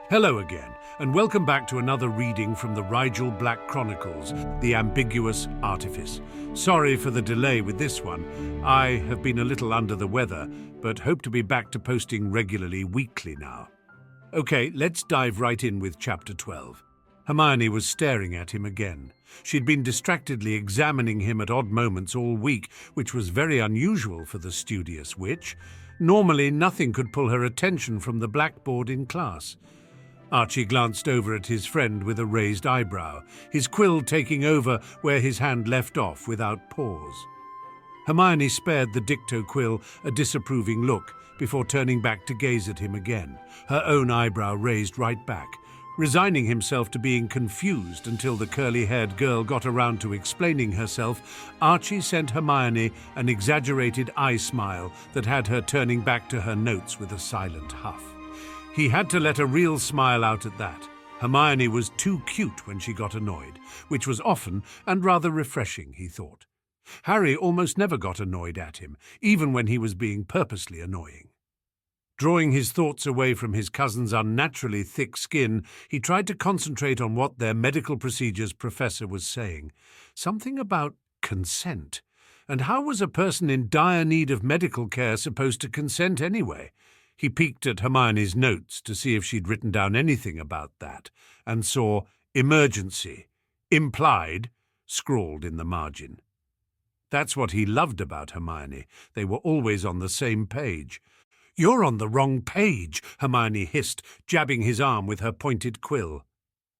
Hello again, and welcome back to another reading from the Rigel Black Chronicles, The Ambiguous Artifice. Sorry for the delay with this one. I have been a little under the weather, but hope to be back to posting regularly weekly now. Okay, let's dive right in with Chapter 12. Hermione was staring at him again. She'd been distractedly examining him at odd moments all week, which was very unusual for the studious witch. Normally, nothing could pull her attention from the blackboard in class. Archie glanced over at his friend with a raised eyebrow, his quill taking over where his hand left off without pause. Hermione spared the dicto quill a disapproving look before turning back to gaze at him again, her own eyebrow raised right back, resigning himself to being confused until the curly-haired girl got around to explaining herself. Archie sent Hermione an exaggerated eye smile that had her turning back to her notes with a silent huff. He had to let a real smile out at that. Hermione was too cute when she got annoyed, which was often and rather refreshing, he thought. Harry almost never got annoyed at him, even when he was being purposely annoying. Drawing his thoughts away from his cousin's unnaturally thick skin, he tried to concentrate on what their medical procedures professor was saying. Something about consent. And how was a person in dire need of medical care supposed to consent anyway? He peeked at Hermione's notes to see if she'd written down anything about that, and saw emergency, implied, scrawled in the margin. That's what he loved about Hermione. They were always on the same page. "You're on the wrong page," Hermione hissed, jabbing his arm with her pointed quill.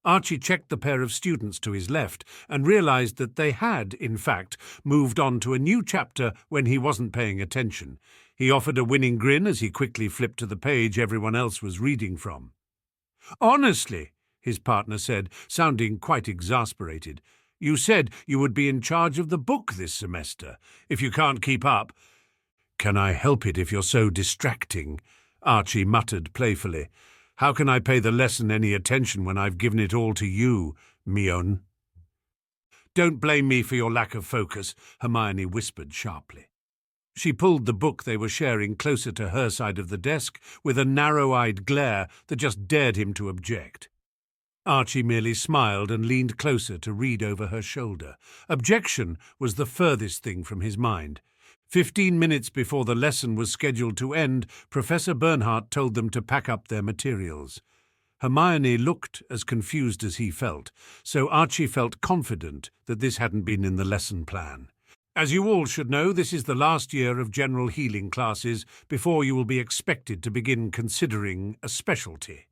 Archie checked the pair of students to his left and realized that they had, in fact, moved on to a new chapter when he wasn't paying attention. He offered a winning grin as he quickly flipped to the page everyone else was reading from. "Honestly," his partner said, sounding quite exasperated, "you said you would be in charge of the book this semester. If you can't keep up—" "Can I help it if you're so distracting?" Archie muttered playfully. "How can I pay the lesson any attention when I've given it all to you, Mion?" "Don't blame me for your lack of focus," Hermione whispered sharply. She pulled the book they were sharing closer to her side of the desk with a narrow-eyed glare that just dared him to object. Archie merely smiled and leaned closer to read over her shoulder. Objection was the furthest thing from his mind. 15 minutes before the lesson was scheduled to end, Professor Bernhardt told them to pack up their materials. Hermione looked as confused as he felt, so Archie felt confident that this hadn't been in the lesson plan. "As you all should know, this is the last year of general healing classes before you will be expected to begin considering a specialty,"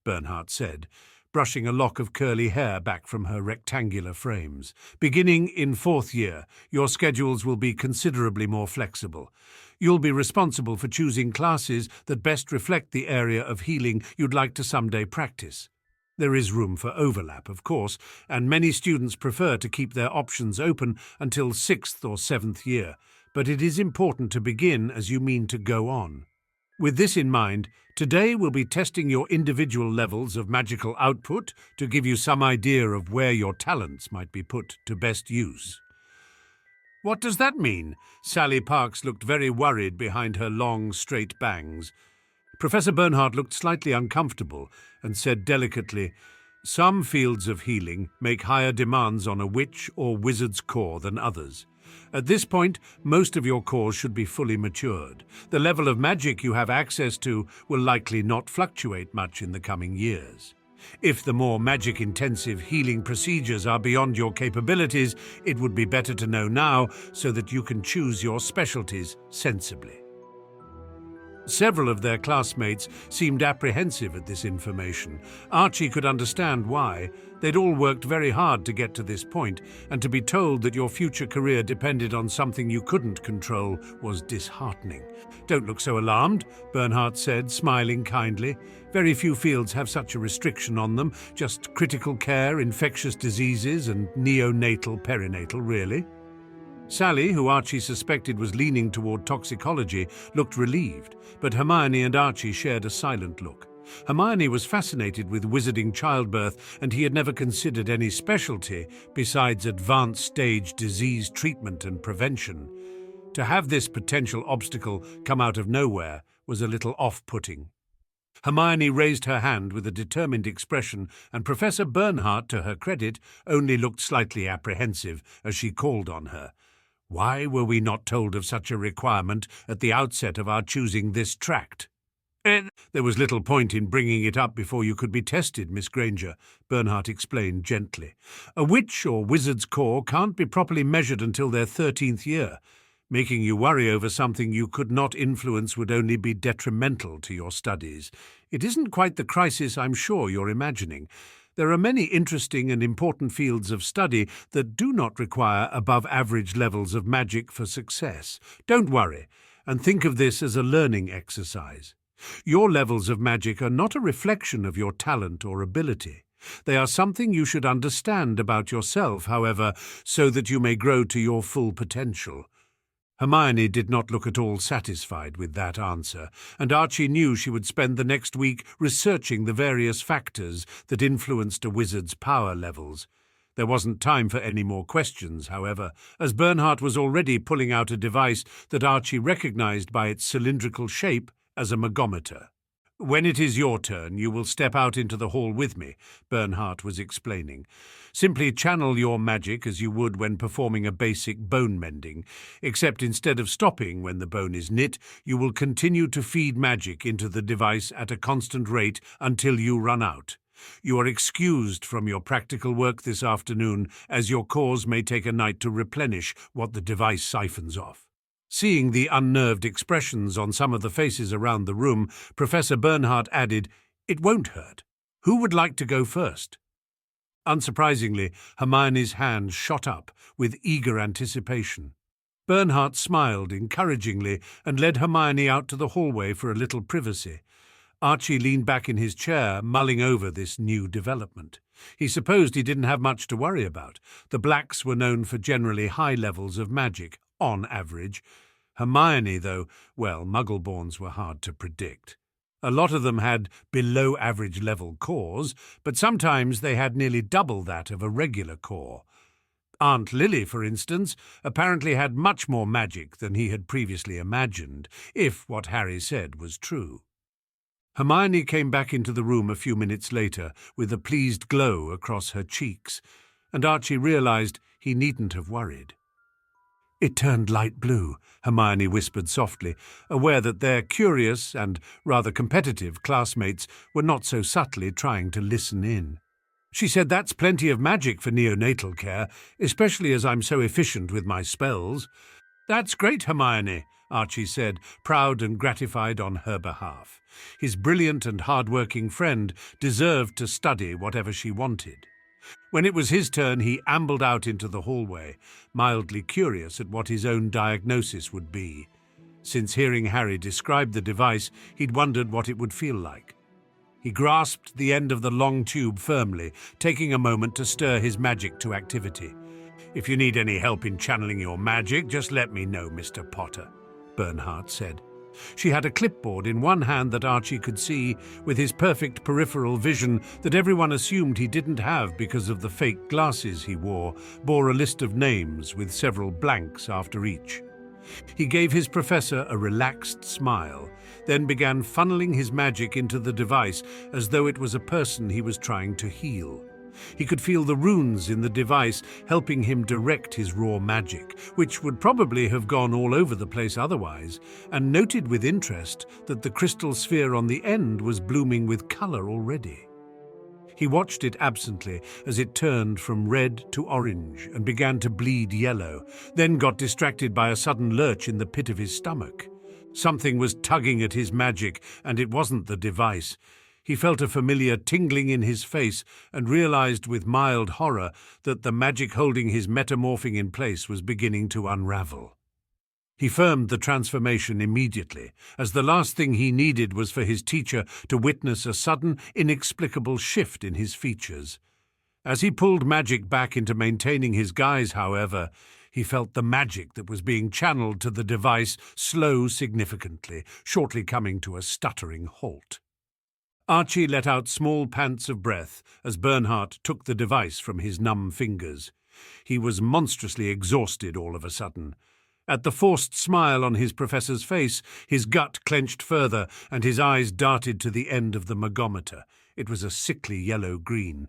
Bernhardt said, brushing a lock of curly hair back from her rectangular frames. "Beginning in 4th year, your schedules will be considerably more flexible. You'll be responsible for choosing classes that best reflect the area of healing you'd like to someday practice. There is room for overlap, of course, and many students prefer to keep their options open until 6th or 7th year, but it is important to begin as you mean to go on. With this in mind, today we'll be testing your individual levels of magical output to give you some idea of where your talents might be put to best use." "What does that mean?" Sally Parks looked very worried behind her long, straight bangs. Professor Bernhardt looked slightly uncomfortable and said delicately, "Some fields of healing make higher demands on a witch or wizard's core than others. At this point, most of your cores should be fully matured. The level of magic you have access to will likely not fluctuate much in the coming years. If the more magic-intensive healing procedures are beyond your capabilities, it would be better to know now so that you can choose your specialties sensibly." Several of their classmates seemed apprehensive at this information. Archie could understand why. They'd all worked very hard to get to this point, and to be told that your future career depended on something you couldn't control was disheartening. "Don't look so alarmed," Bernhardt said, smiling kindly. "Very few fields have such a restriction on them, just critical care, infectious diseases, and neonatal perinatal, really." Sally, who Archie suspected was leaning toward toxicology, looked relieved, but Hermione and Archie shared a silent look. Hermione was fascinated with wizarding childbirth, and he had never considered any specialty besides advanced stage disease treatment and prevention. To have this potential obstacle come out of nowhere was a little off-putting. Hermione raised her hand with a determined expression, and Professor Bernhardt, to her credit, only looked slightly apprehensive as she called on her. Why were we not told of such a requirement at the outset of our choosing this tract? There was little point in bringing it up before you could be tested, Miss Granger, Bernhardt explained gently. A witch or wizard's core can't be properly measured until their 13th year. Making you worry over something you could not influence would only be detrimental to your studies. It isn't quite the crisis I'm sure you're imagining. There are many interesting and important fields of study that do not require above-average levels of magic for success. Don't worry, and think of this as a learning exercise. Your levels of magic are not a reflection of your talent or ability. They are something you should understand about yourself, however, so that you may grow to your full potential. Hermione did not look at all satisfied with that answer, and Archie knew she would spend the next week researching the various factors that influenced a wizard's power levels. There wasn't time for any more questions, however, as Bernhardt was already pulling out a device that Archie recognized by its cylindrical shape as a magometer. When it is your turn, you will step out into the hall with me, Bernhardt was explaining. Simply channel your magic as you would when performing a basic bone mending, except instead of stopping when the bone is knit, you will continue to feed magic into the device at a constant rate until you run out. You are excused from your practical work this afternoon, as your cores may take a night to replenish what the device siphons off. Seeing the unnerved expressions on some of the faces around the room, Professor Bernhardt added, "It won't hurt. Who would like to go first?" Unsurprisingly, Hermione's hand shot up with eager anticipation. Bernhardt smiled encouragingly and led Hermione out to the hallway for a little privacy. Archie leaned back in his chair, mulling over this new development. He supposed he didn't have much to worry about. The Blacks were known for generally high levels of magic, on average. Hermione, though, well, Muggleborns were hard to predict. A lot of them had below-average level cores, but sometimes they had nearly double that of a regular core. Aunt Lily, for instance, apparently had much more magic than he had previously imagined, if what Harry said was true. Hermione came back into the room a few minutes later with a pleased glow across her cheeks, and Archie realized he needn't have worried. "It turned light blue," Hermione whispered softly, aware that their curious and rather competitive classmates were not so subtly trying to listen in. "She said that's plenty of magic for neonatal care, especially as I'm so efficient with my spells." "That's great, Hermione," Archie said, proud and gratified on her behalf. His brilliant and hard-working friend deserved to study whatever she wanted. When it was his turn, he ambled out into the hallway, mildly curious at what his own diagnosis would be. Since hearing Harry describe the device, he'd wondered what it would feel like. He grasped the end of the long tube firmly, taking a moment to stir his magic to activity. "If you need any help in channeling your magic, just let me know, Mr. Potter," Bernhardt said. She had a clipboard in one hand that Archie could see, with his perfect peripheral vision that everyone assumed he didn't have because of the fake glasses he wore, bore a list of names with several blanks after each. He gave his professor a relaxed smile, then began funneling his magic into the device as though it was a person he was trying to heal. He could feel the runes in the device helping him direct his raw magic, which would probably have gone all over the place otherwise, and noted with interest that the crystal sphere on the end was blooming with colour already. He watched it absently as it turned from red to orange and began to bleed yellow, then got distracted by a sudden lurch in the pit of his stomach. Something was tugging at his magic, and it wasn't the device. He felt a familiar tingling in his face and realized with mild horror that the magic holding his metamorphing in place was beginning to unravel. He firmed the transformation immediately, as the last thing he needed was for his teacher to witness a sudden, inexplicable shift in his features. As he pulled magic back into maintaining his guise, however, he felt the magic that was being channeled to the device slow significantly, shortly coming to a stuttering halt. Archie let out small pants of breath as Bernhardt took the device from his numb fingers. He was monstrously exhausted all of a sudden. At the forced smile on his professor's face, his gut clenched further and his eyes darted to the end of the magometer. It was a sickly yellow-green.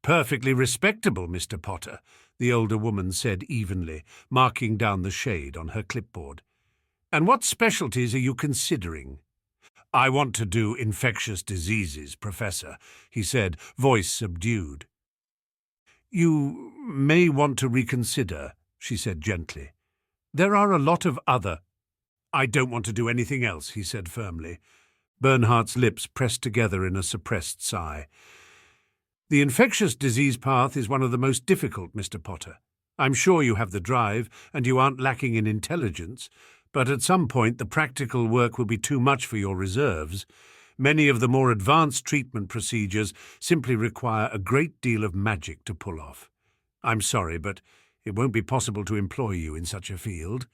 "Perfectly respectable, Mr. Potter," the older woman said evenly, marking down the shade on her clipboard. "And what specialties are you considering?" "I want to do infectious diseases, Professor," he said, voice subdued. "You may want to reconsider," she said gently. "There are a lot of other—" "I don't want to do anything else," he said firmly. Bernhardt's lips pressed together in a suppressed sigh. "The infectious disease path is one of the most difficult, Mr. Potter. I'm sure you have the drive, and you aren't lacking in intelligence, but at some point the practical work will be too much for your reserves. Many of the more advanced treatment procedures simply require a great deal of magic to pull off. I'm sorry, but it won't be possible to employ you in such a field."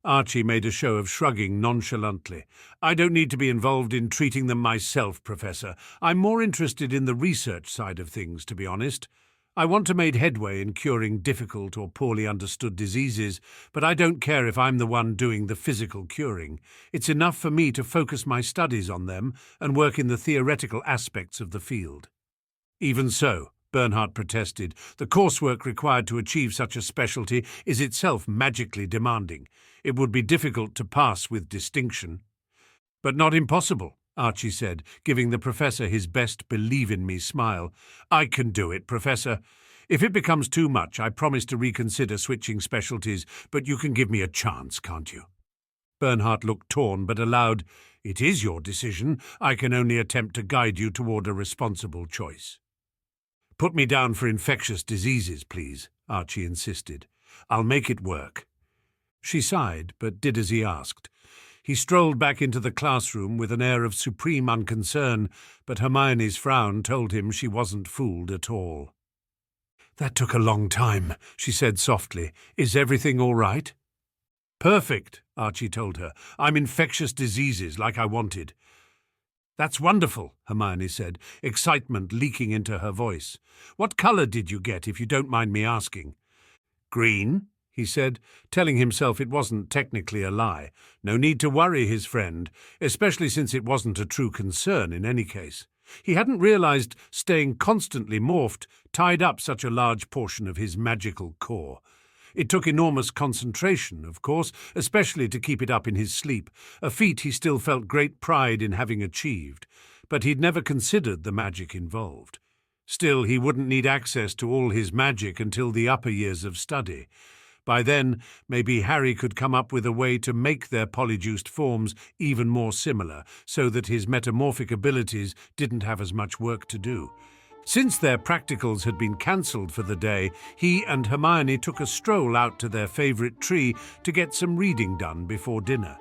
Archie made a show of shrugging nonchalantly. "I don't need to be involved in treating them myself, Professor. I'm more interested in the research side of things, to be honest. I want to make headway in curing difficult or poorly understood diseases, but I don't care if I'm the one doing the physical curing. It's enough for me to focus my studies on them and work in the theoretical aspects of the field." "Even so," Bernhardt protested, "the coursework required to achieve such a specialty is itself magically demanding. It would be difficult to pass with distinction." "But not impossible," Archie said, giving the professor his best believe-in-me smile. "I can do it, Professor. If it becomes too much, I promise to reconsider switching specialties, but you can give me a chance, can't you?" Bernhardt looked torn, but allowed, "It is your decision. I can only attempt to guide you toward a responsible choice." "Put me down for infectious diseases, please," Archie insisted. "I'll make it work." She sighed, but did as he asked. He strolled back into the classroom with an air of supreme unconcern, but Hermione's frown told him she wasn't fooled at all. "That took a long time," she said softly. "Is everything all right?" "Perfect," Archie told her. "I'm infectious diseases like I wanted." "That's wonderful," Hermione said, excitement leaking into her voice. "What colour did you get, if you don't mind me asking?" "Green," he said, telling himself it wasn't technically a lie. No need to worry his friend, especially since it wasn't a true concern in any case. He hadn't realized staying constantly morphed tied up such a large portion of his magical core. It took enormous concentration, of course, especially to keep it up in his sleep, a feat he still felt great pride in having achieved, but he'd never considered the magic involved. Still, he wouldn't need access to all his magic until the upper years of study. By then, maybe Harry could come up with a way to make their polyjuiced forms even more similar, so that his metamorphic abilities didn't have as much work to do. Since their practicals had been cancelled for the day, he and Hermione took a stroll out to their favourite tree to get some reading done before dinner.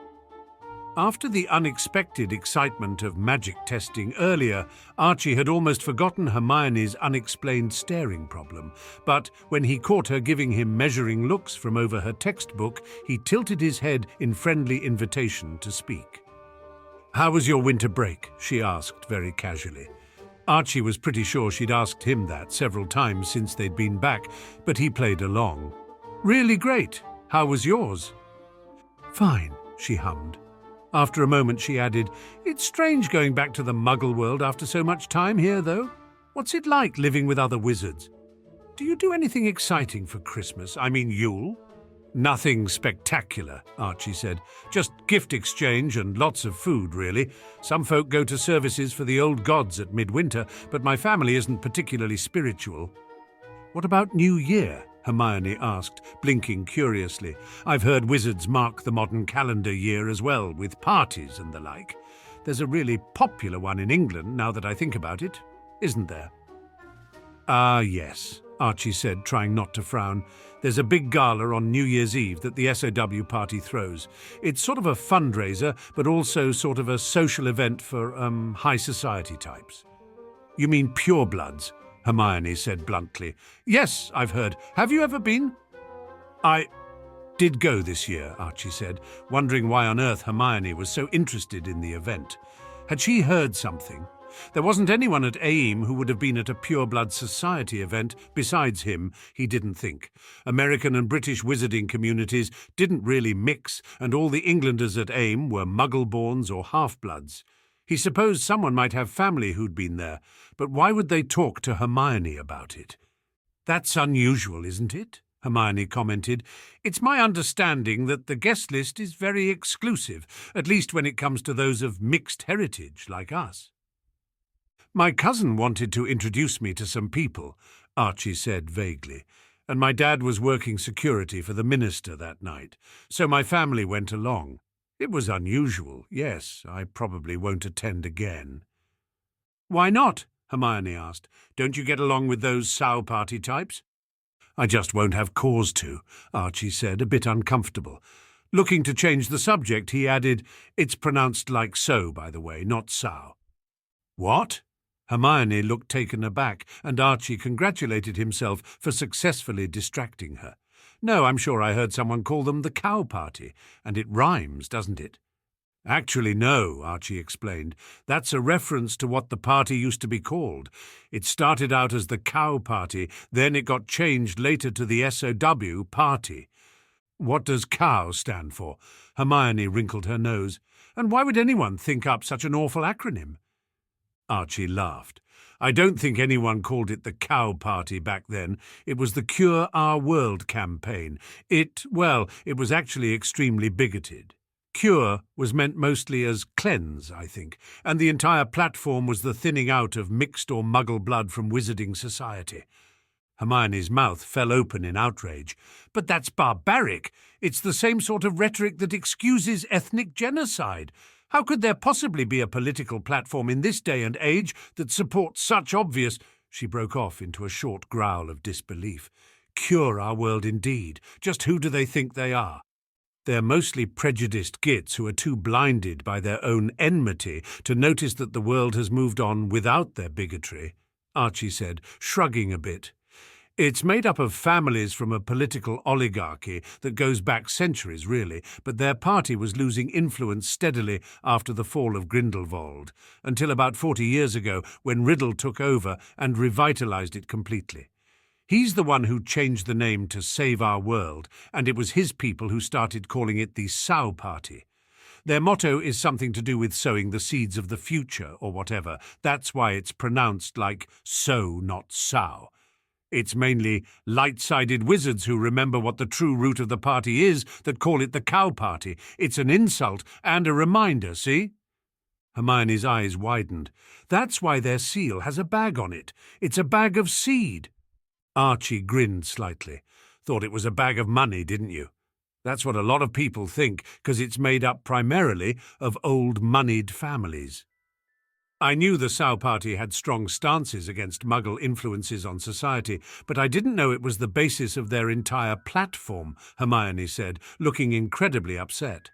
After the unexpected excitement of magic testing earlier, Archie had almost forgotten Hermione's unexplained staring problem, but when he caught her giving him measuring looks from over her textbook, he tilted his head in friendly invitation to speak. "How was your winter break?" she asked very casually. Archie was pretty sure she'd asked him that several times since they'd been back, but he played along. "Really great. How was yours?" "Fine," she hummed. After a moment she added, "It's strange going back to the Muggle world after so much time here, though. What's it like living with other wizards? Do you do anything exciting for Christmas? I mean Yule?" "Nothing spectacular," Archie said. "Just gift exchange and lots of food, really. Some folk go to services for the old gods at midwinter, but my family isn't particularly spiritual." "What about New Year?" Hermione asked, blinking curiously. "I've heard wizards mark the modern calendar year as well, with parties and the like. There's a really popular one in England, now that I think about it, isn't there?" "Ah, yes," Archie said, trying not to frown. "There's a big gala on New Year's Eve that the SOW party throws. It's sort of a fundraiser, but also sort of a social event for, high society types." "You mean purebloods?" Hermione said bluntly. "Yes, I've heard. Have you ever been?" "I did go this year," Archie said, wondering why on earth Hermione was so interested in the event. Had she heard something? There wasn't anyone at AIM who would have been at a Pureblood Society event besides him, he didn't think. American and British wizarding communities didn't really mix, and all the Englanders at AIM were Muggle-borns or half-bloods. He supposed someone might have family who'd been there, but why would they talk to Hermione about it? "That's unusual, isn't it?" Hermione commented. "It's my understanding that the guest list is very exclusive, at least when it comes to those of mixed heritage like us." "My cousin wanted to introduce me to some people," Archie said vaguely, "and my dad was working security for the minister that night, so my family went along. It was unusual, yes. I probably won't attend again." "Why not?" Hermione asked. "Don't you get along with those Sow Party types?" "I just won't have cause to," Archie said, a bit uncomfortable. Looking to change the subject, he added, "It's pronounced like so, by the way, not sow." "What?" Hermione looked taken aback, and Archie congratulated himself for successfully distracting her. "No, I'm sure I heard someone call them the Cow Party, and it rhymes, doesn't it?" "Actually, no," Archie explained. "That's a reference to what the party used to be called. It started out as the Cow Party, then it got changed later to the SOW Party." "What does cow stand for?" Hermione wrinkled her nose. "And why would anyone think up such an awful acronym?" Archie laughed. "I don't think anyone called it the Cow Party back then. It was the Cure Our World campaign. It was actually extremely bigoted. Cure was meant mostly as cleanse, I think, and the entire platform was the thinning out of mixed or muggle blood from wizarding society." Hermione's mouth fell open in outrage. "But that's barbaric. It's the same sort of rhetoric that excuses ethnic genocide. How could there possibly be a political platform in this day and age that supports such obvious—" She broke off into a short growl of disbelief. "Cure our world indeed. Just who do they think they are? They're mostly prejudiced gits who are too blinded by their own enmity to notice that the world has moved on without their bigotry," Archie said, shrugging a bit. "It's made up of families from a political oligarchy that goes back centuries, really, but their party was losing influence steadily after the fall of Grindelwald, until about 40 years ago when Riddle took over and revitalized it completely. He's the one who changed the name to Save Our World, and it was his people who started calling it the Sow Party. Their motto is something to do with sowing the seeds of the future or whatever. That's why it's pronounced like sow, not sow. It's mainly light-sided wizards who remember what the true root of the party is that call it the Cow Party. It's an insult and a reminder, see?" Hermione's eyes widened. "That's why their seal has a bag on it. It's a bag of seed." Archie grinned slightly. "Thought it was a bag of money, didn't you? That's what a lot of people think, because it's made up primarily of old moneyed families." "I knew the Sow Party had strong stances against Muggle influences on society, but I didn't know it was the basis of their entire platform," Hermione said, looking incredibly upset.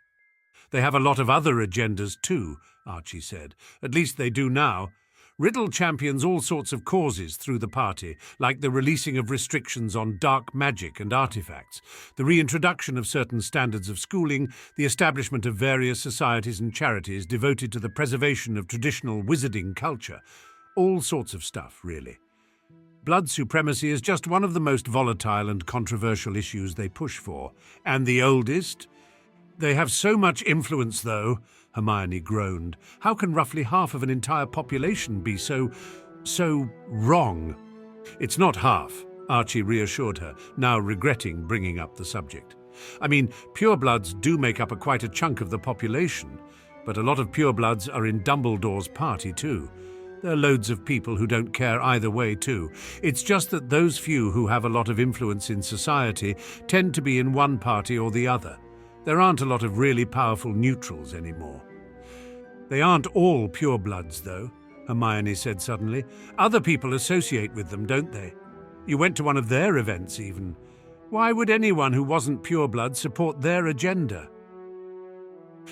"They have a lot of other agendas too," Archie said. "At least they do now. Riddle champions all sorts of causes through the party, like the releasing of restrictions on dark magic and artifacts, the reintroduction of certain standards of schooling, the establishment of various societies and charities devoted to the preservation of traditional wizarding culture. All sorts of stuff, really. Blood supremacy is just one of the most volatile and controversial issues they push for. And the oldest? They have so much influence, though," Hermione groaned. "How can roughly half of an entire population be so wrong?" "It's not half," Archie reassured her, now regretting bringing up the subject. "I mean, purebloods do make up quite a chunk of the population, but a lot of purebloods are in Dumbledore's party too. There are loads of people who don't care either way too. It's just that those few who have a lot of influence in society tend to be in one party or the other. There aren't a lot of really powerful neutrals anymore." "They aren't all purebloods, though," Hermione said suddenly. "Other people associate with them, don't they? You went to one of their events, even. Why would anyone who wasn't pureblood support their agenda?"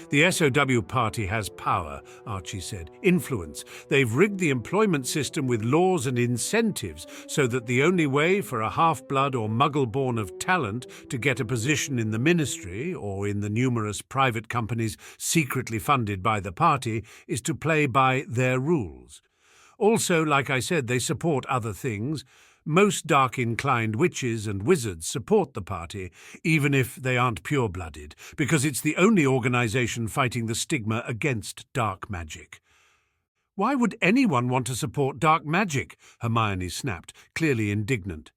"The SOW party has power," Archie said. "Influence. They've rigged the employment system with laws and incentives so that the only way for a half-blood or muggle-born of talent to get a position in the ministry or in the numerous private companies secretly funded by the party is to play by their rules. Also, like I said, they support other things. Most dark-inclined witches and wizards support the party, even if they aren't pure-blooded, because it's the only organization fighting the stigma against dark magic. Why would anyone want to support dark magic? Hermione snapped, clearly indignant.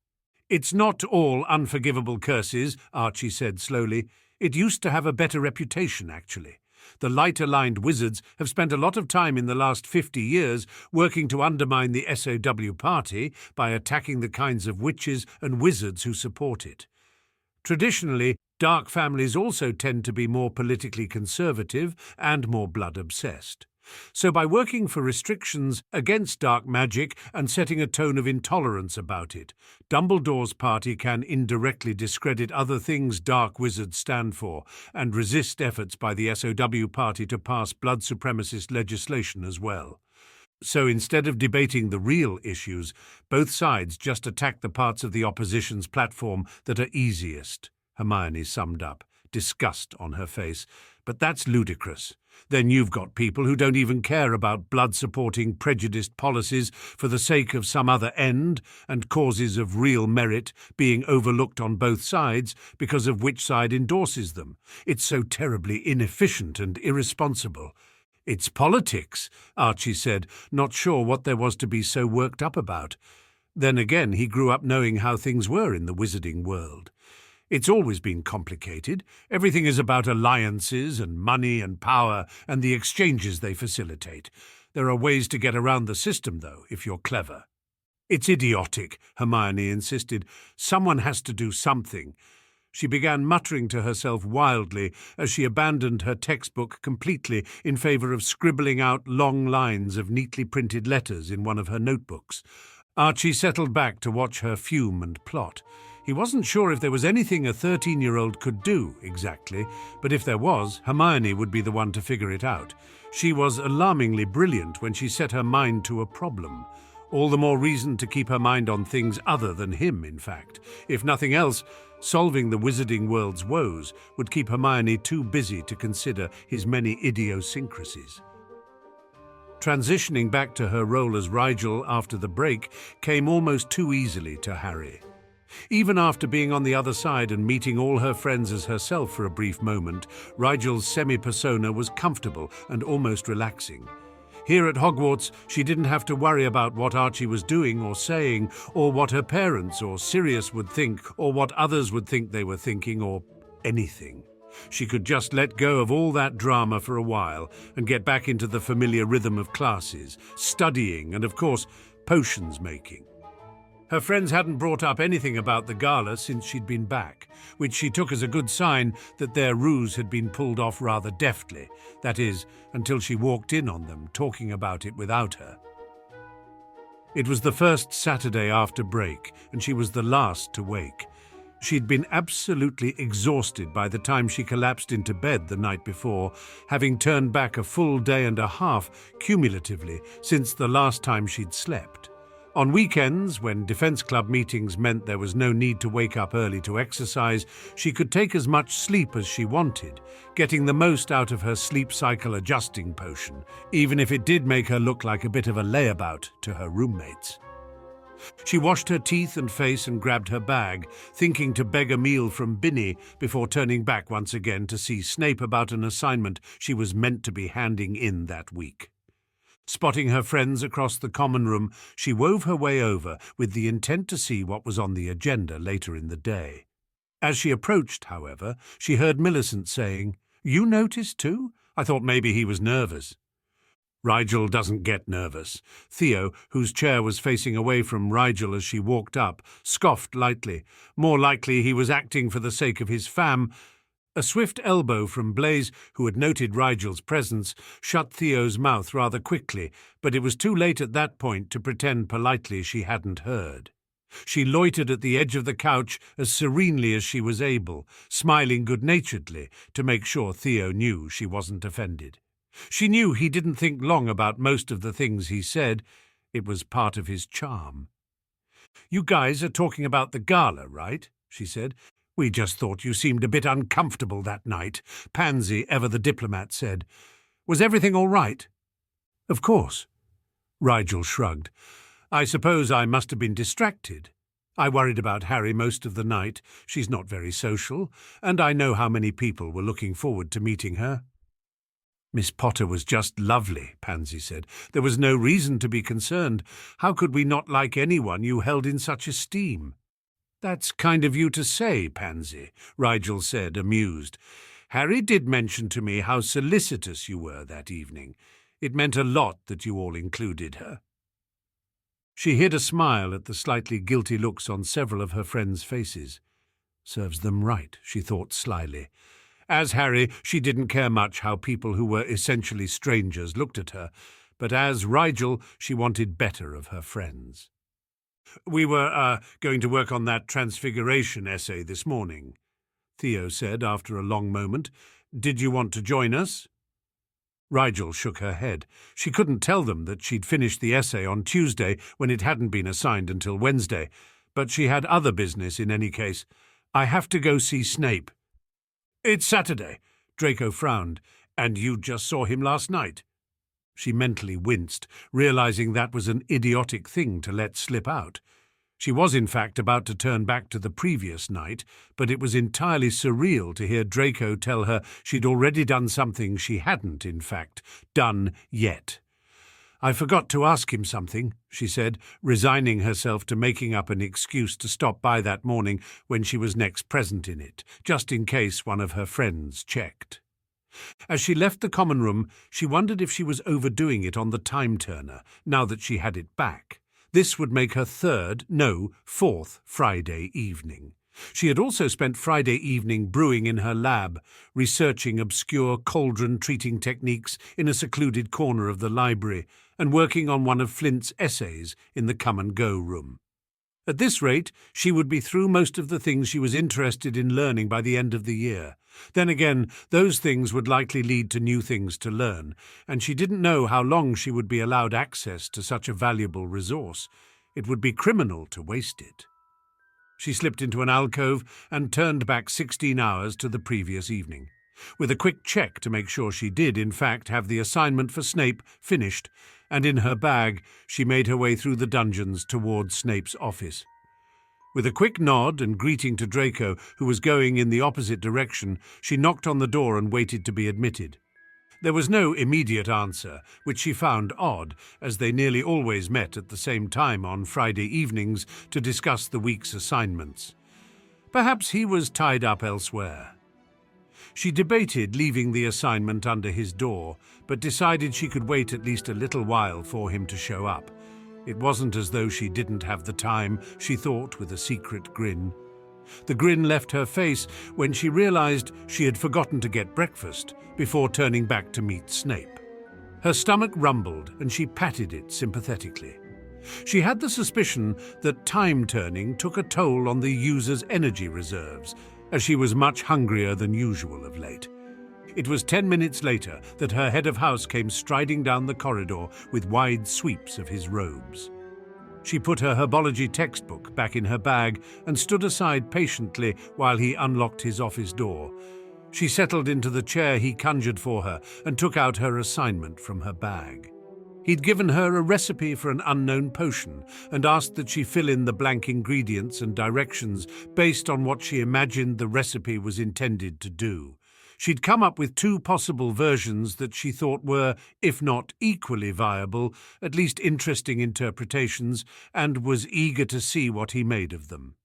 It's not all unforgivable curses, Archie said slowly. It used to have a better reputation, actually. The light-aligned wizards have spent a lot of time in the last 50 years working to undermine the SOW party by attacking the kinds of witches and wizards who support it. Traditionally, dark families also tend to be more politically conservative and more blood-obsessed. So by working for restrictions against dark magic and setting a tone of intolerance about it, Dumbledore's party can indirectly discredit other things dark wizards stand for and resist efforts by the SOW party to pass blood supremacist legislation as well. So instead of debating the real issues, both sides just attack the parts of the opposition's platform that are easiest, Hermione summed up, disgust on her face. But that's ludicrous. Then you've got people who don't even care about blood-supporting prejudiced policies for the sake of some other end and causes of real merit being overlooked on both sides because of which side endorses them. It's so terribly inefficient and irresponsible. It's politics, Archie said, not sure what there was to be so worked up about. Then again, he grew up knowing how things were in the wizarding world. It's always been complicated. Everything is about alliances and money and power and the exchanges they facilitate. There are ways to get around the system, though, if you're clever. It's idiotic, Hermione insisted. Someone has to do something. She began muttering to herself wildly as she abandoned her textbook completely in favor of scribbling out long lines of neatly printed letters in one of her notebooks. Archie settled back to watch her fume and plot. He wasn't sure if there was anything a 13-year-old could do, exactly, but if there was, Hermione would be the one to figure it out. She was alarmingly brilliant when she set her mind to a problem. All the more reason to keep her mind on things other than him, in fact. If nothing else, solving the wizarding world's woes would keep Hermione too busy to consider his many idiosyncrasies. Transitioning back to her role as Rigel after the break came almost too easily to Harry. Even after being on the other side and meeting all her friends as herself for a brief moment, Rigel's semi-persona was comfortable and almost relaxing. Here at Hogwarts, she didn't have to worry about what Archie was doing or saying, or what her parents or Sirius would think, or what others would think they were thinking, or anything. She could just let go of all that drama for a while and get back into the familiar rhythm of classes, studying, and of course, potions making. Her friends hadn't brought up anything about the gala since she'd been back, which she took as a good sign that their ruse had been pulled off rather deftly, that is, until she walked in on them talking about it without her. It was the first Saturday after break, and she was the last to wake. She'd been absolutely exhausted by the time she collapsed into bed the night before, having turned back a full day and a half cumulatively since the last time she'd slept. On weekends, when Defense Club meetings meant there was no need to wake up early to exercise, she could take as much sleep as she wanted, getting the most out of her sleep cycle adjusting potion, even if it did make her look like a bit of a layabout to her roommates. She washed her teeth and face and grabbed her bag, thinking to beg a meal from Binny before turning back once again to see Snape about an assignment she was meant to be handing in that week. Spotting her friends across the common room, she wove her way over with the intent to see what was on the agenda later in the day. As she approached, however, she heard Millicent saying, "You noticed too? I thought maybe he was nervous." Rigel doesn't get nervous. Theo, whose chair was facing away from Rigel as she walked up, scoffed lightly. More likely he was acting for the sake of his fam. A swift elbow from Blaise, who had noted Rigel's presence, shut Theo's mouth rather quickly, but it was too late at that point to pretend politely she hadn't heard. She loitered at the edge of the couch as serenely as she was able, smiling good-naturedly to make sure Theo knew she wasn't offended. She knew he didn't think long about most of the things he said. It was part of his charm. "You guys are talking about the gala, right?" she said. "We just thought you seemed a bit uncomfortable that night," Pansy, ever the diplomat, said. "Was everything all right?" "Of course." Rigel shrugged. I suppose I must have been distracted. I worried about Harry most of the night. She's not very social, and I know how many people were looking forward to meeting her. Miss Potter was just lovely, Pansy said. There was no reason to be concerned. How could we not like anyone you held in such esteem? That's kind of you to say, Pansy, Rigel said, amused. Harry did mention to me how solicitous you were that evening. It meant a lot that you all included her. She hid a smile at the slightly guilty looks on several of her friends' faces. Serves them right, she thought slyly. As Harry, she didn't care much how people who were essentially strangers looked at her, but as Rigel, she wanted better of her friends. We were going to work on that transfiguration essay this morning, Theo said after a long moment. Did you want to join us? Rigel shook her head. She couldn't tell them that she'd finished the essay on Tuesday when it hadn't been assigned until Wednesday, but she had other business in any case. I have to go see Snape. It's Saturday, Draco frowned, and you just saw him last night. She mentally winced, realizing that was an idiotic thing to let slip out. She was in fact about to turn back to the previous night, but it was entirely surreal to hear Draco tell her she'd already done something she hadn't, in fact, done yet. I forgot to ask him something, she said, resigning herself to making up an excuse to stop by that morning when she was next present in it, just in case one of her friends checked. As she left the common room, she wondered if she was overdoing it on the time-turner, now that she had it back. This would make her fourth Friday evening. She had also spent Friday evening brewing in her lab, researching obscure cauldron-treating techniques in a secluded corner of the library, and working on one of Flint's essays in the come-and-go room. At this rate, she would be through most of the things she was interested in learning by the end of the year. Then again, those things would likely lead to new things to learn, and she didn't know how long she would be allowed access to such a valuable resource. It would be criminal to waste it. She slipped into an alcove and turned back 16 hours to the previous evening. With a quick check to make sure she did, in fact, have the assignment for Snape finished, and in her bag, she made her way through the dungeons towards Snape's office. With a quick nod and greeting to Draco, who was going in the opposite direction, she knocked on the door and waited to be admitted. There was no immediate answer, which she found odd, as they nearly always met at the same time on Friday evenings to discuss the week's assignments. Perhaps he was tied up elsewhere. She debated leaving the assignment under his door, but decided she could wait at least a little while for him to show up. It wasn't as though she didn't have the time, she thought with a secret grin. The grin left her face when she realized she had forgotten to get breakfast before turning back to meet Snape. Her stomach rumbled and she patted it sympathetically. She had the suspicion that time-turning took a toll on the user's energy reserves, as she was much hungrier than usual of late. It was 10 minutes later that her head of house came striding down the corridor with wide sweeps of his robes. She put her herbology textbook back in her bag and stood aside patiently while he unlocked his office door. She settled into the chair he conjured for her and took out her assignment from her bag. He'd given her a recipe for an unknown potion and asked that she fill in the blank ingredients and directions based on what she imagined the recipe was intended to do. She'd come up with 2 possible versions that she thought were, if not equally viable, at least interesting interpretations, and was eager to see what he made of them.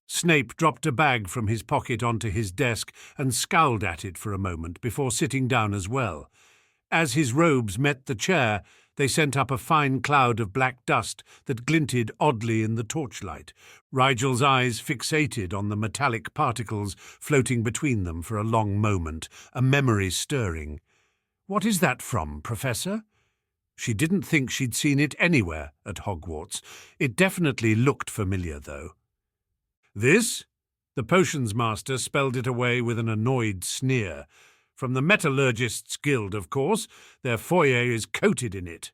Snape dropped a bag from his pocket onto his desk and scowled at it for a moment before sitting down as well. As his robes met the chair, they sent up a fine cloud of black dust that glinted oddly in the torchlight. Rigel's eyes fixated on the metallic particles floating between them for a long moment, a memory stirring. "What is that from, Professor?" She didn't think she'd seen it anywhere at Hogwarts. It definitely looked familiar, though. "This?" The potions master spelled it away with an annoyed sneer. "From the Metallurgists' Guild, of course. Their foyer is coated in it."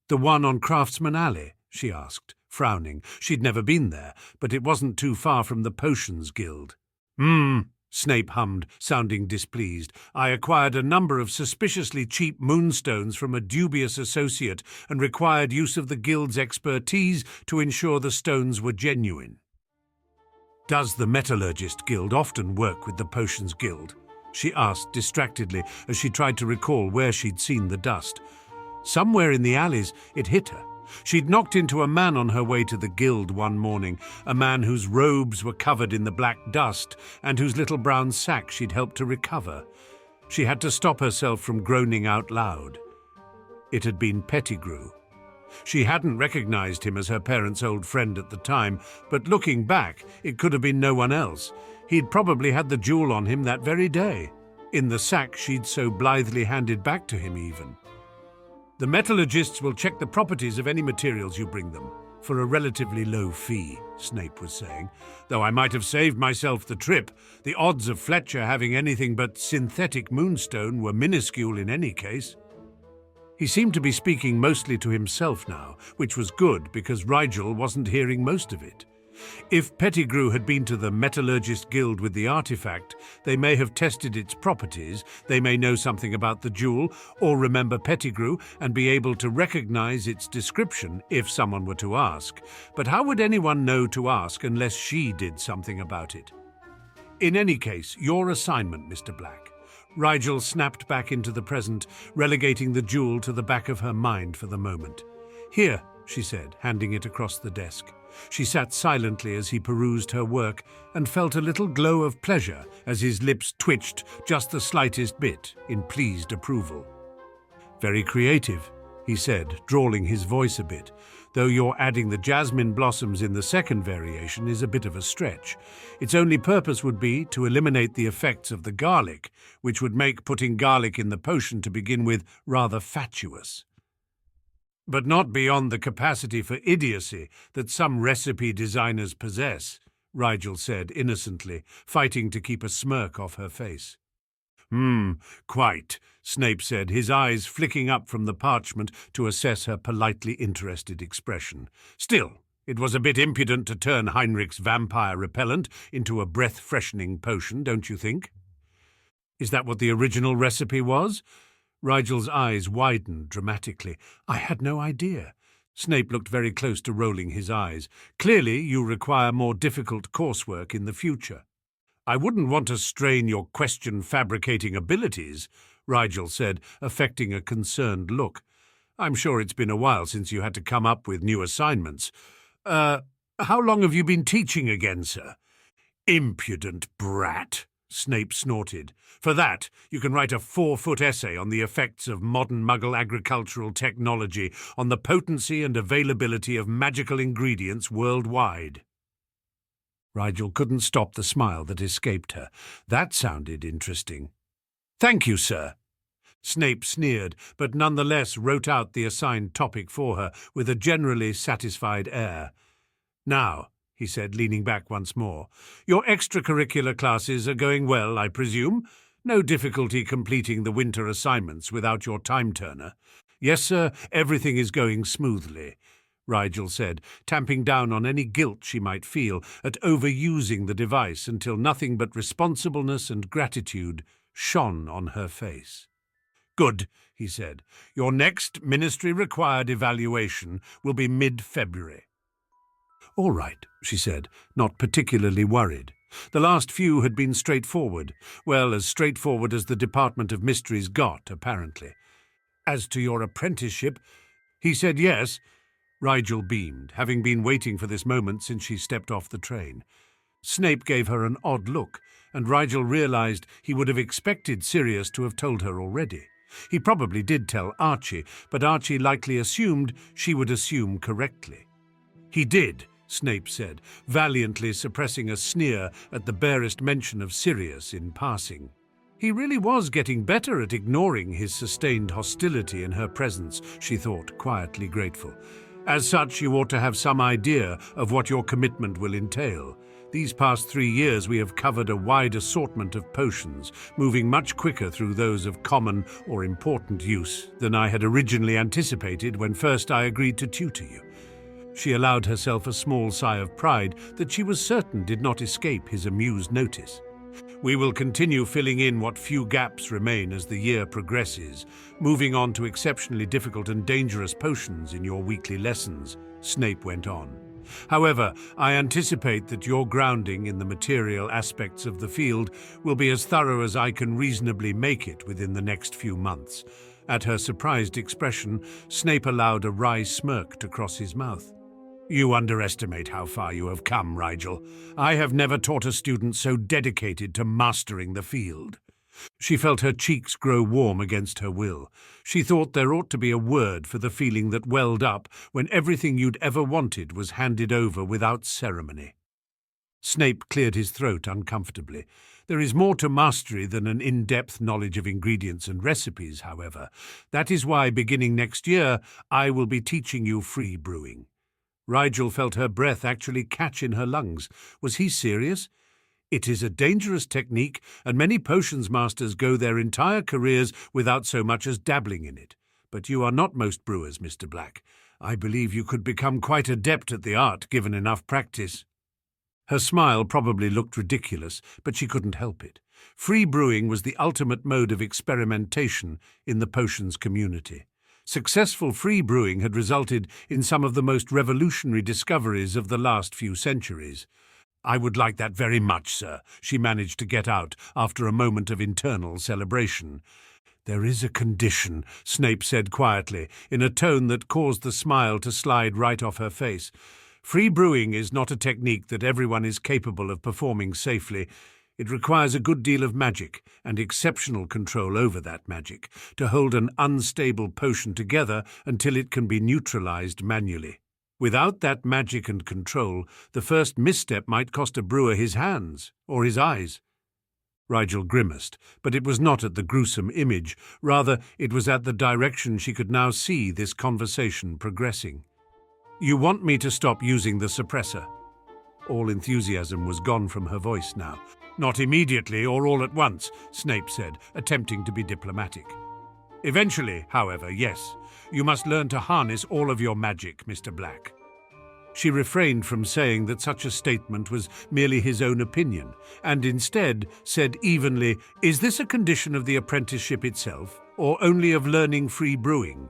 "The one on Craftsman Alley?" she asked, frowning. She'd never been there, but it wasn't too far from the Potions Guild. Snape hummed, sounding displeased. "I acquired a number of suspiciously cheap moonstones from a dubious associate and required use of the guild's expertise to ensure the stones were genuine." "Does the Metallurgist Guild often work with the Potions Guild?" she asked distractedly as she tried to recall where she'd seen the dust. Somewhere in the alleys it hit her. She'd knocked into a man on her way to the guild one morning, a man whose robes were covered in the black dust and whose little brown sack she'd helped to recover. She had to stop herself from groaning out loud. It had been Pettigrew. She hadn't recognized him as her parents' old friend at the time, but looking back, it could have been no one else. He'd probably had the jewel on him that very day, in the sack she'd so blithely handed back to him even. "The metallurgists will check the properties of any materials you bring them, for a relatively low fee," Snape was saying. "Though I might have saved myself the trip. The odds of Fletcher having anything but synthetic moonstone were minuscule in any case." He seemed to be speaking mostly to himself now, which was good because Rigel wasn't hearing most of it. If Pettigrew had been to the Metallurgist Guild with the artifact, they may have tested its properties, they may know something about the jewel, or remember Pettigrew and be able to recognize its description if someone were to ask. But how would anyone know to ask unless she did something about it? "In any case, your assignment, Mr. Black." Rigel snapped back into the present, relegating the jewel to the back of her mind for the moment. "Here," she said, handing it across the desk. She sat silently as he perused her work and felt a little glow of pleasure as his lips twitched just the slightest bit in pleased approval. "Very creative," he said, drawling his voice a bit, "though your adding the jasmine blossoms in the second variation is a bit of a stretch. Its only purpose would be to eliminate the effects of the garlic, which would make putting garlic in the potion to begin with rather fatuous." "But not beyond the capacity for idiocy that some recipe designers possess," Rigel said innocently, fighting to keep a smirk off her face. Quite," Snape said, his eyes flicking up from the parchment to assess her politely interested expression. "Still, it was a bit impudent to turn Heinrich's vampire repellent into a breath-freshening potion, don't you think?" "Is that what the original recipe was?" Rigel's eyes widened dramatically. "I had no idea." Snape looked very close to rolling his eyes. "Clearly you require more difficult coursework in the future." "I wouldn't want to strain your question-fabricating abilities," Rigel said, affecting a concerned look. "I'm sure it's been a while since you had to come up with new assignments. How long have you been teaching again, sir?" "Impudent brat," Snape snorted. "For that, you can write a 4-foot essay on the effects of modern Muggle agricultural technology on the potency and availability of magical ingredients worldwide." Rigel couldn't stop the smile that escaped her. That sounded interesting. "Thank you, sir." Snape sneered, but nonetheless wrote out the assigned topic for her with a generally satisfied air. "Now," he said, leaning back once more, "your extracurricular classes are going well, I presume? No difficulty completing the winter assignments without your time-turner?" "Yes, sir, everything is going smoothly," Rigel said, tamping down on any guilt she might feel at overusing the device until nothing but responsibleness and gratitude shone on her face. "Good," he said. "Your next ministry-required evaluation will be mid-February." "All right," she said, not particularly worried. The last few had been straightforward. Well, as straightforward as the Department of Mysteries got, apparently. "As to your apprenticeship," he said yes. Rigel beamed, having been waiting for this moment since she stepped off the train. Snape gave her an odd look, and Rigel realized he would have expected Sirius to have told her already. He probably did tell Archie, but Archie likely assumed she would assume correctly. "He did," Snape said, valiantly suppressing a sneer at the barest mention of Sirius in passing. He really was getting better at ignoring his sustained hostility in her presence, she thought, quietly grateful. "As such, you ought to have some idea of what your commitment will entail. These past 3 years we have covered a wide assortment of potions, moving much quicker through those of common or important use than I had originally anticipated when first I agreed to tutor you." She allowed herself a small sigh of pride that she was certain did not escape his amused notice. We will continue filling in what few gaps remain as the year progresses, moving on to exceptionally difficult and dangerous potions in your weekly lessons," Snape went on. "However, I anticipate that your grounding in the material aspects of the field will be as thorough as I can reasonably make it within the next few months." At her surprised expression, Snape allowed a wry smirk to cross his mouth. "You underestimate how far you have come, Rigel. I have never taught a student so dedicated to mastering the field." She felt her cheeks grow warm against her will. She thought there ought to be a word for the feeling that welled up when everything you'd ever wanted was handed over without ceremony. Snape cleared his throat uncomfortably. "There is more to mastery than an in-depth knowledge of ingredients and recipes, however. That is why, beginning next year, I will be teaching you free brewing." Rigel felt her breath actually catch in her lungs. Was he serious? "It is a dangerous technique, and many potions masters go their entire careers without so much as dabbling in it. But you are not most brewers, Mr. Black. I believe you could become quite adept at the art, given enough practice." Her smile probably looked ridiculous, but she couldn't help it. Free brewing was the ultimate mode of experimentation in the potions community. Successful free brewing had resulted in some of the most revolutionary discoveries of the last few centuries. "I would like that very much, sir," she managed to get out after a moment of internal celebration. "There is a condition," Snape said quietly, in a tone that caused the smile to slide right off her face. "Free brewing is not a technique that everyone is capable of performing safely. It requires a good deal of magic and exceptional control over that magic to hold an unstable potion together until it can be neutralized manually. Without that magic and control, the first misstep might cost a brewer his hands or his eyes." Rigel grimaced, but it was not at the gruesome image. Rather, it was at the direction she could now see this conversation progressing. "You want me to stop using the suppressor?" All enthusiasm was gone from her voice now. "Not immediately or all at once," Snape said, attempting to be diplomatic. "Eventually, however, yes. You must learn to harness all of your magic, Mr. Black." She refrained from saying that such a statement was merely his own opinion, and instead said evenly, "Is this a condition of the apprenticeship itself, or only of learning free brewing?"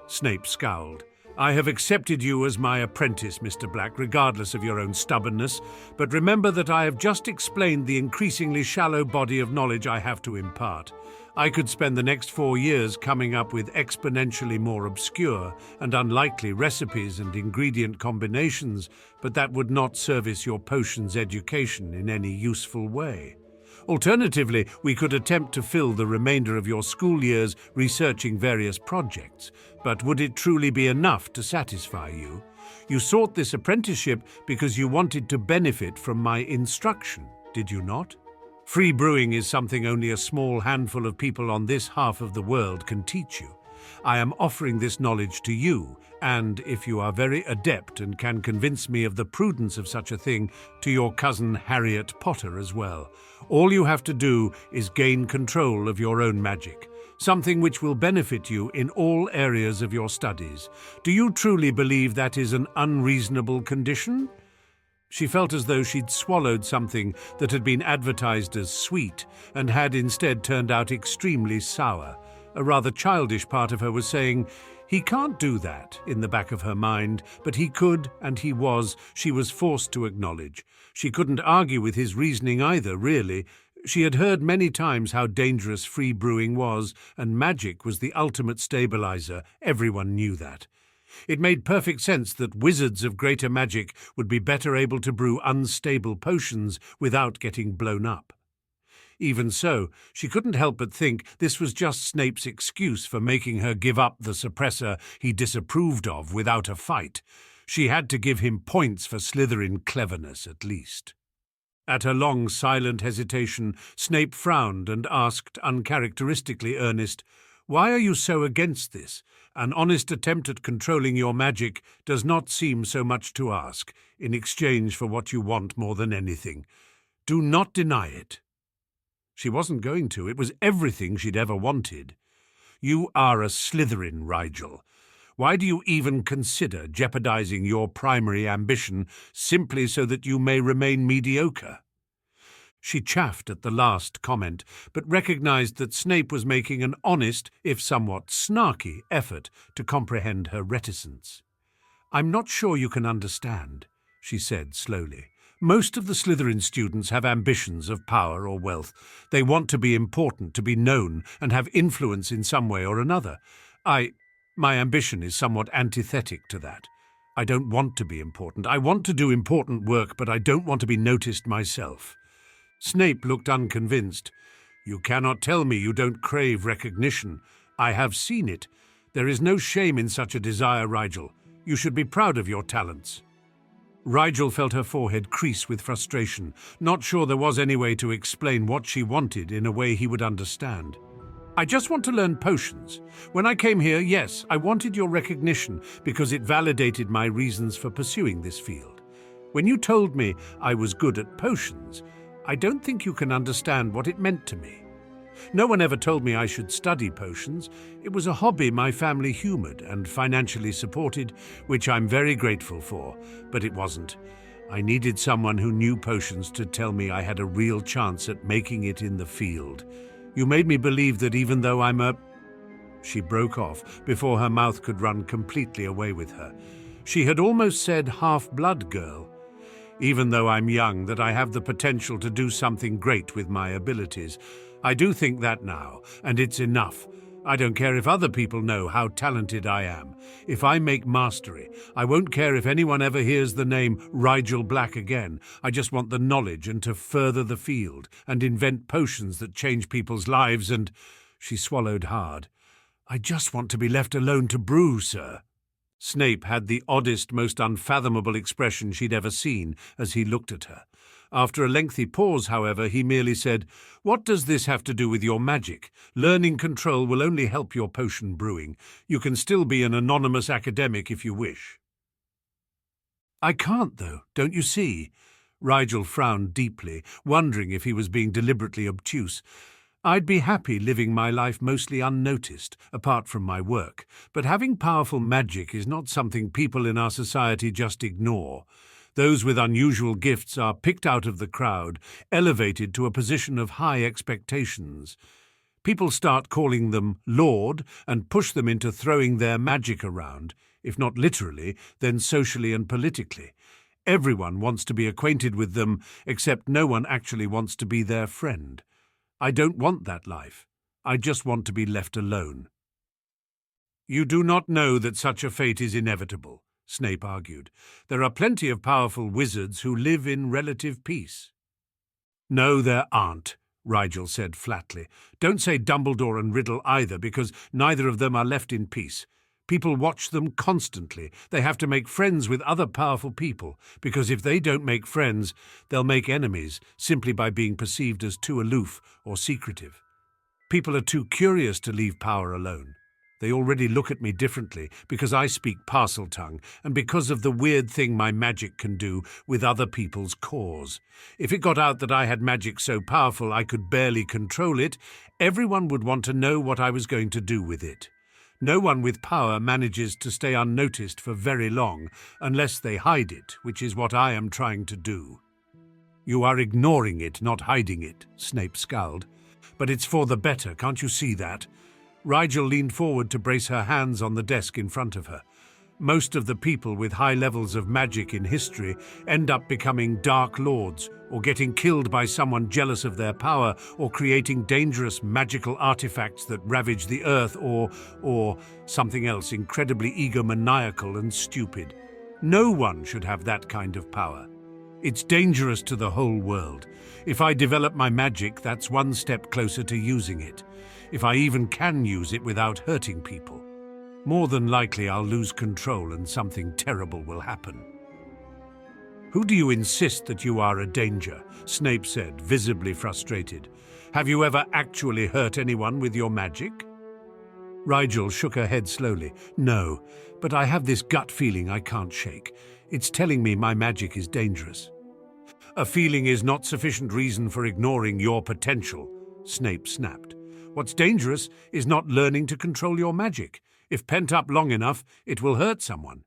Snape scowled. "I have accepted you as my apprentice, Mr. Black, regardless of your own stubbornness, but remember that I have just explained the increasingly shallow body of knowledge I have to impart. I could spend the next 4 years coming up with exponentially more obscure and unlikely recipes and ingredient combinations, but that would not service your potions education in any useful way. Alternatively, we could attempt to fill the remainder of your school years researching various projects, but would it truly be enough to satisfy you? You sought this apprenticeship because you wanted to benefit from my instruction, did you not? Free brewing is something only a small handful of people on this half of the world can teach you. I am offering this knowledge to you, and if you are very adept and can convince me of the prudence of such a thing, to your cousin Harriet Potter as well. All you have to do is gain control of your own magic, something which will benefit you in all areas of your studies. Do you truly believe that is an unreasonable condition?" She felt as though she'd swallowed something that had been advertised as sweet and had instead turned out extremely sour. A rather childish part of her was saying, "He can't do that," in the back of her mind, but he could, and he was. She was forced to acknowledge. She couldn't argue with his reasoning either, really. She had heard many times how dangerous free brewing was, and magic was the ultimate stabilizer. Everyone knew that. It made perfect sense that wizards of greater magic would be better able to brew unstable potions without getting blown up. Even so, she couldn't help but think this was just Snape's excuse for making her give up the suppressor he disapproved of without a fight. She had to give him points for Slytherin cleverness, at least. At her long, silent hesitation, Snape frowned and asked, uncharacteristically earnest, "Why are you so against this? An honest attempt at controlling your magic does not seem so much to ask, in exchange for what you want more than anything. Do not deny it." She wasn't going to. It was everything she'd ever wanted. "You are a Slytherin, Rigel. Why do you even consider jeopardizing your primary ambition simply so that you may remain mediocre?" She chaffed at the last comment, but recognized that Snape was making an honest, if somewhat snarky, effort to comprehend her reticence. "I'm not sure you can understand," she said slowly. "Most of the Slytherin students have ambitions of power or wealth. They want to be important, to be known, and have influence in some way or another. My ambition is somewhat antithetic to that. I don't want to be important. I want to do important work, but I don't want to be noticed myself." Snape looked unconvinced. "You cannot tell me you don't crave recognition. I have seen it. There is no shame in such a desire, Rigel. You should be proud of your talents." Rigel felt her forehead crease with frustration, not sure there was any way to explain what she wanted in a way he would understand. "I just want to learn potions. When I came here, yes, I wanted your recognition because it validated my reasons for pursuing this field. When you told me I was good at potions, I don't think you can understand what it meant to me. No one ever told me I should study potions. It was a hobby my family humoured and financially supported, which I'm very grateful for, but it wasn't. I needed someone who knew potions to tell me I had a real chance at making it in the field. You made me believe that even though I'm a—" She broke off before her mouth could run completely away with her. She had almost said half-blood girl. "Even though I'm young, that I have the potential to do something great with my abilities. I do think that now, and it's enough. I don't care if other people know how talented I am. If I make mastery, I won't care if anyone ever hears the name Rigel Black again. I just want the knowledge and to further the field and invent potions that change people's lives and—" She swallowed hard. "I just want to be left alone to brew, sir." Snape had the oddest, most unfathomable expression she'd ever seen as he looked at her. After a lengthy pause, however, he merely said, "What does this have to do with your magic? Learning control will only help your potion brewing. You can still be an anonymous academic if you wish." "I can't, though, don't you see?" Rigel frowned deeply, wondering if he was being deliberately obtuse. "I'd be happy living my life mostly unnoticed, apart from my work, but having powerful magic is not something people in our society just ignore. Those with unusual gifts are picked out of the crowd, elevated to a position of high expectations. People start calling them Lord and push them into throwing their magic around, if not literally, then socially and politically. Everyone wants to be acquainted with them, except no one actually wants to be their friend. I don't want that life. I just want to be left alone." "You do not know that such a fate is inevitable," Snape argued. "There are plenty of powerful wizards who live in relative peace." "No, there aren't," Rigel said flatly. "Don't say Dumbledore and Riddle either, because neither of them are left in peace. People watch them constantly. They have to make friends with other powerful people, because if they don't make friends, they'll make enemies simply by being perceived as too aloof or secretive. People are too curious to leave power alone. They already look at me differently because I speak Parseltongue and because of the weird thing my magic can do with other people's cores. If it got out that I had magic so powerful I could barely control it, everyone would want to know what I was going to do with it. No one with power manages to stay unnoticed for very long unless they hide it, which is what I am trying to do." "You are ignoring it, not hiding it," Snape scowled. "But it's for the better, can't you see that?" Rigel leaned forward to brace her hands on the desk in front of her. Most of the people with high levels of magic in history end up becoming Dark Lords or getting killed by someone jealous of their power or creating dangerous magical artifacts that ravage the earth or something else incredibly egomaniacal and stupid. No one should have that kind of power. It's dangerous to the whole world. If I develop my magic, that's one step closer to using it. If I even can use it without hurting people. More than likely I'll lose control and something terrible will happen." "Who do you insist that you are a danger?" Snape said, visibly frustrated. "Have you ever actually hurt anyone with your magic?" Rigel shook her head slowly. "No, but I have this gut feeling I can't shake. It's telling me my magic is dangerous." "A feeling is not sufficient reason for ignoring your potential," Snape snapped. "What's dangerous is not learning to control your magic. If pent up long enough, it will hurt someone."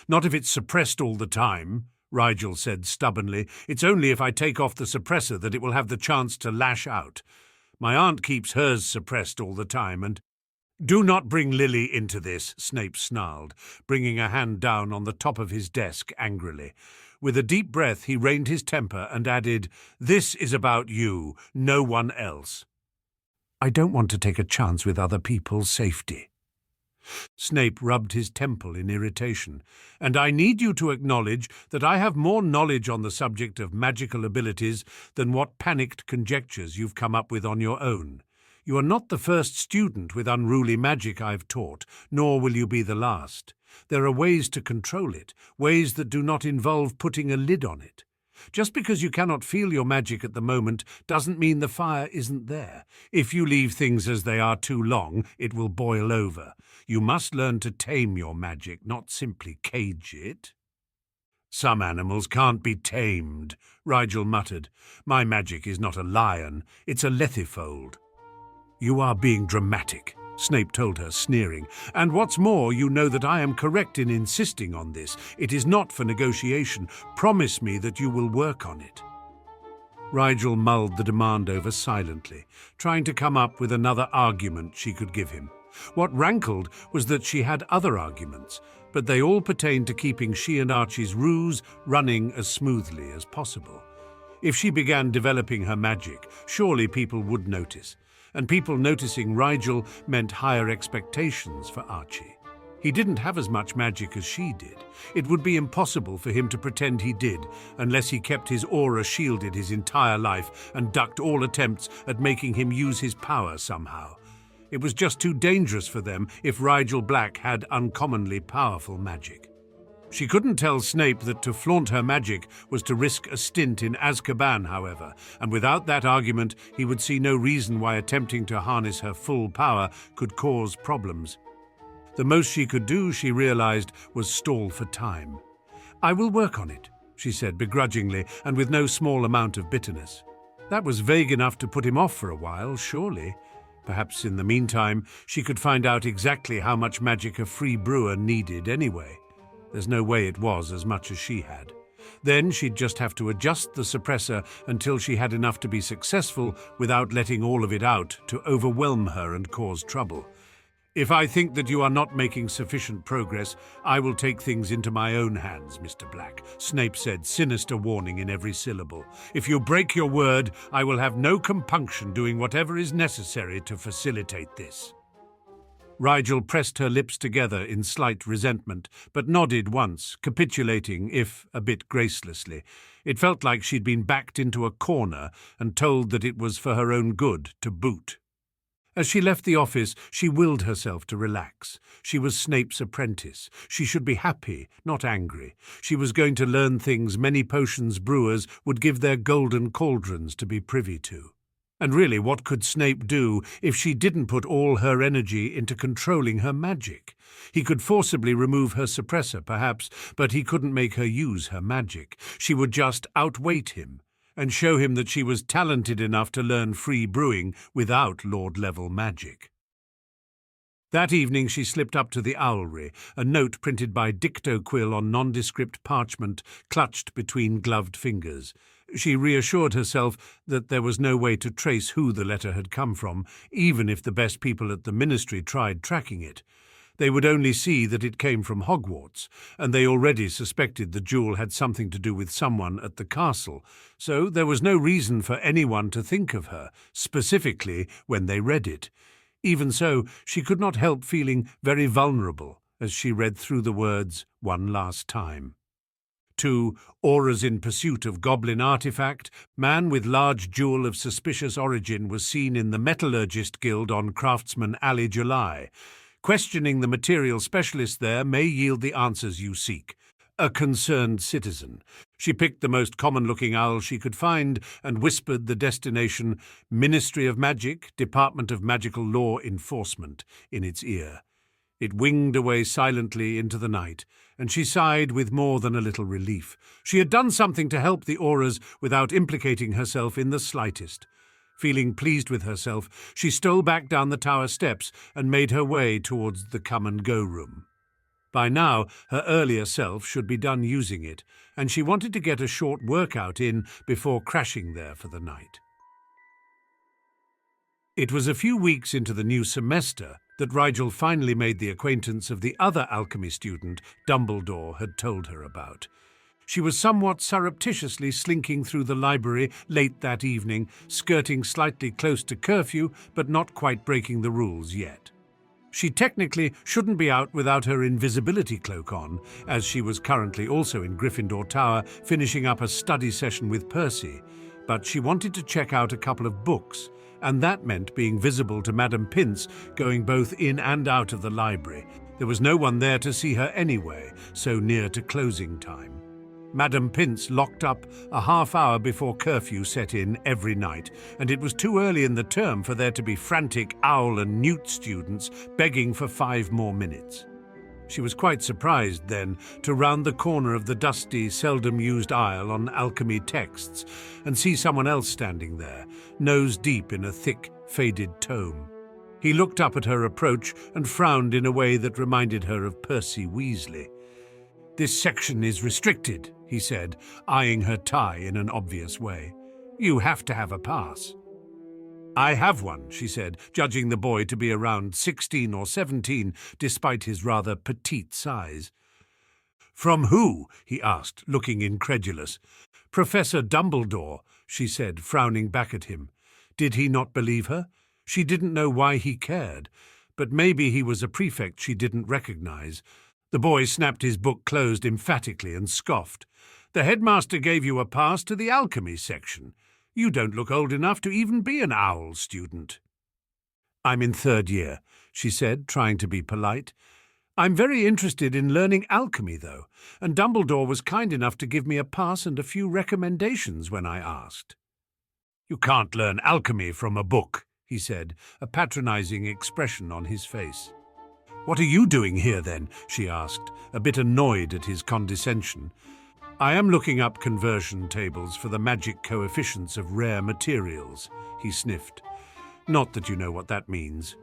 "Not if it's suppressed all the time," Rigel said stubbornly. "It's only if I take off the suppressor that it will have the chance to lash out. My aunt keeps hers suppressed all the time, and—" "Do not bring Lily into this," Snape snarled, bringing a hand down on the top of his desk angrily. With a deep breath, he reined his temper and added, "This is about you, no one else." "I don't want to take a chance with other people's safety." Snape rubbed his temple in irritation. "And I need you to acknowledge that I have more knowledge on the subject of magical abilities than what panicked conjectures you've come up with on your own. You are not the first student with unruly magic I've taught, nor will you be the last. There are ways to control it, ways that do not involve putting a lid on it. Just because you cannot feel your magic at the moment doesn't mean the fire isn't there. If you leave things as they are too long, it will boil over. You must learn to tame your magic, not simply cage it." "Some animals can't be tamed," Rigel muttered. "My magic is not a lion, it's a lethifold." "You are being dramatic," Snape told her, sneering. "And what's more, you know that I am correct in insisting on this. It is not for negotiation. Promise me that you will work on it." Rigel mulled the demand over silently, trying to come up with another argument she could give him. What rankled was that she had other arguments, but they all pertained to keeping she and Archie's ruse running as smoothly as possible. If she began developing her magic, surely people would notice. And people noticing Rigel meant higher expectations for Archie. He didn't have as much magic as she did. It would be impossible for him to pretend he did, unless he kept his aura shielded his entire life and ducked all attempts at making him use his power somehow. It was just too dangerous for them if Rigel Black had uncommonly powerful magic. She couldn't tell Snape that to flaunt her magic was to risk a stint in Azkaban, however, and without that argument he would see no reason why attempting to harness her full power could cause problems. The most she could do, she realized, was stall for time. "I will work on it," she said begrudgingly and with no small amount of bitterness. That was vague enough to put him off for a while, surely. Perhaps in the meantime she could find out exactly how much magic a free brewer needed anyway. There's no way it was as much as she had. Then she'd just have to adjust the suppressor until she had enough to be successful without letting all of it out to overwhelm her and cause trouble. "If I think that you are not making sufficient progress, I will take things into my own hands, Mr. Black," Snape said, sinister warning in every syllable. "If you break your word, I will have no compunction doing whatever is necessary to facilitate this." Rigel pressed her lips together in slight resentment, but nodded once, capitulating, if a bit gracelessly. It felt like she'd been backed into a corner and told that it was for her own good to boot. As she left the office, she willed herself to relax. She was Snape's apprentice. She should be happy, not angry. She was going to learn things many potions brewers would give their golden cauldrons to be privy to. And really, what could Snape do if she didn't put all her energy into controlling her magic? He could forcibly remove her suppressor, perhaps, but he couldn't make her use her magic. She would just outweight him and show him that she was talented enough to learn free brewing without Lord-level magic. That evening she slipped up to the owlry, a note printed by dicto quill on nondescript parchment clutched between gloved fingers. She reassured herself that there was no way to trace who the letter had come from, even if the best people at the ministry tried tracking it. They would only see that it came from Hogwarts, and they already suspected the jewel had something to do with someone at the castle, so there was no reason for anyone to think of her, specifically when they read it. Even so, she could not help feeling very vulnerable as she read through the words one last time. To auras in pursuit of goblin artifact, man with large jewel of suspicious origin was seen in the Metallurgist Guild on Craftsman Alley, July. Questioning the material specialist there may yield the answers you seek. A concerned citizen. She picked the most common-looking owl she could find and whispered the destination, Ministry of Magic, Department of Magical Law Enforcement, in its ear. It winged away silently into the night, and she sighed with more than a little relief. She had done something to help the auras without implicating herself in the slightest. Feeling pleased with herself, she stole back down the tower steps and made her way towards the come-and-go room. By now, her earlier self should be done using it, and she wanted to get a short workout in before crashing there for the night. It was a few weeks into the new semester that Rigel finally made the acquaintance of the other alchemy student Dumbledore had told her about. She was somewhat surreptitiously slinking through the library late that evening, skirting slightly close to curfew, but not quite breaking the rules yet. She technically shouldn't be out without her invisibility cloak on, as she was currently also in Gryffindor Tower finishing up a study session with Percy, but she wanted to check out a couple of books, and that meant being visible to Madame Pince going both in and out of the library. There was no one there to see her anyway, so near to closing time. Madame Pince locked up a half hour before curfew set in every night, and it was too early in the term for there to be frantic owl and newt students begging for 5 more minutes. She was quite surprised, then, to round the corner of the dusty, seldom-used aisle on alchemy texts and see someone else standing there, nose deep in a thick, faded tome. He looked up at her approach and frowned in a way that reminded her of Percy Weasley. "This section is restricted," he said, eyeing her tie in an obvious way. "You have to have a pass." "I have one," she said, judging the boy to be around 16 or 17, despite his rather petite size. "From who?" he asked, looking incredulous. "Professor Dumbledore," she said, frowning back at him. Did he not believe her? She didn't know why he cared, but maybe he was a prefect she didn't recognize. The boy snapped his book closed emphatically and scoffed. "The headmaster gave you a pass to the alchemy section. You don't look old enough to even be an owl student." "I'm in 3rd year," she said, trying to be polite. "I'm very interested in learning alchemy, though, and Dumbledore was kind enough to give me a pass and a few recommendations when I asked." "You can't learn alchemy from a book," he said, a patronizing expression on his face. "What are you doing here, then?" she asked, a bit annoyed at his condescension. "I am looking up conversion tables for the magic coefficients of rare materials," he sniffed. "Not that you know what that means."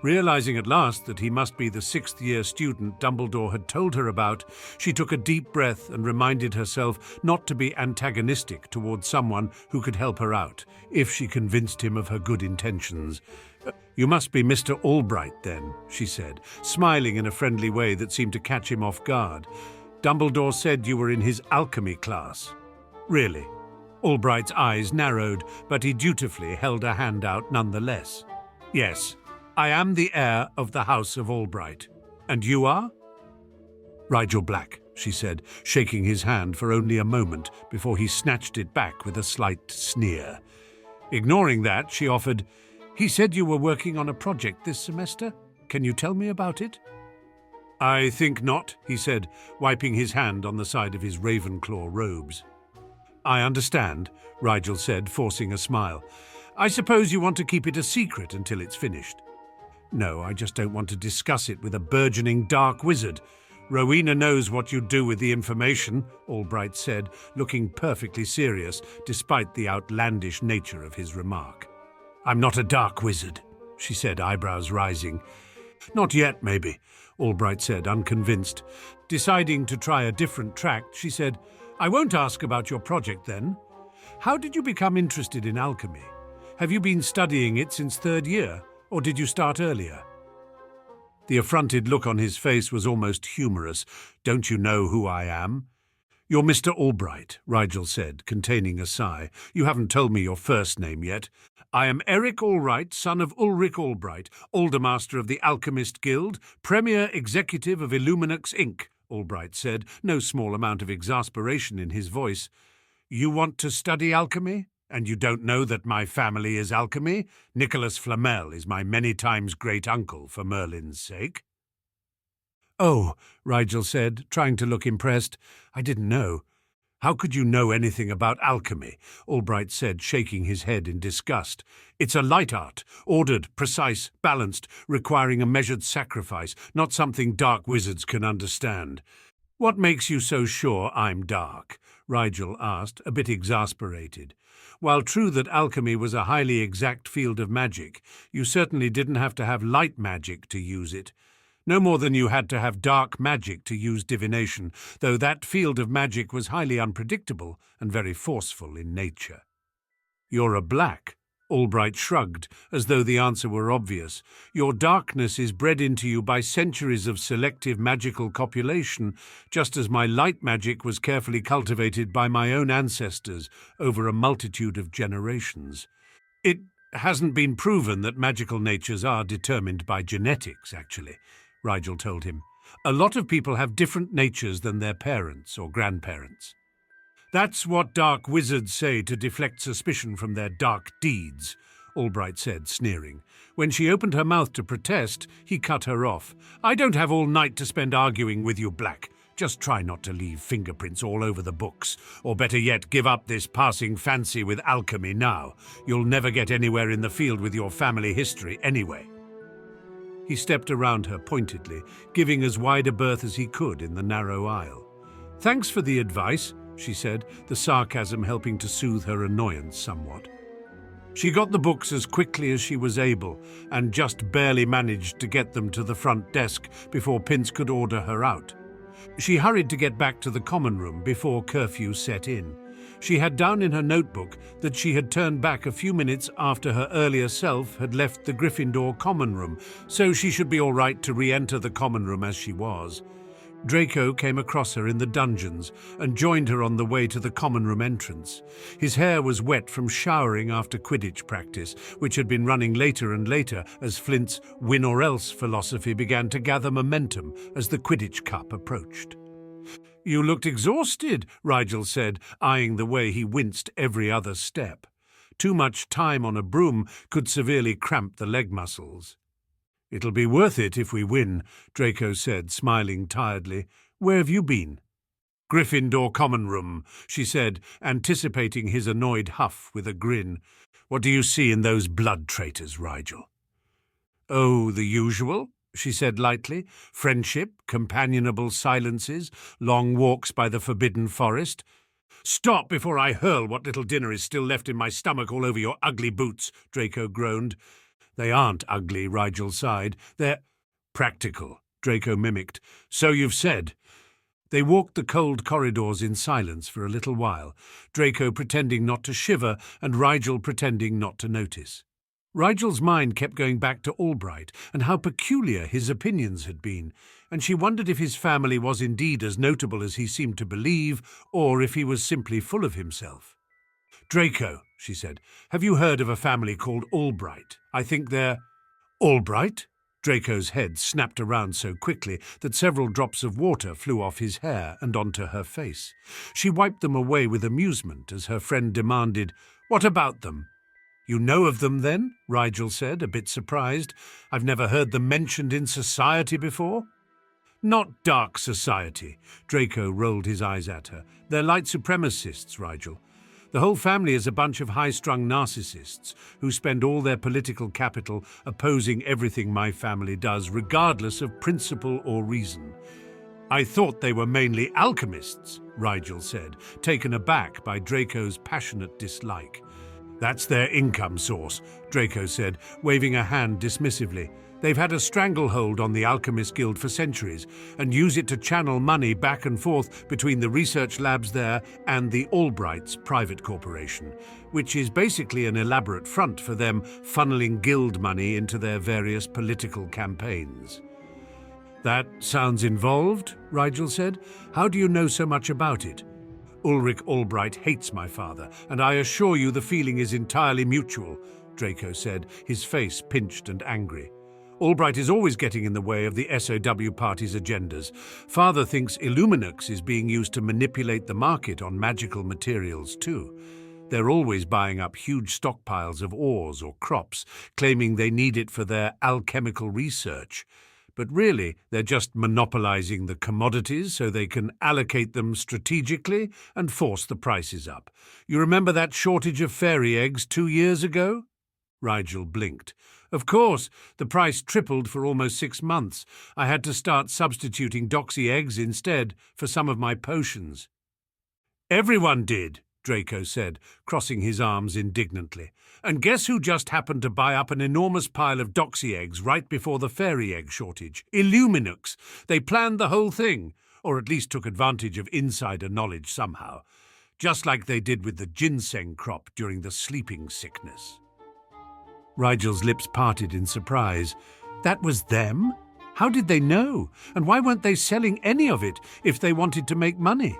Realizing at last that he must be the 6th-year student Dumbledore had told her about, she took a deep breath and reminded herself not to be antagonistic towards someone who could help her out, if she convinced him of her good intentions. "You must be Mr. Albright, then," she said, smiling in a friendly way that seemed to catch him off guard. "Dumbledore said you were in his alchemy class." "Really?" Albright's eyes narrowed, but he dutifully held a hand out nonetheless. "Yes, I am the heir of the House of Albright. And you are?" "Rigel Black," she said, shaking his hand for only a moment before he snatched it back with a slight sneer. Ignoring that, she offered, "He said you were working on a project this semester. Can you tell me about it?" "I think not," he said, wiping his hand on the side of his Ravenclaw robes. "I understand," Rigel said, forcing a smile. "I suppose you want to keep it a secret until it's finished." "No, I just don't want to discuss it with a burgeoning dark wizard. Rowena knows what you'd do with the information," Albright said, looking perfectly serious despite the outlandish nature of his remark. "I'm not a dark wizard," she said, eyebrows rising. "Not yet, maybe," Albright said, unconvinced. Deciding to try a different track, she said, "I won't ask about your project then. How did you become interested in alchemy? Have you been studying it since 3rd year, or did you start earlier?" The affronted look on his face was almost humorous. "Don't you know who I am?" "You're Mr. Albright," Rigel said, containing a sigh. "You haven't told me your first name yet." "I am Eric Albright, son of Ulrich Albright, Aldermaster of the Alchemist Guild, Premier Executive of Illuminux Inc., Albright said, no small amount of exasperation in his voice. "You want to study alchemy? And you don't know that my family is alchemy? Nicholas Flamel is my many times great-uncle, for Merlin's sake." "Oh," Rigel said, trying to look impressed. "I didn't know." "How could you know anything about alchemy?" Albright said, shaking his head in disgust. "It's a light art, ordered, precise, balanced, requiring a measured sacrifice, not something dark wizards can understand." "What makes you so sure I'm dark?" Rigel asked, a bit exasperated. "While true that alchemy was a highly exact field of magic, you certainly didn't have to have light magic to use it. No more than you had to have dark magic to use divination, though that field of magic was highly unpredictable and very forceful in nature. You're a black. Albright shrugged, as though the answer were obvious. Your darkness is bred into you by centuries of selective magical copulation, just as my light magic was carefully cultivated by my own ancestors over a multitude of generations. It hasn't been proven that magical natures are determined by genetics, actually, Rigel told him. A lot of people have different natures than their parents or grandparents. That's what dark wizards say to deflect suspicion from their dark deeds, Albright said, sneering. When she opened her mouth to protest, he cut her off. I don't have all night to spend arguing with you, Black. Just try not to leave fingerprints all over the books, or better yet, give up this passing fancy with alchemy now. You'll never get anywhere in the field with your family history anyway. He stepped around her pointedly, giving as wide a berth as he could in the narrow aisle. Thanks for the advice, she said, the sarcasm helping to soothe her annoyance somewhat. She got the books as quickly as she was able, and just barely managed to get them to the front desk before Pince could order her out. She hurried to get back to the common room before curfew set in. She had down in her notebook that she had turned back a few minutes after her earlier self had left the Gryffindor common room, so she should be all right to re-enter the common room as she was. Draco came across her in the dungeons and joined her on the way to the common room entrance. His hair was wet from showering after Quidditch practice, which had been running later and later as Flint's win or else philosophy began to gather momentum as the Quidditch Cup approached. You looked exhausted, Rigel said, eyeing the way he winced every other step. Too much time on a broom could severely cramp the leg muscles. It'll be worth it if we win, Draco said, smiling tiredly. Where have you been? Gryffindor common room, she said, anticipating his annoyed huff with a grin. What do you see in those blood traitors, Rigel? Oh, the usual, she said lightly. Friendship, companionable silences, long walks by the forbidden forest. Stop before I hurl what little dinner is still left in my stomach all over your ugly boots, Draco groaned. They aren't ugly, Rigel sighed. They're practical, Draco mimicked. So you've said. They walked the cold corridors in silence for a little while, Draco pretending not to shiver and Rigel pretending not to notice. Rigel's mind kept going back to Albright and how peculiar his opinions had been, and she wondered if his family was indeed as notable as he seemed to believe, or if he was simply full of himself. Draco, she said, have you heard of a family called Albright? I think they're... Albright? Draco's head snapped around so quickly that several drops of water flew off his hair and onto her face. She wiped them away with amusement as her friend demanded, What about them? You know of them then? Rigel said, a bit surprised. I've never heard them mentioned in society before. Not dark society. Draco rolled his eyes at her. They're light supremacists, Rigel. The whole family is a bunch of high-strung narcissists who spend all their political capital opposing everything my family does, regardless of principle or reason. I thought they were mainly alchemists, Rigel said, taken aback by Draco's passionate dislike. That's their income source, Draco said, waving a hand dismissively. They've had a stranglehold on the Alchemist Guild for centuries and use it to channel money back and forth between the research labs there and the Albrights private corporation, which is basically an elaborate front for them funneling guild money into their various political campaigns. That sounds involved, Rigel said. How do you know so much about it? Ulrich Albright hates my father, and I assure you the feeling is entirely mutual, Draco said, his face pinched and angry. Albright is always getting in the way of the SOW party's agendas. Father thinks Illuminux is being used to manipulate the market on magical materials too. They're always buying up huge stockpiles of ores or crops, claiming they need it for their alchemical research. But really, they're just monopolizing the commodities so they can allocate them strategically and force the prices up. You remember that shortage of fairy eggs 2 years ago? Rigel blinked. Of course, the price tripled for almost 6 months. I had to start substituting doxy eggs instead for some of my potions. Everyone did, Draco said, crossing his arms indignantly. "And guess who just happened to buy up an enormous pile of doxy eggs right before the fairy egg shortage? Illuminux. They planned the whole thing, or at least took advantage of insider knowledge somehow, just like they did with the ginseng crop during the sleeping sickness." Rigel's lips parted in surprise. That was them? How did they know? And why weren't they selling any of it if they wanted to make money?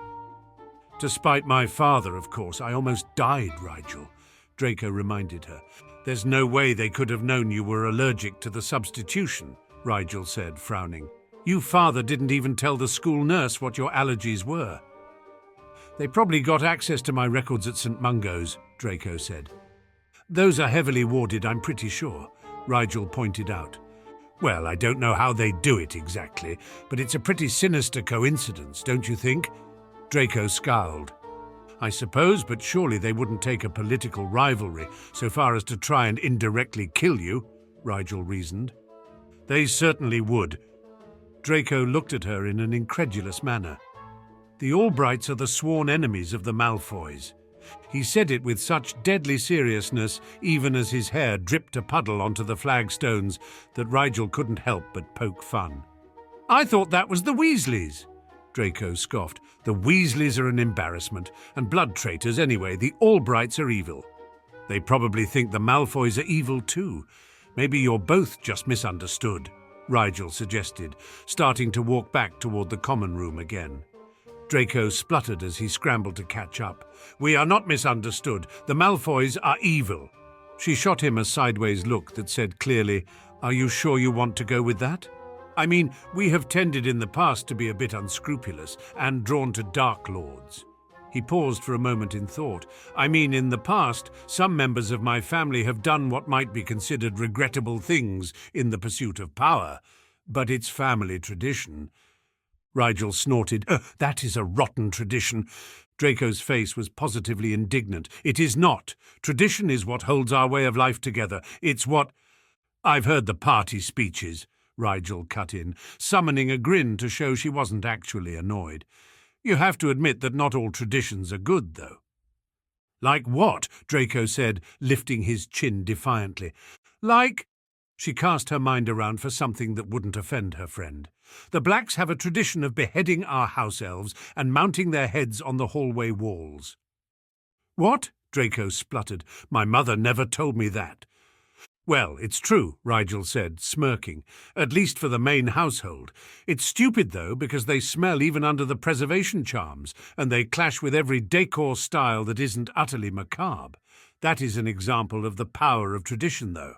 "To spite my father, of course. I almost died, Rigel," Draco reminded her. "There's no way they could have known you were allergic to the substitution," Rigel said, frowning. "You father didn't even tell the school nurse what your allergies were." "They probably got access to my records at St. Mungo's," Draco said. "Those are heavily warded, I'm pretty sure," Rigel pointed out. "Well, I don't know how they do it exactly, but it's a pretty sinister coincidence, don't you think?" Draco scowled. "I suppose, but surely they wouldn't take a political rivalry so far as to try and indirectly kill you," Rigel reasoned. "They certainly would." Draco looked at her in an incredulous manner. "The Albrights are the sworn enemies of the Malfoys." He said it with such deadly seriousness, even as his hair dripped a puddle onto the flagstones, that Rigel couldn't help but poke fun. "I thought that was the Weasleys," Draco scoffed. "The Weasleys are an embarrassment, and blood traitors anyway. The Albrights are evil." "They probably think the Malfoys are evil too. Maybe you're both just misunderstood," Rigel suggested, starting to walk back toward the common room again. Draco spluttered as he scrambled to catch up. "We are not misunderstood. The Malfoys are evil." She shot him a sideways look that said clearly, "Are you sure you want to go with that? I mean, we have tended in the past to be a bit unscrupulous and drawn to Dark Lords." He paused for a moment in thought. "I mean, in the past, some members of my family have done what might be considered regrettable things in the pursuit of power, but it's family tradition." Rigel snorted. "That is a rotten tradition." Draco's face was positively indignant. "It is not. Tradition is what holds our way of life together. It's what—" "I've heard the party speeches," Rigel cut in, summoning a grin to show she wasn't actually annoyed. "You have to admit that not all traditions are good, though." "Like what?" Draco said, lifting his chin defiantly. "Like—" She cast her mind around for something that wouldn't offend her friend. "The Blacks have a tradition of beheading our house elves and mounting their heads on the hallway walls." "What?" Draco spluttered. "My mother never told me that." "Well, it's true," Rigel said, smirking, "at least for the main household. It's stupid, though, because they smell even under the preservation charms, and they clash with every decor style that isn't utterly macabre. That is an example of the power of tradition, though.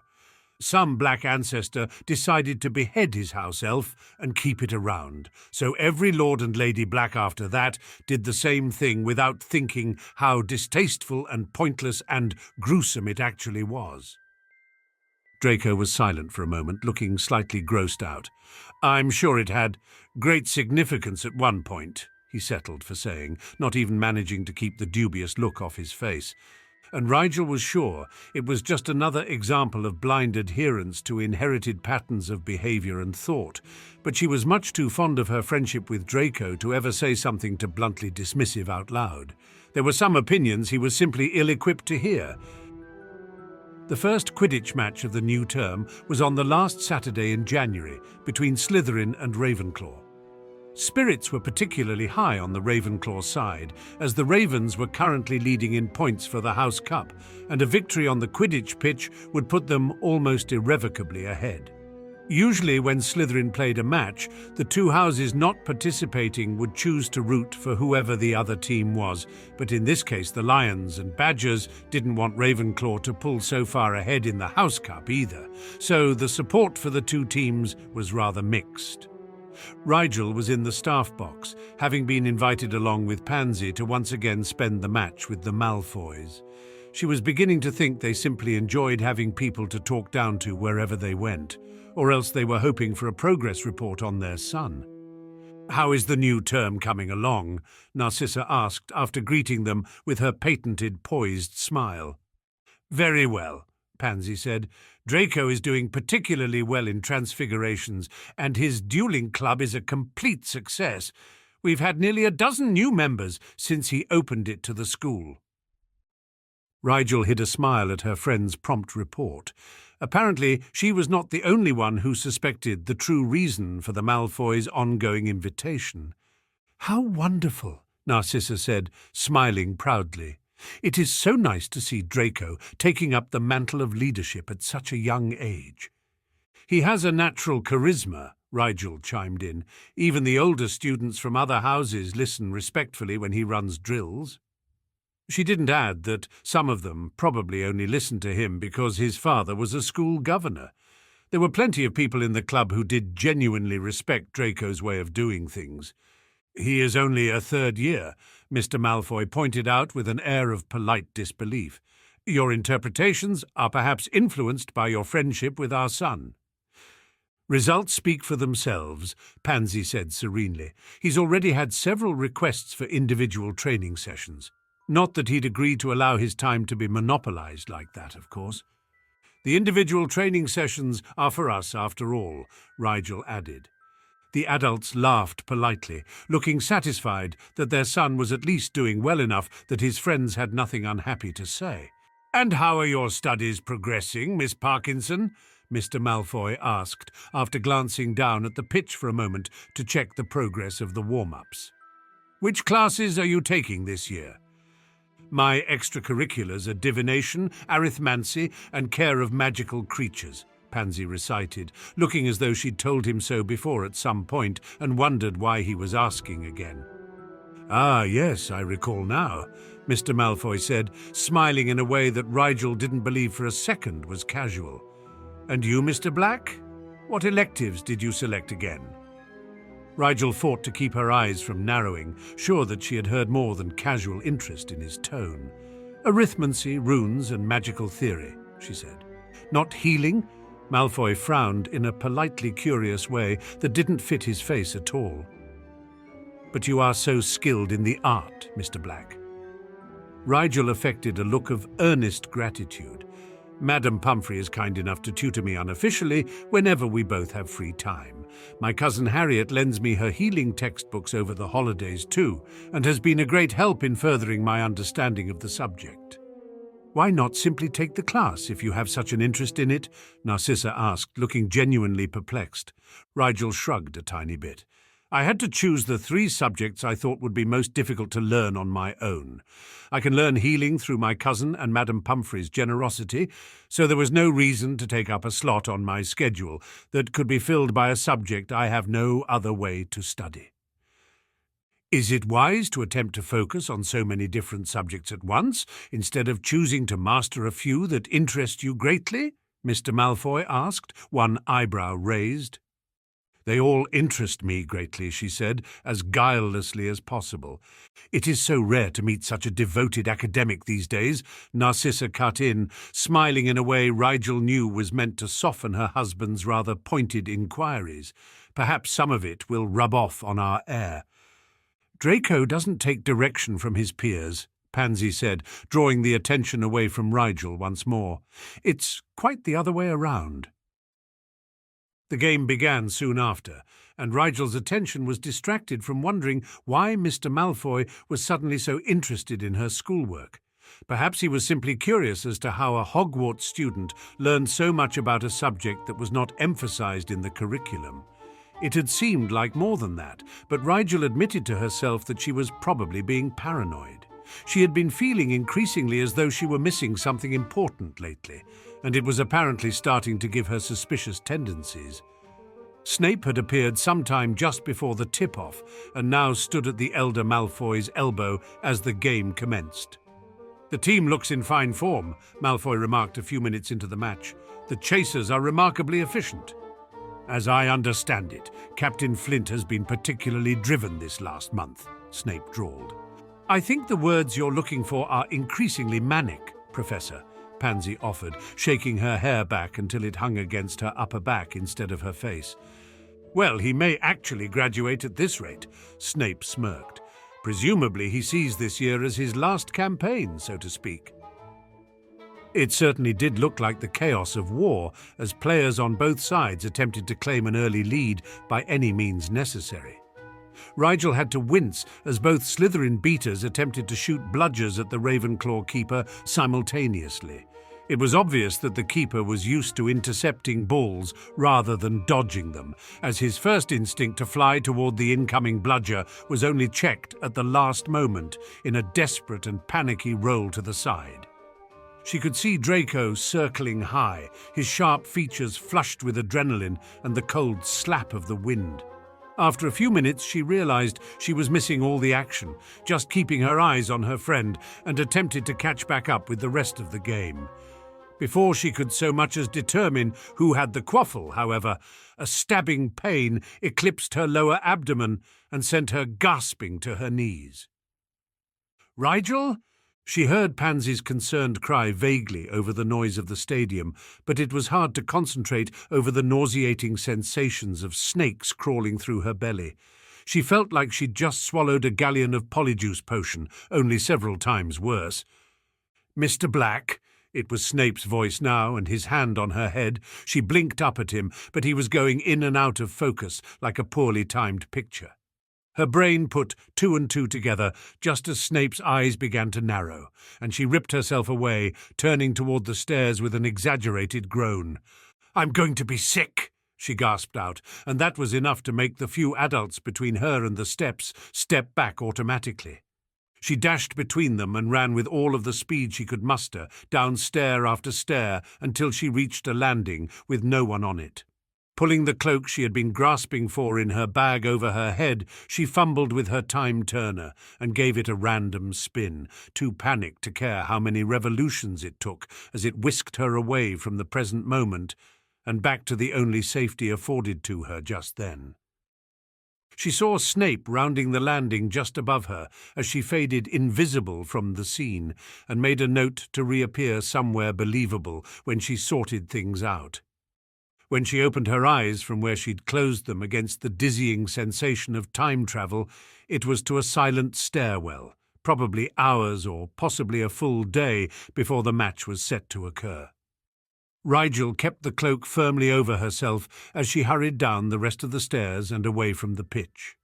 Some black ancestor decided to behead his house elf and keep it around, so every Lord and Lady Black after that did the same thing without thinking how distasteful and pointless and gruesome it actually was." Draco was silent for a moment, looking slightly grossed out. "I'm sure it had great significance at one point," he settled for saying, not even managing to keep the dubious look off his face. And Rigel was sure it was just another example of blind adherence to inherited patterns of behavior and thought, but she was much too fond of her friendship with Draco to ever say something to bluntly dismissive out loud. There were some opinions he was simply ill-equipped to hear. The first Quidditch match of the new term was on the last Saturday in January between Slytherin and Ravenclaw. Spirits were particularly high on the Ravenclaw side, as the Ravens were currently leading in points for the House Cup, and a victory on the Quidditch pitch would put them almost irrevocably ahead. Usually when Slytherin played a match, the two houses not participating would choose to root for whoever the other team was, but in this case the Lions and Badgers didn't want Ravenclaw to pull so far ahead in the House Cup either, so the support for the two teams was rather mixed. Rigel was in the staff box, having been invited along with Pansy to once again spend the match with the Malfoys. She was beginning to think they simply enjoyed having people to talk down to wherever they went, or else they were hoping for a progress report on their son. "How is the new term coming along?" Narcissa asked after greeting them with her patented poised smile. "Very well," Pansy said. "Draco is doing particularly well in Transfigurations, and his dueling club is a complete success. We've had nearly a dozen new members since he opened it to the school." Rigel hid a smile at her friend's prompt report. Apparently, she was not the only one who suspected the true reason for the Malfoys' ongoing invitation. "How wonderful," Narcissa said, smiling proudly. "It is so nice to see Draco taking up the mantle of leadership at such a young age." "He has a natural charisma," Rigel chimed in. "Even the older students from other houses listen respectfully when he runs drills." She didn't add that some of them probably only listened to him because his father was a school governor. There were plenty of people in the club who did genuinely respect Draco's way of doing things. "He is only a third year," Mr. Malfoy pointed out with an air of polite disbelief. "Your interpretations are perhaps influenced by your friendship with our son." "Results speak for themselves," Pansy said serenely. "He's already had several requests for individual training sessions. Not that he'd agree to allow his time to be monopolized like that, of course." "The individual training sessions are for us, after all," Rigel added. The adults laughed politely, looking satisfied that their son was at least doing well enough that his friends had nothing unhappy to say. "And how are your studies progressing, Miss Parkinson?" Mr. Malfoy asked, after glancing down at the pitch for a moment to check the progress of the warm-ups. "Which classes are you taking this year?" "My extracurriculars are divination, arithmancy, and care of magical creatures," Pansy recited, looking as though she'd told him so before at some point and wondered why he was asking again. "Ah, yes, I recall now," Mr. Malfoy said, smiling in a way that Rigel didn't believe for a second was casual. "And you, Mr. Black? What electives did you select again?" Rigel fought to keep her eyes from narrowing, sure that she had heard more than casual interest in his tone. "Arithmancy, runes, and magical theory," she said. "Not healing?" Malfoy frowned in a politely curious way that didn't fit his face at all. "But you are so skilled in the art, Mr. Black." Rigel affected a look of earnest gratitude. "Madam Pumphrey is kind enough to tutor me unofficially whenever we both have free time. My cousin Harriet lends me her healing textbooks over the holidays too, and has been a great help in furthering my understanding of the subject." "Why not simply take the class if you have such an interest in it?" Narcissa asked, looking genuinely perplexed. Rigel shrugged a tiny bit. "I had to choose the 3 subjects I thought would be most difficult to learn on my own. I can learn healing through my cousin and Madam Pumphrey's generosity, so there was no reason to take up a slot on my schedule that could be filled by a subject I have no other way to study." "Is it wise to attempt to focus on so many different subjects at once, instead of choosing to master a few that interest you greatly?" Mr. Malfoy asked, one eyebrow raised. "They all interest me greatly," she said, as guilelessly as possible. "It is so rare to meet such a devoted academic these days," Narcissa cut in, smiling in a way Rigel knew was meant to soften her husband's rather pointed inquiries. "Perhaps some of it will rub off on our heir." "Draco doesn't take direction from his peers," Pansy said, drawing the attention away from Rigel once more. "It's quite the other way around." The game began soon after, and Rigel's attention was distracted from wondering why Mr. Malfoy was suddenly so interested in her schoolwork. Perhaps he was simply curious as to how a Hogwarts student learned so much about a subject that was not emphasized in the curriculum. It had seemed like more than that, but Rigel admitted to herself that she was probably being paranoid. She had been feeling increasingly as though she were missing something important lately, and it was apparently starting to give her suspicious tendencies. Snape had appeared sometime just before the tip-off, and now stood at the elder Malfoy's elbow as the game commenced. "The team looks in fine form," Malfoy remarked a few minutes into the match. "The chasers are remarkably efficient." "As I understand it, Captain Flint has been particularly driven this last month," Snape drawled. "I think the words you're looking for are increasingly manic, Professor," Pansy offered, shaking her hair back until it hung against her upper back instead of her face. "Well, he may actually graduate at this rate," Snape smirked. "Presumably he sees this year as his last campaign, so to speak." It certainly did look like the chaos of war as players on both sides attempted to claim an early lead by any means necessary. Rigel had to wince as both Slytherin beaters attempted to shoot bludgers at the Ravenclaw keeper simultaneously. It was obvious that the keeper was used to intercepting balls rather than dodging them, as his first instinct to fly toward the incoming bludger was only checked at the last moment in a desperate and panicky roll to the side. She could see Draco circling high, his sharp features flushed with adrenaline and the cold slap of the wind. After a few minutes, she realized she was missing all the action, just keeping her eyes on her friend, and attempted to catch back up with the rest of the game. Before she could so much as determine who had the quaffle, however, a stabbing pain eclipsed her lower abdomen and sent her gasping to her knees. "Rigel?" She heard Pansy's concerned cry vaguely over the noise of the stadium, but it was hard to concentrate over the nauseating sensations of snakes crawling through her belly. She felt like she'd just swallowed a galleon of polyjuice potion, only several times worse. "Mr. Black?" It was Snape's voice now, and his hand on her head. She blinked up at him, but he was going in and out of focus like a poorly timed picture. Her brain put two and two together just as Snape's eyes began to narrow, and she ripped herself away, turning toward the stairs with an exaggerated groan. "I'm going to be sick," she gasped out, and that was enough to make the few adults between her and the steps step back automatically. She dashed between them and ran with all of the speed she could muster, down stair after stair, until she reached a landing with no one on it. Pulling the cloak she had been grasping for in her bag over her head, she fumbled with her time turner and gave it a random spin, too panicked to care how many revolutions it took as it whisked her away from the present moment and back to the only safety afforded to her just then. She saw Snape rounding the landing just above her as she faded invisible from the scene and made a note to reappear somewhere believable when she sorted things out. When she opened her eyes from where she'd closed them against the dizzying sensation of time travel, it was to a silent stairwell, probably hours or possibly a full day before the match was set to occur. Rigel kept the cloak firmly over herself as she hurried down the rest of the stairs and away from the pitch.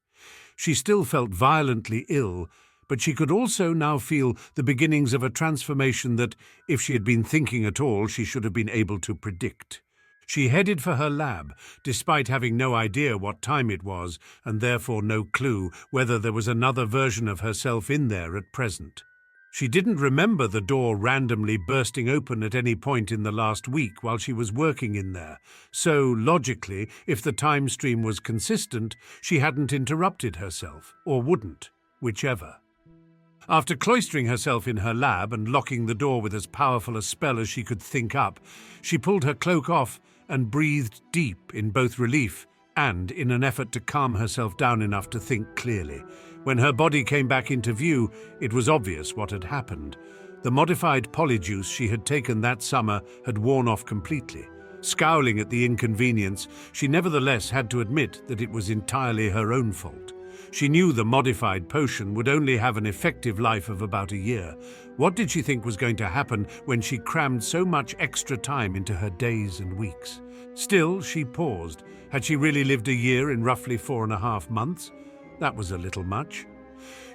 She still felt violently ill, but she could also now feel the beginnings of a transformation that, if she had been thinking at all, she should have been able to predict. She headed for her lab, despite having no idea what time it was, and therefore no clue whether there was another version of herself in there at present. She didn't remember the door randomly bursting open at any point in the last week while she was working in there, so logically, if the time stream was consistent, she hadn't interrupted herself, or wouldn't, whichever. After cloistering herself in her lab and locking the door with as powerful a spell as she could think up, she pulled her cloak off and breathed deep in both relief and in an effort to calm herself down enough to think clearly. When her body came back into view, it was obvious what had happened. The modified polyjuice she had taken that summer had worn off completely. Scowling at the inconvenience, she nevertheless had to admit that it was entirely her own fault. She knew the modified potion would only have an effective life of about a year. What did she think was going to happen when she crammed so much extra time into her days and weeks? Still, she paused. Had she really lived a year in roughly 4.5 months? That was a little much.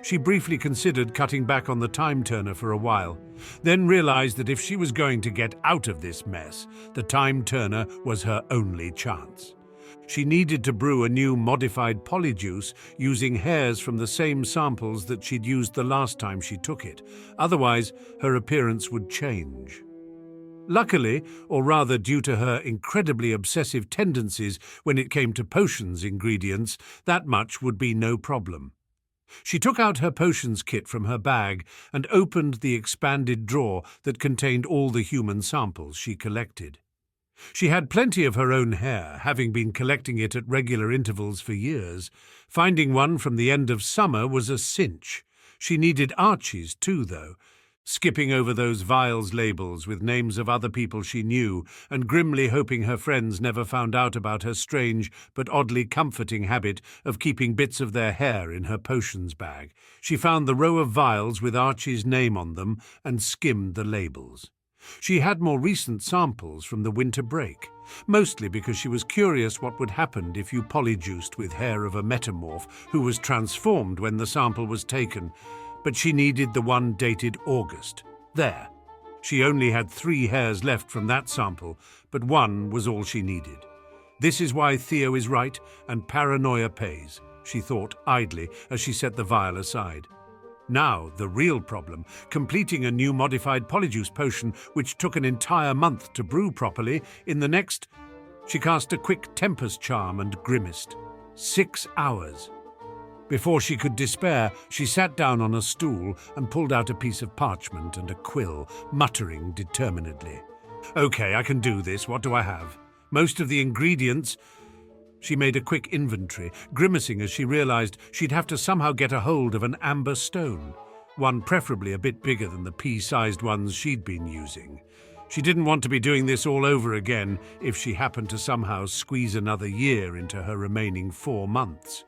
She briefly considered cutting back on the time turner for a while, then realized that if she was going to get out of this mess, the time turner was her only chance. She needed to brew a new modified polyjuice using hairs from the same samples that she'd used the last time she took it. Otherwise, her appearance would change. Luckily, or rather due to her incredibly obsessive tendencies when it came to potions ingredients, that much would be no problem. She took out her potions kit from her bag and opened the expanded drawer that contained all the human samples she collected. She had plenty of her own hair, having been collecting it at regular intervals for years. Finding one from the end of summer was a cinch. She needed Archie's too, though. Skipping over those vials labels with names of other people she knew, and grimly hoping her friends never found out about her strange but oddly comforting habit of keeping bits of their hair in her potions bag, she found the row of vials with Archie's name on them and skimmed the labels. She had more recent samples from the winter break, mostly because she was curious what would happen if you polyjuiced with hair of a metamorph who was transformed when the sample was taken, but she needed the one dated August. There. She only had 3 hairs left from that sample, but one was all she needed. This is why Theo is right and paranoia pays, she thought idly as she set the vial aside. Now, the real problem, completing a new modified polyjuice potion which took an entire month to brew properly. In the next, she cast a quick Tempest charm and grimaced. 6 hours. Before she could despair, she sat down on a stool and pulled out a piece of parchment and a quill, muttering determinedly. Okay, I can do this. What do I have? Most of the ingredients. She made a quick inventory, grimacing as she realized she'd have to somehow get a hold of an amber stone, one preferably a bit bigger than the pea-sized ones she'd been using. She didn't want to be doing this all over again if she happened to somehow squeeze another year into her remaining 4 months.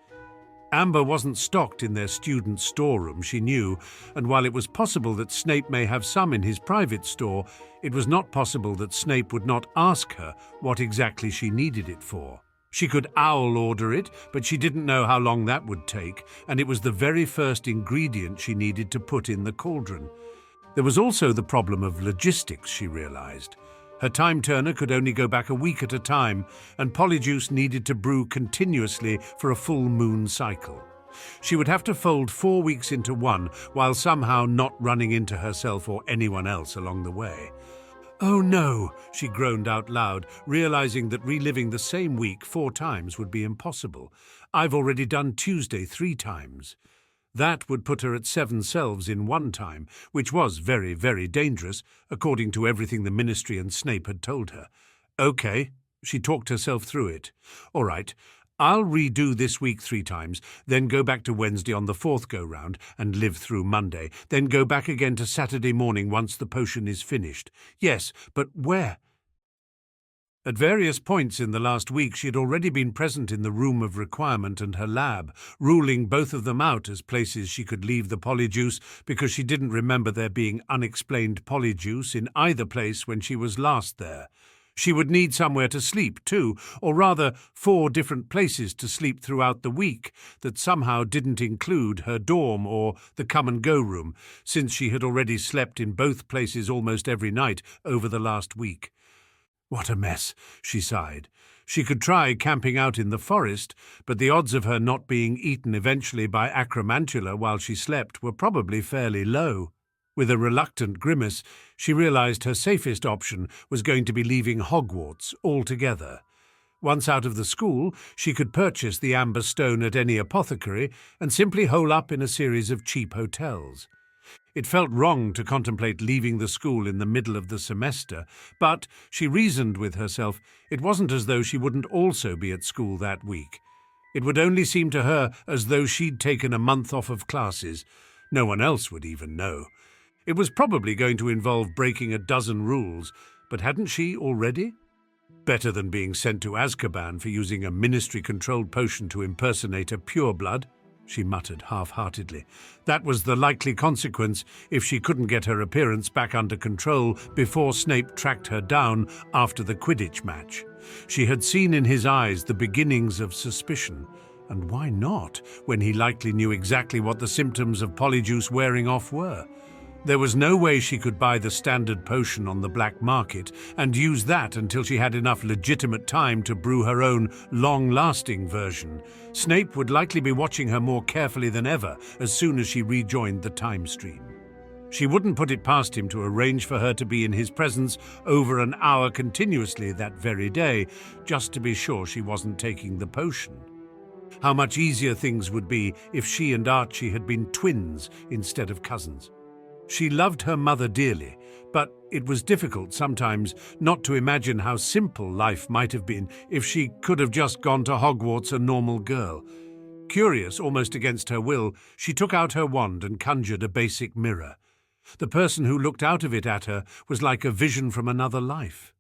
Amber wasn't stocked in their student storeroom, she knew, and while it was possible that Snape may have some in his private store, it was not possible that Snape would not ask her what exactly she needed it for. She could owl order it, but she didn't know how long that would take, and it was the very first ingredient she needed to put in the cauldron. There was also the problem of logistics, she realized. Her time turner could only go back a week at a time, and polyjuice needed to brew continuously for a full moon cycle. She would have to fold 4 weeks into one, while somehow not running into herself or anyone else along the way. Oh no, she groaned out loud, realizing that reliving the same week 4 times would be impossible. I've already done Tuesday 3 times. That would put her at 7 selves in 1 time, which was very, very dangerous, according to everything the Ministry and Snape had told her. Okay, she talked herself through it. All right, I'll redo this week 3 times, then go back to Wednesday on the 4th go-round and live through Monday, then go back again to Saturday morning once the potion is finished. Yes, but where? At various points in the last week, she had already been present in the room of requirement and her lab, ruling both of them out as places she could leave the polyjuice because she didn't remember there being unexplained polyjuice in either place when she was last there. She would need somewhere to sleep too, or rather 4 different places to sleep throughout the week that somehow didn't include her dorm or the come-and-go room, since she had already slept in both places almost every night over the last week. What a mess, she sighed. She could try camping out in the forest, but the odds of her not being eaten eventually by acromantula while she slept were probably fairly low. With a reluctant grimace, she realized her safest option was going to be leaving Hogwarts altogether. Once out of the school, she could purchase the amber stone at any apothecary and simply hole up in a series of cheap hotels. It felt wrong to contemplate leaving the school in the middle of the semester, but, she reasoned with herself, it wasn't as though she wouldn't also be at school that week. It would only seem to her as though she'd taken a month off of classes. No one else would even know. It was probably going to involve breaking a dozen rules, but hadn't she already? Better than being sent to Azkaban for using a ministry-controlled potion to impersonate a pureblood, she muttered half-heartedly. That was the likely consequence if she couldn't get her appearance back under control before Snape tracked her down after the Quidditch match. She had seen in his eyes the beginnings of suspicion, and why not, when he likely knew exactly what the symptoms of polyjuice wearing off were? There was no way she could buy the standard potion on the black market and use that until she had enough legitimate time to brew her own long-lasting version. Snape would likely be watching her more carefully than ever as soon as she rejoined the time stream. She wouldn't put it past him to arrange for her to be in his presence over an hour continuously that very day, just to be sure she wasn't taking the potion. How much easier things would be if she and Archie had been twins instead of cousins. She loved her mother dearly, but it was difficult sometimes not to imagine how simple life might have been if she could have just gone to Hogwarts a normal girl. Curious, almost against her will, she took out her wand and conjured a basic mirror. The person who looked out of it at her was like a vision from another life.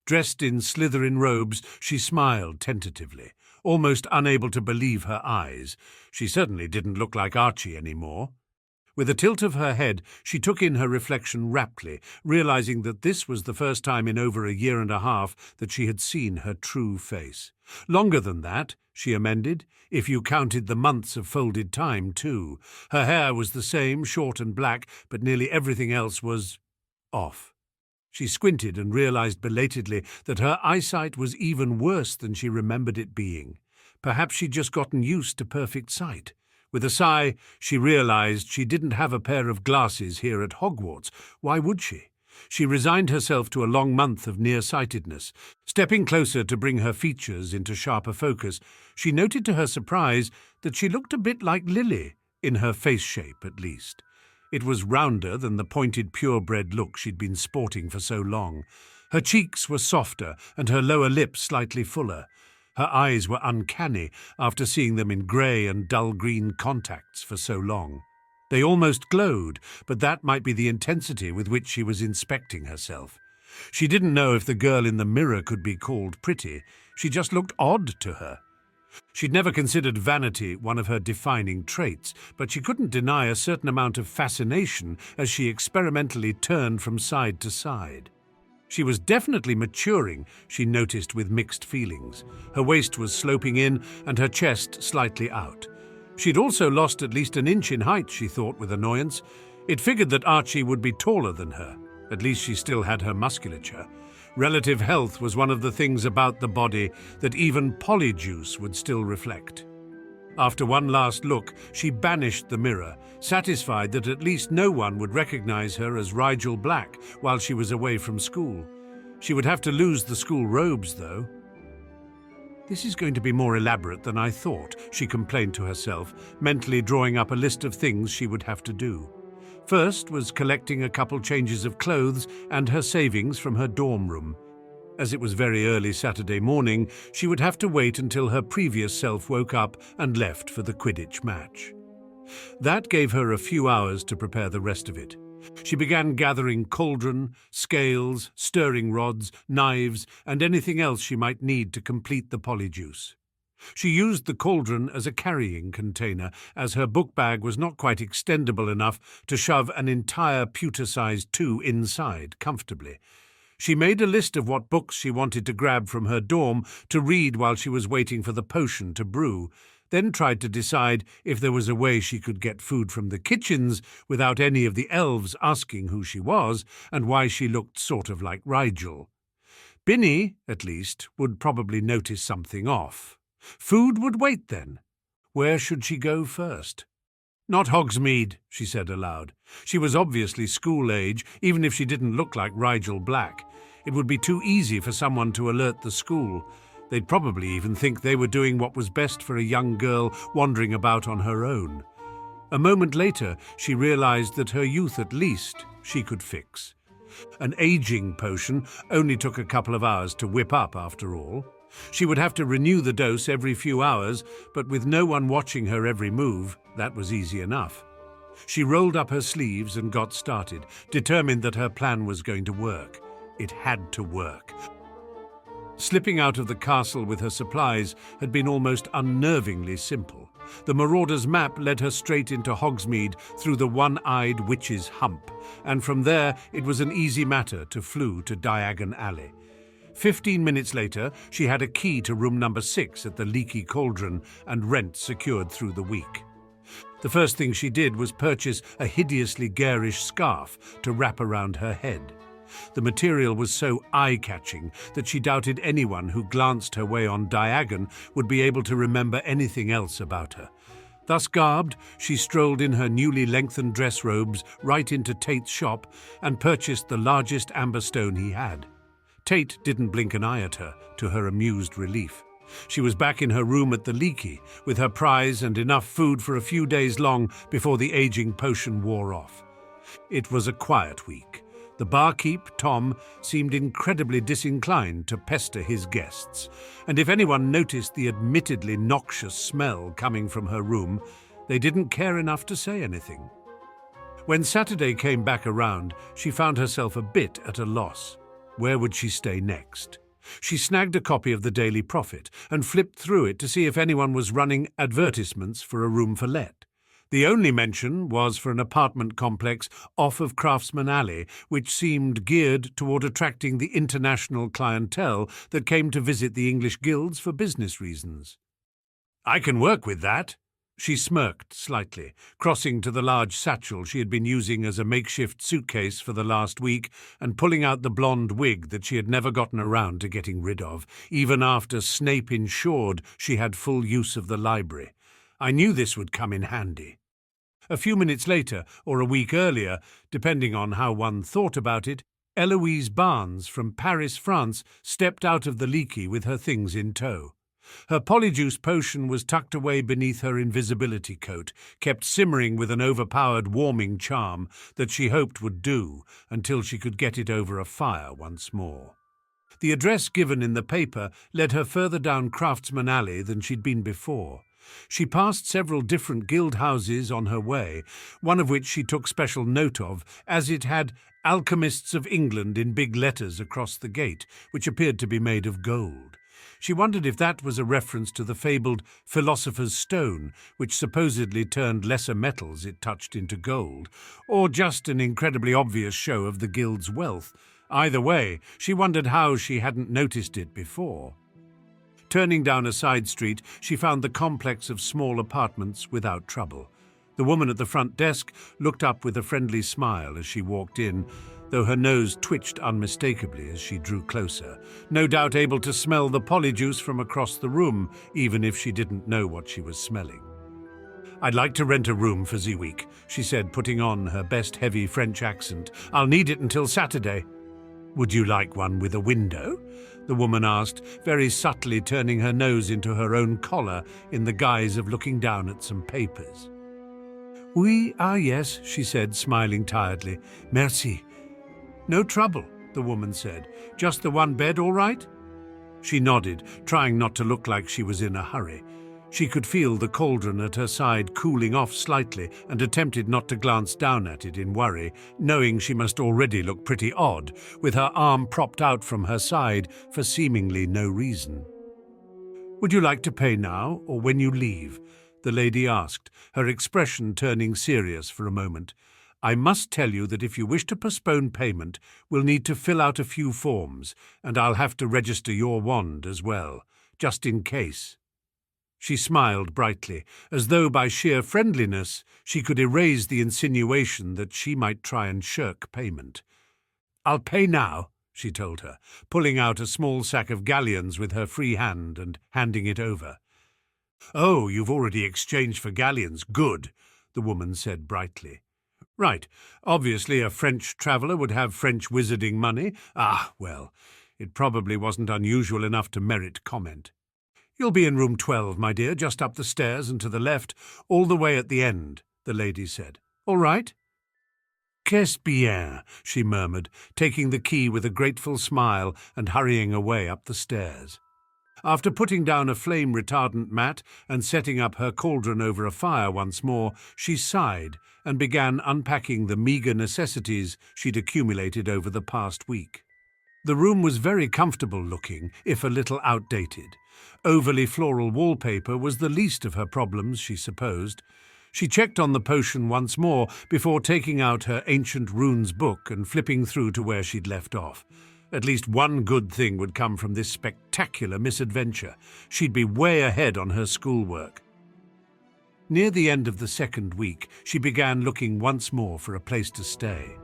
Dressed in Slytherin robes, she smiled tentatively, almost unable to believe her eyes. She certainly didn't look like Archie anymore. With a tilt of her head, she took in her reflection raptly, realizing that this was the first time in over a year and a half that she had seen her true face. Longer than that, she amended, if you counted the months of folded time, too. Her hair was the same, short and black, but nearly everything else was off. She squinted and realized belatedly that her eyesight was even worse than she remembered it being. Perhaps she'd just gotten used to perfect sight. With a sigh, she realized she didn't have a pair of glasses here at Hogwarts. Why would she? She resigned herself to a long month of nearsightedness. Stepping closer to bring her features into sharper focus, she noted to her surprise that she looked a bit like Lily, in her face shape at least. It was rounder than the pointed purebred look she'd been sporting for so long. Her cheeks were softer and her lower lip slightly fuller. Her eyes were uncanny after seeing them in grey and dull green contacts for so long. They almost glowed, but that might be the intensity with which she was inspecting herself. She didn't know if the girl in the mirror could be called pretty. She just looked odd to her. She'd never considered vanity one of her defining traits, but she couldn't deny a certain amount of fascination as she experimentally turned from side to side. She was definitely maturing, she noticed with mixed feelings. Her waist was sloping in and her chest slightly out. She'd also lost at least an inch in height, she thought with annoyance. It figured that Archie would be taller than her. At least she still had her musculature. Relative health was one of the things about the body that even polyjuice would still reflect. After one last look, she banished the mirror, satisfied that at least no one would recognize her as Rigel Black while she was away from school. She would have to lose the school robes, though. This is going to be more elaborate than I thought, she complained to herself, mentally drawing up a list of things she would have to do. First was collecting a couple changes of clothes and her savings from her dorm room. As it was very early Saturday morning, she would have to wait until her previous self woke up and left for the Quidditch match. That gave her a few hours to prepare the rest of it. She began gathering cauldron, scales, stirring rods, knives, and anything else she might need to complete the polyjuice. She used the cauldron as a carrying container, as her book bag was not quite extendable enough to shove an entire pewter-sized 2 inside comfortably. She made a list of what books she wanted to grab from her dorm to read while she was waiting for the potion to brew, then tried to decide if there was a way she could get food from the kitchens without any of the elves asking who she was and why she looked sort of like Rigel. Binny, at least, would probably notice something off. Food would wait then. Where should she go first? Not Hogsmeade, she said aloud. She was obviously school-age, even if she didn't look like Rigel Black. It would be too easy for someone to alert the school. They'd probably even think they were doing what was best for a young girl wandering about on her own. A moment later, she realized that her youth at least she could fix. An aging potion only took a couple of hours to whip up, after all. She would have to renew the dose every few hours, but with no one watching her every move, that was easy enough. She rolled up her sleeves and got started, determined that her plan was going to work. It had to work. Slipping out of the castle with her supplies had been almost unnervingly simple. The Marauder's map led her straight into Hogsmeade through the one-eyed witch's hump, and from there it was an easy matter to flew to Diagon Alley. 15 minutes later, she had a key to room number 6 at the Leaky Cauldron and rent secured through the week. The first thing she did was purchase a hideously garish scarf to wrap around her head. The material was so eye-catching that she doubted anyone who glanced her way on Diagon would be able to remember anything else about her. Thus garbed, she strolled in her newly lengthened dress robes right into Tate's shop and purchased the largest amber stone he had. Tate didn't blink an eye at her, to her amused relief. She was back in her room at the Leaky, with her prize and enough food for a few days long before the aging potion wore off. It was a quiet week. The barkeep, Tom, seemed incredibly disinclined to pester his guests, and if anyone noticed the admittedly noxious smell coming from her room, they didn't care enough to say anything. When Saturday came back around, she found herself a bit at a loss. Where would she stay next? She snagged a copy of the Daily Prophet and flipped through it to see if anyone was running advertisements for a room for let. The only mention was for an apartment complex off of Craftsman Alley, which seemed geared toward attracting the international clientele that came to visit the English guilds for business reasons. "I can work with that." She smirked slightly, crossing to the large satchel she had been using as a makeshift suitcase for the last week and pulling out the blonde wig that she had never gotten around to getting rid of, even after Snape ensured she had full use of the library. I knew this would come in handy. A few minutes later, or a week earlier, depending on how one thought about it, Eloise Barnes from Paris, France, stepped out of the leaky with her things in tow. Her polyjuice potion was tucked away beneath her invisibility coat, kept simmering with an overpowered warming charm that she hoped would do until she could get it over a fire once more. The address given in the paper led her further down Craftsman Alley than she'd been before. She passed several different guild houses on her way, one of which she took special note of, as it had Alchemists of England in big letters across the gate, which appeared to be made of gold. She wondered if that was a reference to the fabled Philosopher's Stone, which supposedly turned lesser metals it touched into gold, or just an incredibly obvious show of the guild's wealth. Either way, she wondered how she hadn't noticed it before. Turning down a side street, she found the complex of small apartments without trouble. The woman at the front desk looked up with a friendly smile as she walked in, though her nose twitched unmistakably as she drew closer, no doubt able to smell the polyjuice from across the room, even if she didn't know what she was smelling. "I'd like to rent a room for the week," she said, putting on her best heavy French accent. "I'll need it until Saturday." "Would you like one with a window?" the woman asked, very subtly turning her nose into her own collar in the guise of looking down at some papers. Yes, she said, smiling tiredly. "Merci." "No trouble," the woman said. "Just the one bed, all right?" She nodded, trying not to look like she was in a hurry. She could feel the cauldron at her side cooling off slightly and attempted not to glance down at it in worry, knowing she must already look pretty odd, with her arm propped out from her side for seemingly no reason. "Would you like to pay now or when you leave?" the lady asked, her expression turning serious for a moment. "I must tell you that if you wish to postpone payment, we'll need to fill out a few forms, and I'll have to register your wand as well, just in case." She smiled brightly, as though by sheer friendliness she could erase the insinuation that she might try and shirk payment. "I'll pay now," she told her, pulling out a small sack of galleons with her free hand and handing it over. "Oh, you've already exchanged for galleons. Good," the woman said brightly. "Right. Obviously a French traveller would have French wizarding money. Well, it probably wasn't unusual enough to merit comment. You'll be in room 12, my dear, just up the stairs and to the left, all the way at the end," the lady said. "All right?" "Qu'est-ce bien," she murmured, taking the key with a grateful smile and hurrying away up the stairs. After putting down a flame-retardant mat and setting up her cauldron over a fire once more, she sighed and began unpacking the meagre necessities she'd accumulated over the past week. The room was very comfortable looking, if a little outdated. Overly floral wallpaper was the least of her problems, she supposed. She checked on the potion once more before taking out her Ancient Runes book and flipping through to where she'd left off. At least one good thing would come from this spectacular misadventure. She'd be way ahead on her schoolwork. Near the end of the second week, she began looking once more for a place to stay.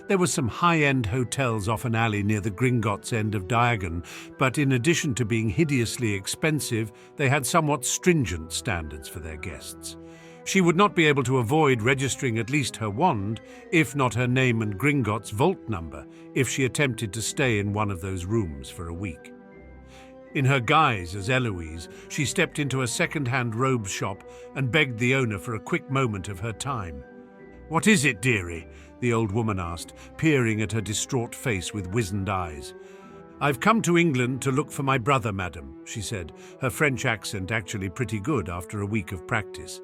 There were some high-end hotels off an alley near the Gringotts end of Diagon, but in addition to being hideously expensive, they had somewhat stringent standards for their guests. She would not be able to avoid registering at least her wand, if not her name and Gringotts vault number, if she attempted to stay in one of those rooms for a week. In her guise as Eloise, she stepped into a second-hand robes shop and begged the owner for a quick moment of her time. "What is it, dearie?" the old woman asked, peering at her distraught face with wizened eyes. "I've come to England to look for my brother, madam," she said, her French accent actually pretty good after a week of practice.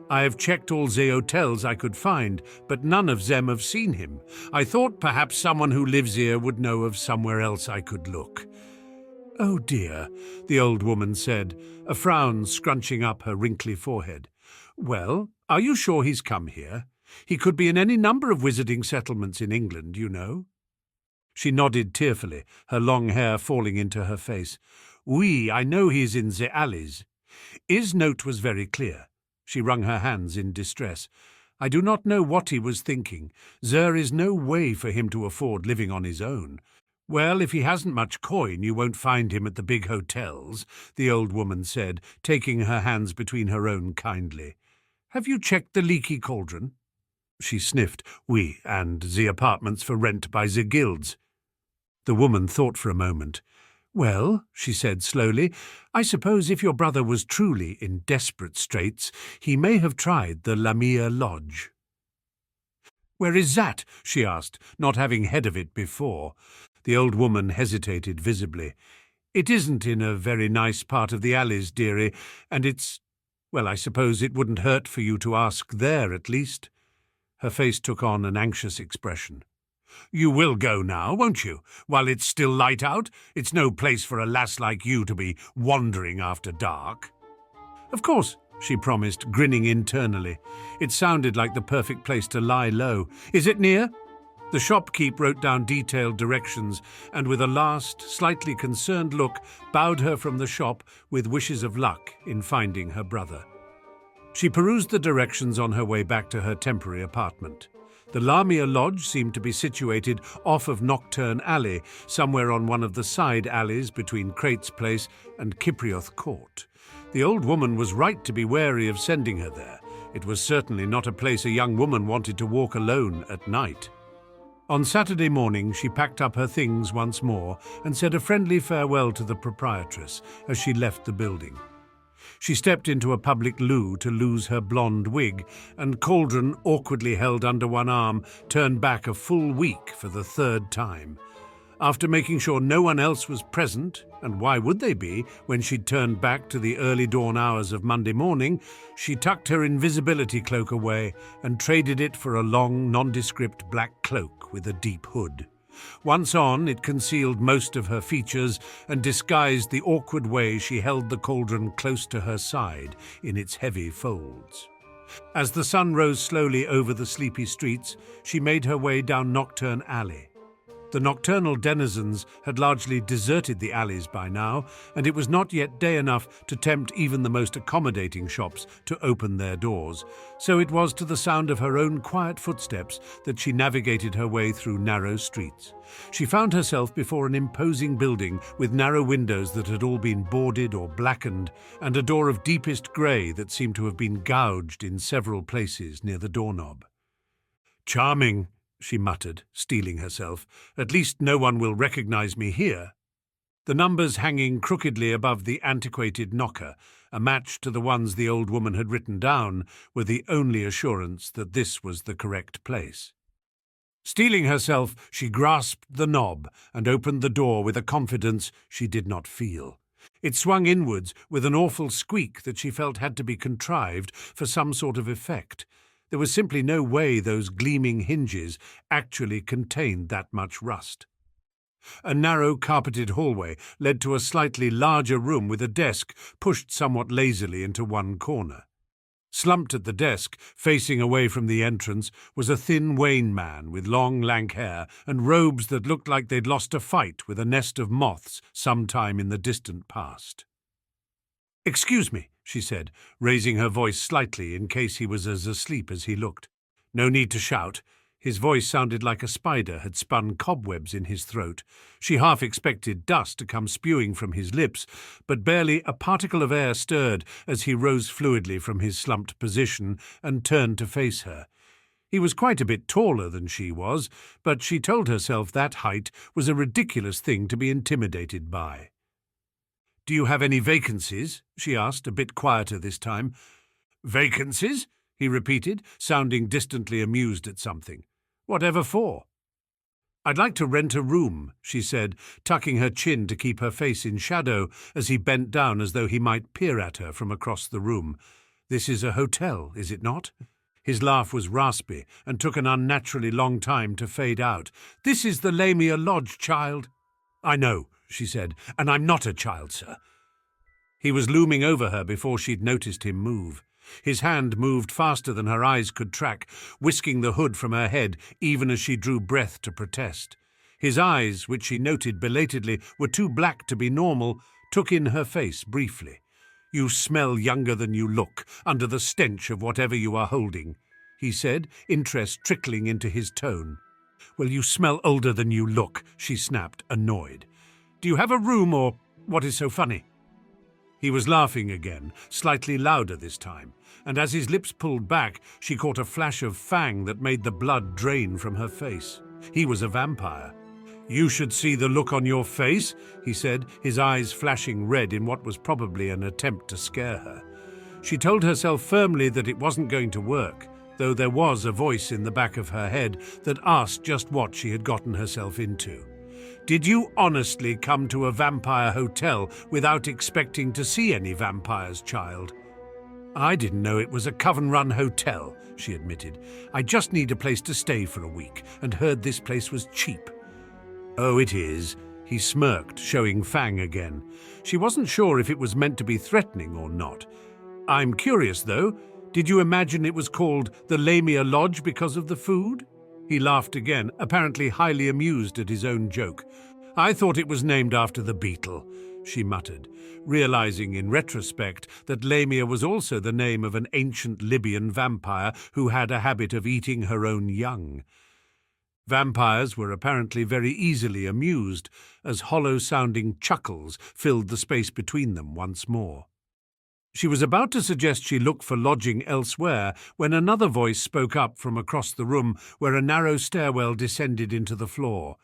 "I have checked all the hotels I could find, but none of them have seen him. I thought perhaps someone who lives here would know of somewhere else I could look." "Oh dear," the old woman said, a frown scrunching up her wrinkly forehead. "Well, Are you sure he's come here? He could be in any number of wizarding settlements in England, you know." She nodded tearfully, her long hair falling into her face. "Oui, I know he is in the alleys." His note was very clear. She wrung her hands in distress. "I do not know what he was thinking. There is no way for him to afford living on his own." "Well, if he hasn't much coin, you won't find him at the big hotels," the old woman said, taking her hands between her own kindly. "Have you checked the leaky cauldron?" She sniffed. "Oui, and the apartments for rent by the guilds." The woman thought for a moment. "Well," she said slowly, "I suppose if your brother was truly in desperate straits, he may have tried the Lamia Lodge." "Where is that?" she asked, not having heard of it before. The old woman hesitated visibly. "It isn't in a very nice part of the alleys, dearie, and well, I suppose it wouldn't hurt for you to ask there, at least." Her face took on an anxious expression. "You will go now, won't you, while it's still light out? It's no place for a lass like you to be wandering after dark." "Of course," she promised, grinning internally. It sounded like the perfect place to lie low. "Is it near?" The shopkeep wrote down detailed directions and, with a last, slightly concerned look, bowed her from the shop with wishes of luck in finding her brother. She perused the directions on her way back to her temporary apartment. The Lamia Lodge seemed to be situated off of Nocturne Alley, somewhere on one of the side alleys between Crate's Place and Cyprioth Court. The old woman was right to be wary of sending her there. It was certainly not a place a young woman wanted to walk alone at night. On Saturday morning, she packed up her things once more and said a friendly farewell to the proprietress as she left the building. She stepped into a public loo to lose her blonde wig, and cauldron, awkwardly held under one arm, turned back a full week for the third time. After making sure no one else was present, and why would they be when she'd turned back to the early dawn hours of Monday morning, she tucked her invisibility cloak away and traded it for a long, nondescript black cloak with a deep hood. Once on, it concealed most of her features and disguised the awkward way she held the cauldron close to her side in its heavy folds. As the sun rose slowly over the sleepy streets, she made her way down Nocturne Alley. The nocturnal denizens had largely deserted the alleys by now, and it was not yet day enough to tempt even the most accommodating shops to open their doors, so it was to the sound of her own quiet footsteps that she navigated her way through narrow streets. She found herself before an imposing building with narrow windows that had all been boarded or blackened, and a door of deepest grey that seemed to have been gouged in several places near the doorknob. "Charming," she muttered, steeling herself. "At least no one will recognize me here." The numbers hanging crookedly above the antiquated knocker, a match to the ones the old woman had written down, were the only assurance that this was the correct place. Steeling herself, she grasped the knob and opened the door with a confidence she did not feel. It swung inwards with an awful squeak that she felt had to be contrived for some sort of effect. There was simply no way those gleaming hinges actually contained that much rust. A narrow carpeted hallway led to a slightly larger room with a desk pushed somewhat lazily into one corner. Slumped at the desk, facing away from the entrance, was a thin wane man with long lank hair and robes that looked like they'd lost a fight with a nest of moths sometime in the distant past. "Excuse me," she said, raising her voice slightly in case he was as asleep as he looked. No need to shout. His voice sounded like a spider had spun cobwebs in his throat. She half expected dust to come spewing from his lips, but barely a particle of air stirred as he rose fluidly from his slumped position and turned to face her. He was quite a bit taller than she was, but she told herself that height was a ridiculous thing to be intimidated by. "Do you have any vacancies?" she asked, a bit quieter this time. "Vacancies?" he repeated, sounding distantly amused at something. "Whatever for?" "I'd like to rent a room," she said, tucking her chin to keep her face in shadow as he bent down as though he might peer at her from across the room. "This is a hotel, is it not?" His laugh was raspy and took an unnaturally long time to fade out. "This is the Lamia Lodge, child." "I know," she said, "and I'm not a child, sir." He was looming over her before she'd noticed him move. His hand moved faster than her eyes could track, whisking the hood from her head even as she drew breath to protest. His eyes, which she noted belatedly were too black to be normal, took in her face briefly. "You smell younger than you look, under the stench of whatever you are holding," he said, interest trickling into his tone. "Well, you smell older than you look," she snapped, annoyed. "Do you have a room, or what is so funny?" He was laughing again, slightly louder this time, and as his lips pulled back, she caught a flash of fang that made the blood drain from her face. He was a vampire. "You should see the look on your face," he said, his eyes flashing red in what was probably an attempt to scare her. She told herself firmly that it wasn't going to work, though there was a voice in the back of her head that asked just what she had gotten herself into. "Did you honestly come to a vampire hotel without expecting to see any vampires, child?" "I didn't know it was a coven-run hotel," she admitted. "I just need a place to stay for a week, and heard this place was cheap." "Oh, it is," he smirked, showing fang again. She wasn't sure if it was meant to be threatening or not. "I'm curious, though. Did you imagine it was called the Lamia Lodge because of the food?" He laughed again, apparently highly amused at his own joke. "I thought it was named after the beetle," she muttered, realizing in retrospect that Lamia was also the name of an ancient Libyan vampire who had a habit of eating her own young. Vampires were apparently very easily amused, as hollow-sounding chuckles filled the space between them once more. She was about to suggest she look for lodging elsewhere when another voice spoke up from across the room where a narrow stairwell descended into the floor.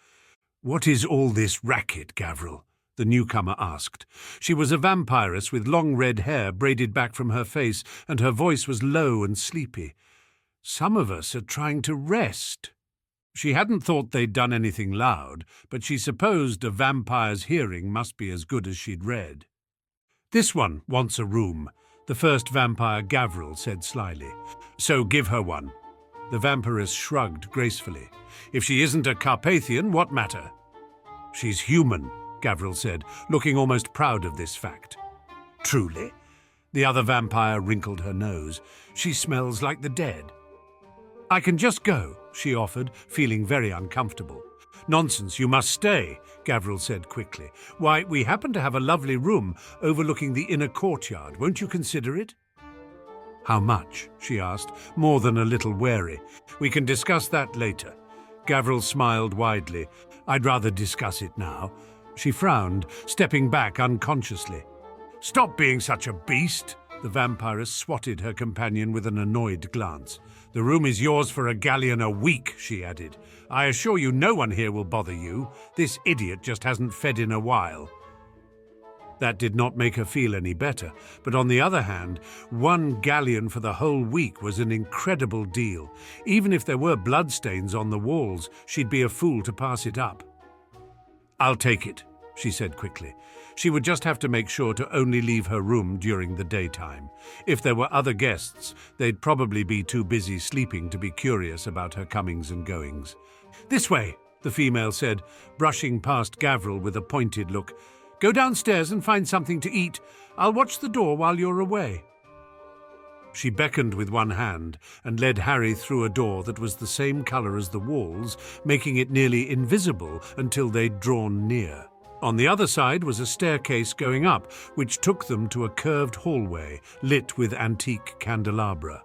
"What is all this racket, Gavril?" the newcomer asked. She was a vampiress with long red hair braided back from her face, and her voice was low and sleepy. "Some of us are trying to rest." She hadn't thought they'd done anything loud, but she supposed a vampire's hearing must be as good as she'd read. "This one wants a room," the first vampire, Gavril, said slyly. "So give her one." The vampiress shrugged gracefully. "If she isn't a Carpathian, what matter?" "She's human," Gavril said, looking almost proud of this fact. "Truly?" The other vampire wrinkled her nose. "She smells like the dead." "I can just go," she offered, feeling very uncomfortable. "Nonsense, you must stay," Gavril said quickly. "Why, we happen to have a lovely room overlooking the inner courtyard. Won't you consider it?" "How much?" she asked, more than a little wary. "We can discuss that later." Gavril smiled widely. "I'd rather discuss it now." She frowned, stepping back unconsciously. "Stop being such a beast!" The vampiress swatted her companion with an annoyed glance. "The room is yours for a galleon a week," she added. "I assure you no one here will bother you. This idiot just hasn't fed in a while." That did not make her feel any better, but on the other hand, 1 galleon for the whole week was an incredible deal. Even if there were bloodstains on the walls, she'd be a fool to pass it up. "I'll take it," she said quickly. She would just have to make sure to only leave her room during the daytime. If there were other guests, they'd probably be too busy sleeping to be curious about her comings and goings. "This way," the female said, brushing past Gavril with a pointed look. "Go downstairs and find something to eat. I'll watch the door while you're away." She beckoned with one hand and led Harry through a door that was the same color as the walls, making it nearly invisible until they'd drawn near. On the other side was a staircase going up, which took them to a curved hallway lit with antique candelabra.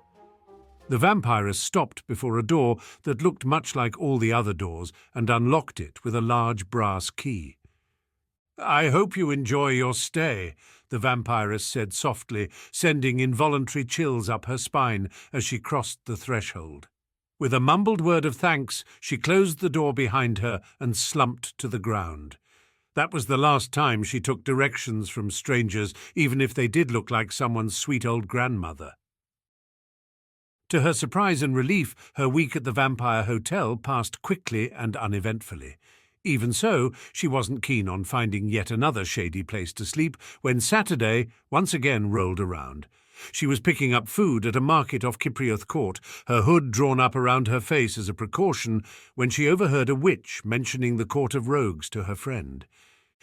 The vampiress stopped before a door that looked much like all the other doors and unlocked it with a large brass key. "I hope you enjoy your stay," the vampiress said softly, sending involuntary chills up her spine as she crossed the threshold. With a mumbled word of thanks, she closed the door behind her and slumped to the ground. That was the last time she took directions from strangers, even if they did look like someone's sweet old grandmother. To her surprise and relief, her week at the Vampire Hotel passed quickly and uneventfully. Even so, she wasn't keen on finding yet another shady place to sleep when Saturday once again rolled around. She was picking up food at a market off Cyprioth Court, her hood drawn up around her face as a precaution, when she overheard a witch mentioning the Court of Rogues to her friend.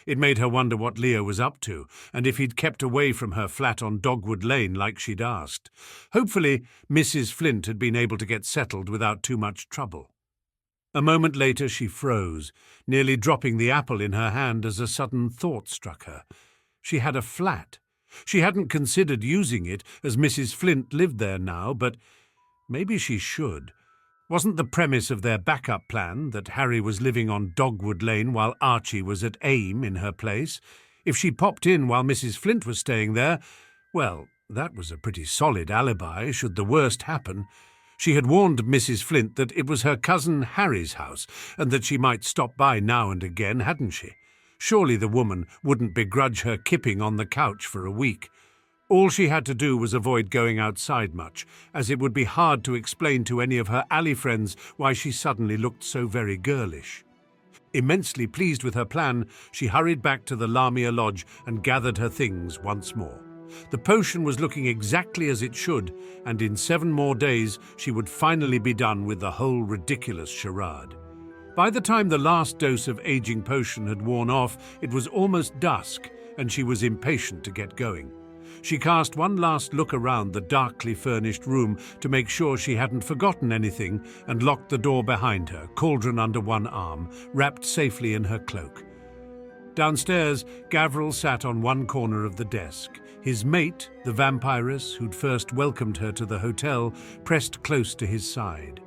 It made her wonder what Leo was up to, and if he'd kept away from her flat on Dogwood Lane like she'd asked. Hopefully, Mrs. Flint had been able to get settled without too much trouble. A moment later she froze, nearly dropping the apple in her hand as a sudden thought struck her. She had a flat. She hadn't considered using it, as Mrs. Flint lived there now, but maybe she should. Wasn't the premise of their backup plan that Harry was living on Dogwood Lane while Archie was at AIM in her place? If she popped in while Mrs. Flint was staying there, well, that was a pretty solid alibi should the worst happen. She had warned Mrs. Flint that it was her cousin Harry's house, and that she might stop by now and again, hadn't she? Surely the woman wouldn't begrudge her kipping on the couch for a week. All she had to do was avoid going outside much, as it would be hard to explain to any of her alley friends why she suddenly looked so very girlish. Immensely pleased with her plan, she hurried back to the Lamia Lodge and gathered her things once more. The potion was looking exactly as it should, and in 7 more days she would finally be done with the whole ridiculous charade. By the time the last dose of aging potion had worn off, it was almost dusk, and she was impatient to get going. She cast one last look around the darkly furnished room to make sure she hadn't forgotten anything, and locked the door behind her, cauldron under one arm, wrapped safely in her cloak. Downstairs, Gavril sat on one corner of the desk. His mate, the vampiress who'd first welcomed her to the hotel, pressed close to his side.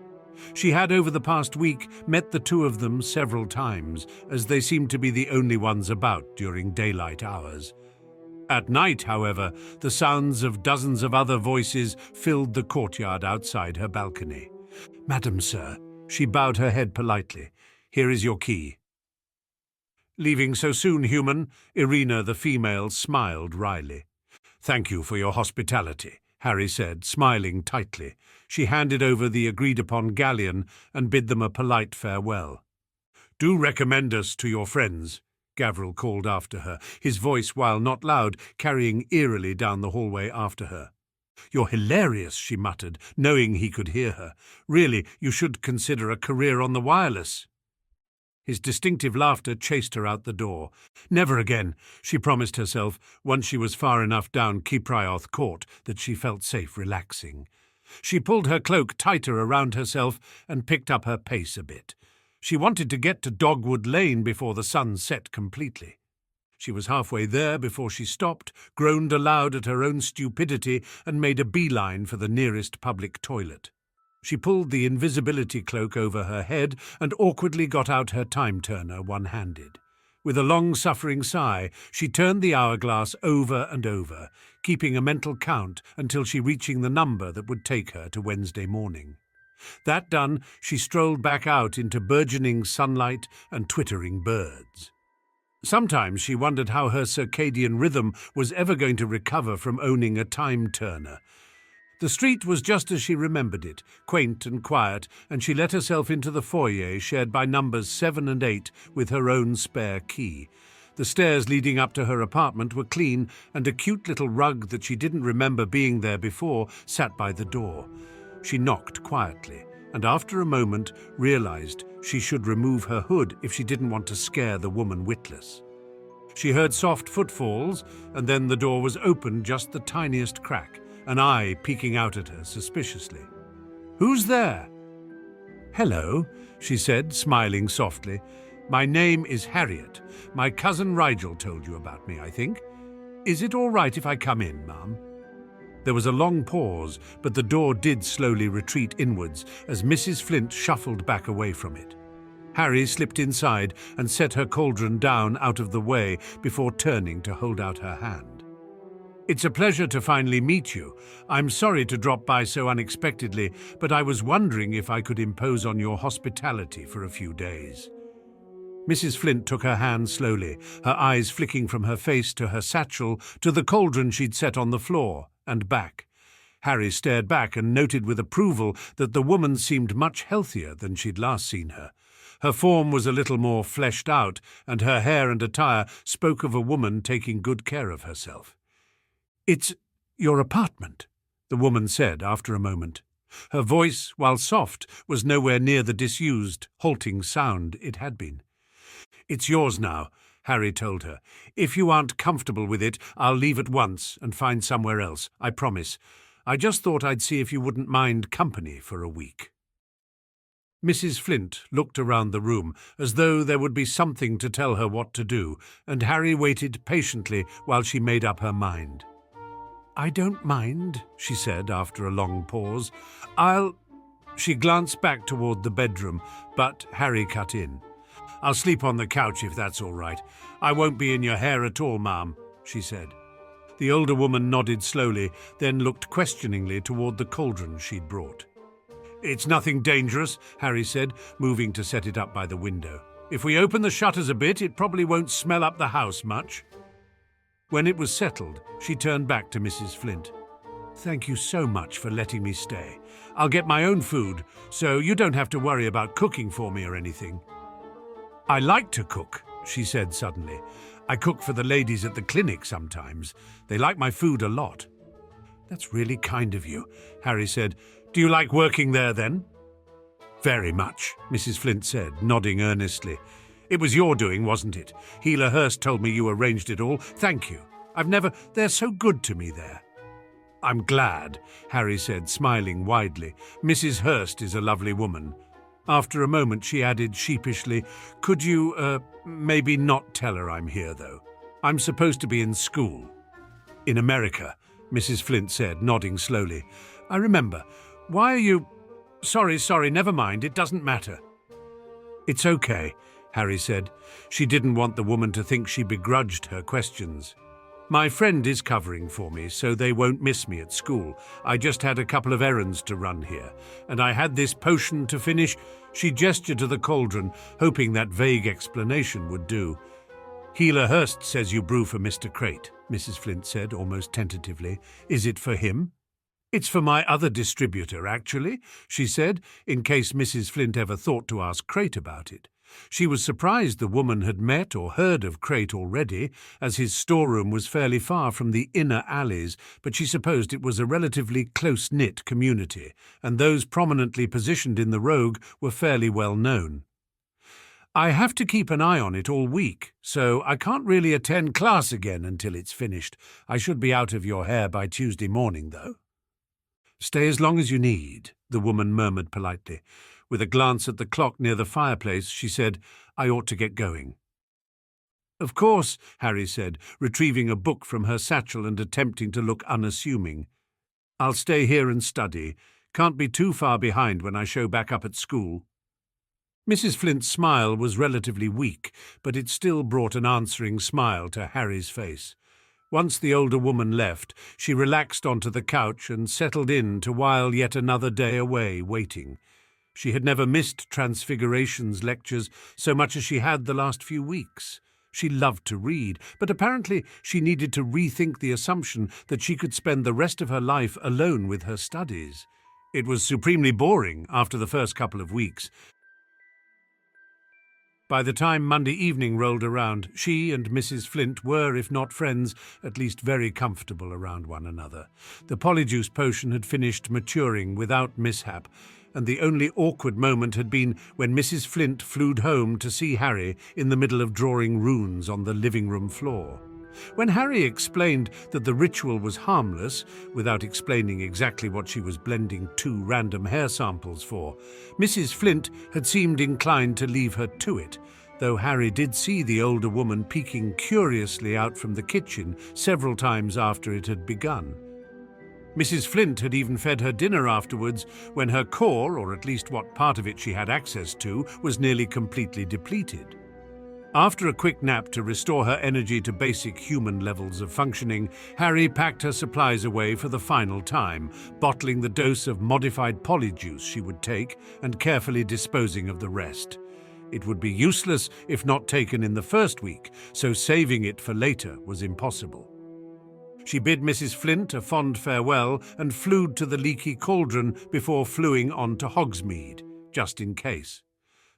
She had, over the past week, met the two of them several times, as they seemed to be the only ones about during daylight hours. At night, however, the sounds of dozens of other voices filled the courtyard outside her balcony. "Madam, sir," she bowed her head politely. "Here is your key." "Leaving so soon, human?" Irina, the female, smiled wryly. "Thank you for your hospitality," Harry said, smiling tightly. She handed over the agreed-upon galleon and bid them a polite farewell. "Do recommend us to your friends," Gavril called after her, his voice, while not loud, carrying eerily down the hallway after her. "You're hilarious," she muttered, knowing he could hear her. "Really, you should consider a career on the wireless." His distinctive laughter chased her out the door. Never again, she promised herself, once she was far enough down Kiprioth Court that she felt safe relaxing. She pulled her cloak tighter around herself and picked up her pace a bit. She wanted to get to Dogwood Lane before the sun set completely. She was halfway there before she stopped, groaned aloud at her own stupidity, and made a beeline for the nearest public toilet. She pulled the invisibility cloak over her head and awkwardly got out her time-turner one-handed. With a long-suffering sigh, she turned the hourglass over and over, keeping a mental count until she reached the number that would take her to Wednesday morning. That done, she strolled back out into burgeoning sunlight and twittering birds. Sometimes she wondered how her circadian rhythm was ever going to recover from owning a time-turner. The street was just as she remembered it, quaint and quiet, and she let herself into the foyer shared by numbers 7 and 8 with her own spare key. The stairs leading up to her apartment were clean, and a cute little rug that she didn't remember being there before sat by the door. She knocked quietly, and after a moment realized she should remove her hood if she didn't want to scare the woman witless. She heard soft footfalls, and then the door was opened just the tiniest crack, an eye peeking out at her suspiciously. "Who's there?" "Hello," she said, smiling softly. "My name is Harriet. My cousin Rigel told you about me, I think. Is it all right if I come in, ma'am?" There was a long pause, but the door did slowly retreat inwards as Mrs. Flint shuffled back away from it. Harry slipped inside and set her cauldron down out of the way before turning to hold out her hand. "It's a pleasure to finally meet you. I'm sorry to drop by so unexpectedly, but I was wondering if I could impose on your hospitality for a few days." Mrs. Flint took her hand slowly, her eyes flicking from her face to her satchel to the cauldron she'd set on the floor, and back. Harry stared back and noted with approval that the woman seemed much healthier than she'd last seen her. Her form was a little more fleshed out, and her hair and attire spoke of a woman taking good care of herself. "It's your apartment," the woman said after a moment. Her voice, while soft, was nowhere near the disused, halting sound it had been. "It's yours now. Harry told her. "If you aren't comfortable with it, I'll leave at once and find somewhere else, I promise. I just thought I'd see if you wouldn't mind company for a week." Mrs. Flint looked around the room as though there would be something to tell her what to do, and Harry waited patiently while she made up her mind. "I don't mind," she said after a long pause. She glanced back toward the bedroom, but Harry cut in. "I'll sleep on the couch if that's all right. I won't be in your hair at all, ma'am," she said. The older woman nodded slowly, then looked questioningly toward the cauldron she'd brought. "It's nothing dangerous," Harry said, moving to set it up by the window. "If we open the shutters a bit, it probably won't smell up the house much." When it was settled, she turned back to Mrs. Flint. "Thank you so much for letting me stay. I'll get my own food, so you don't have to worry about cooking for me or anything." "I like to cook," she said suddenly. "I cook for the ladies at the clinic sometimes. They like my food a lot." "That's really kind of you," Harry said. "Do you like working there, then?" "Very much," Mrs. Flint said, nodding earnestly. "It was your doing, wasn't it? Healer Hurst told me you arranged it all. Thank you. They're so good to me there." "I'm glad," Harry said, smiling widely. "Mrs. Hurst is a lovely woman." After a moment, she added sheepishly, "Could you, maybe not tell her I'm here, though? I'm supposed to be in school." "In America," Mrs. Flint said, nodding slowly. "I remember. Why are you—" Sorry, never mind, it doesn't matter." "It's okay," Harry said. She didn't want the woman to think she begrudged her questions. "My friend is covering for me, so they won't miss me at school. I just had a couple of errands to run here, and I had this potion to finish." She gestured to the cauldron, hoping that vague explanation would do. "Healer Hurst says you brew for Mr. Crate," Mrs. Flint said, almost tentatively. "Is it for him?" "It's for my other distributor, actually," she said, in case Mrs. Flint ever thought to ask Crate about it. She was surprised the woman had met or heard of Crate already, as his storeroom was fairly far from the inner alleys, but she supposed it was a relatively close-knit community, and those prominently positioned in the Rogue were fairly well known. "I have to keep an eye on it all week, so I can't really attend class again until it's finished. I should be out of your hair by Tuesday morning, though." "Stay as long as you need," the woman murmured politely. With a glance at the clock near the fireplace, she said, "I ought to get going." "Of course," Harry said, retrieving a book from her satchel and attempting to look unassuming. "I'll stay here and study. Can't be too far behind when I show back up at school." Mrs. Flint's smile was relatively weak, but it still brought an answering smile to Harry's face. Once the older woman left, she relaxed onto the couch and settled in to while yet another day away waiting. She had never missed Transfiguration's lectures so much as she had the last few weeks. She loved to read, but apparently she needed to rethink the assumption that she could spend the rest of her life alone with her studies. It was supremely boring after the first couple of weeks. By the time Monday evening rolled around, she and Mrs. Flint were, if not friends, at least very comfortable around one another. The polyjuice potion had finished maturing without mishap, and the only awkward moment had been when Mrs. Flint flew home to see Harry in the middle of drawing runes on the living room floor. When Harry explained that the ritual was harmless, without explaining exactly what she was blending 2 random hair samples for, Mrs. Flint had seemed inclined to leave her to it, though Harry did see the older woman peeking curiously out from the kitchen several times after it had begun. Mrs. Flint had even fed her dinner afterwards when her core, or at least what part of it she had access to, was nearly completely depleted. After a quick nap to restore her energy to basic human levels of functioning, Harry packed her supplies away for the final time, bottling the dose of modified polyjuice she would take and carefully disposing of the rest. It would be useless if not taken in the first week, so saving it for later was impossible. She bid Mrs. Flint a fond farewell and flew to the leaky cauldron before fluing on to Hogsmeade, just in case.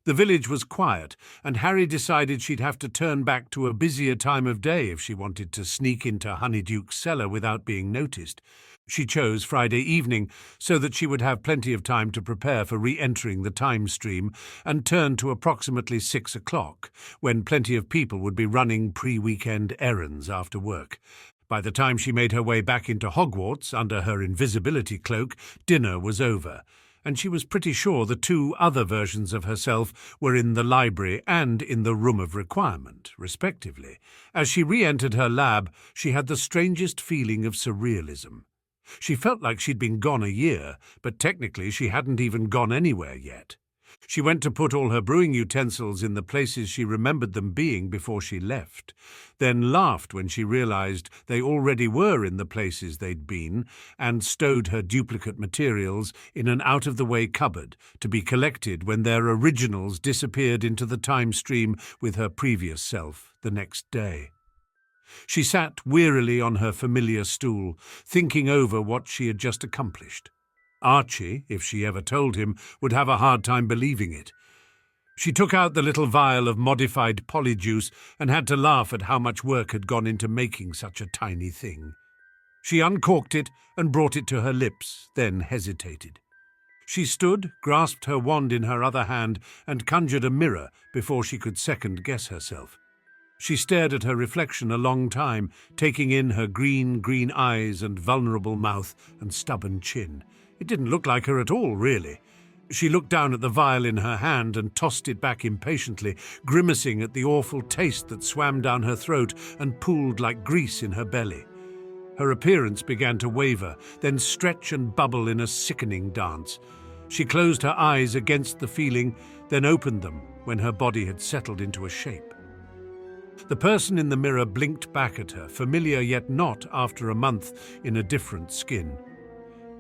The village was quiet, and Harry decided she'd have to turn back to a busier time of day if she wanted to sneak into Honeyduke's cellar without being noticed. She chose Friday evening so that she would have plenty of time to prepare for re-entering the time stream and turn to approximately 6 o'clock, when plenty of people would be running pre-weekend errands after work. By the time she made her way back into Hogwarts under her invisibility cloak, dinner was over, and she was pretty sure the two other versions of herself were in the library and in the room of requirement, respectively. As she re-entered her lab, she had the strangest feeling of surrealism. She felt like she'd been gone a year, but technically she hadn't even gone anywhere yet. She went to put all her brewing utensils in the places she remembered them being before she left, then laughed when she realized they already were in the places they'd been, and stowed her duplicate materials in an out-of-the-way cupboard to be collected when their originals disappeared into the time stream with her previous self the next day. She sat wearily on her familiar stool, thinking over what she had just accomplished. Archie, if she ever told him, would have a hard time believing it. She took out the little vial of modified polyjuice and had to laugh at how much work had gone into making such a tiny thing. She uncorked it and brought it to her lips, then hesitated. She stood, grasped her wand in her other hand, and conjured a mirror before she could second-guess herself. She stared at her reflection a long time, taking in her green eyes and vulnerable mouth and stubborn chin. It didn't look like her at all, really. She looked down at the vial in her hand and tossed it back impatiently, grimacing at the awful taste that swam down her throat and pooled like grease in her belly. Her appearance began to waver, then stretch and bubble in a sickening dance. She closed her eyes against the feeling, then opened them when her body had settled into a shape. The person in the mirror blinked back at her, familiar yet not after a month in a different skin.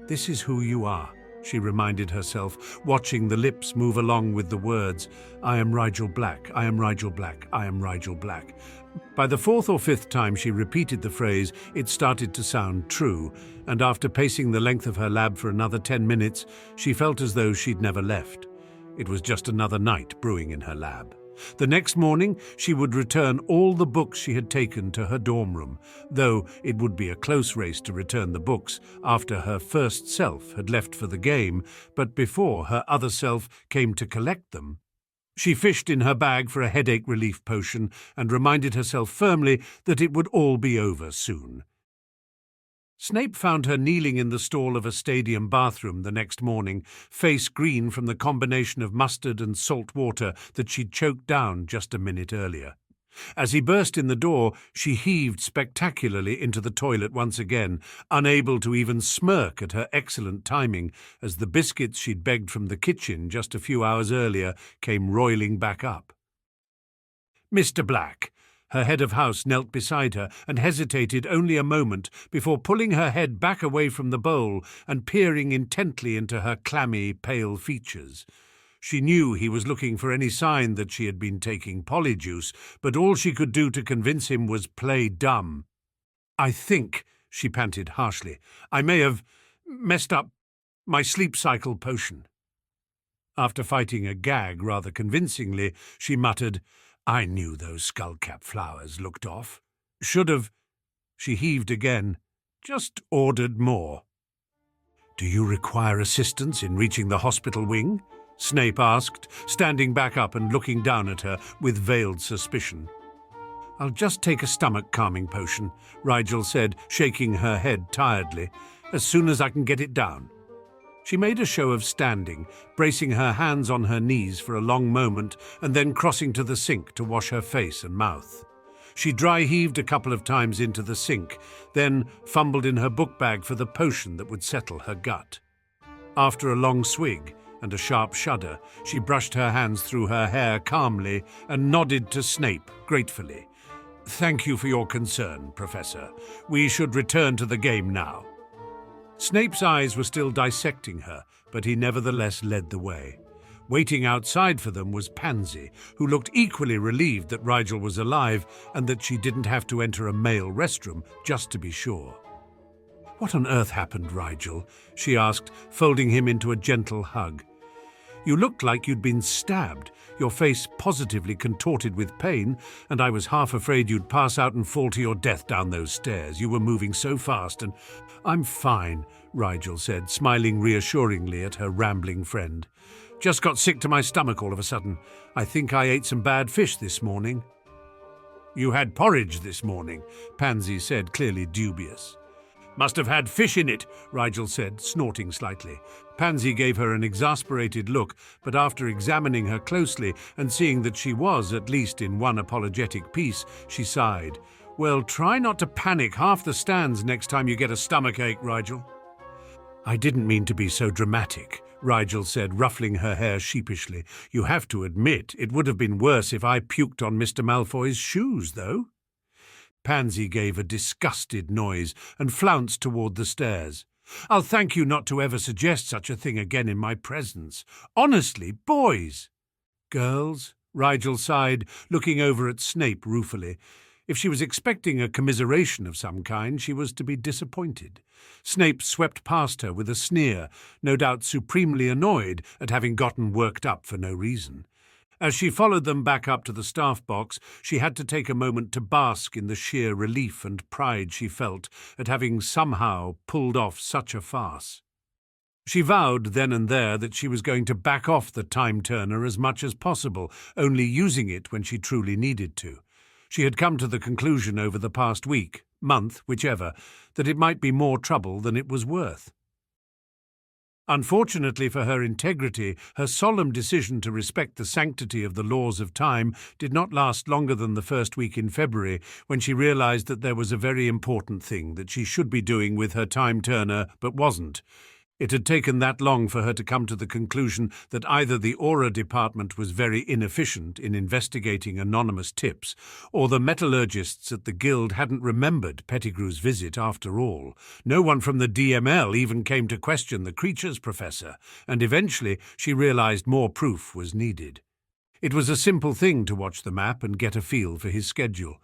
"This is who you are," she reminded herself, watching the lips move along with the words, "I am Rigel Black, I am Rigel Black, I am Rigel Black." By the fourth or fifth time she repeated the phrase, it started to sound true, and after pacing the length of her lab for another 10 minutes, she felt as though she'd never left. It was just another night brewing in her lab. The next morning, she would return all the books she had taken to her dorm room, though it would be a close race to return the books after her first self had left for the game, but before her other self came to collect them. She fished in her bag for a headache relief potion and reminded herself firmly that it would all be over soon. Snape found her kneeling in the stall of a stadium bathroom the next morning, face green from the combination of mustard and salt water that she'd choked down just a minute earlier. As he burst in the door, she heaved spectacularly into the toilet once again, unable to even smirk at her excellent timing as the biscuits she'd begged from the kitchen just a few hours earlier came roiling back up. "Mr. Black." Her head of house knelt beside her and hesitated only a moment before pulling her head back away from the bowl and peering intently into her clammy, pale features. She knew he was looking for any sign that she had been taking polyjuice, but all she could do to convince him was play dumb. "I think," she panted harshly, "I may have messed up my sleep cycle potion." After fighting a gag rather convincingly, she muttered, "I knew those skullcap flowers looked off. Should have—" She heaved again. "Just ordered more." "Do you require assistance in reaching the hospital wing?" Snape asked, standing back up and looking down at her with veiled suspicion. "I'll just take a stomach-calming potion," Rigel said, shaking her head tiredly, "as soon as I can get it down." She made a show of standing, bracing her hands on her knees for a long moment and then crossing to the sink to wash her face and mouth. She dry-heaved a couple of times into the sink, then fumbled in her book bag for the potion that would settle her gut. After a long swig and a sharp shudder, she brushed her hands through her hair calmly and nodded to Snape gratefully. "Thank you for your concern, Professor. We should return to the game now." Snape's eyes were still dissecting her, but he nevertheless led the way. Waiting outside for them was Pansy, who looked equally relieved that Rigel was alive and that she didn't have to enter a male restroom just to be sure. "What on earth happened, Rigel?" she asked, folding him into a gentle hug. You looked like you'd been stabbed, your face positively contorted with pain, and I was half afraid you'd pass out and fall to your death down those stairs. You were moving so fast and—" "I'm fine," Rigel said, smiling reassuringly at her rambling friend. "Just got sick to my stomach all of a sudden. I think I ate some bad fish this morning." "You had porridge this morning," Pansy said, clearly dubious. "Must have had fish in it," Rigel said, snorting slightly. Pansy gave her an exasperated look, but after examining her closely and seeing that she was, at least in one apologetic piece, she sighed. "Well, try not to panic half the stands next time you get a stomachache, Rigel." "I didn't mean to be so dramatic," Rigel said, ruffling her hair sheepishly. "You have to admit, it would have been worse if I puked on Mr. Malfoy's shoes, though." Pansy gave a disgusted noise and flounced toward the stairs. "I'll thank you not to ever suggest such a thing again in my presence. Honestly, boys." "Girls?" Rigel sighed, looking over at Snape ruefully. If she was expecting a commiseration of some kind, she was to be disappointed. Snape swept past her with a sneer, no doubt supremely annoyed at having gotten worked up for no reason. As she followed them back up to the staff box, she had to take a moment to bask in the sheer relief and pride she felt at having somehow pulled off such a farce. She vowed then and there that she was going to back off the time-turner as much as possible, only using it when she truly needed to. She had come to the conclusion over the past week, month, whichever, that it might be more trouble than it was worth. Unfortunately for her integrity, her solemn decision to respect the sanctity of the laws of time did not last longer than the first week in February, when she realized that there was a very important thing that she should be doing with her time-turner but wasn't. It had taken that long for her to come to the conclusion that either the Aura department was very inefficient in investigating anonymous tips, or the metallurgists at the Guild hadn't remembered Pettigrew's visit after all. No one from the DML even came to question the creatures professor, and eventually she realized more proof was needed. It was a simple thing to watch the map and get a feel for his schedule.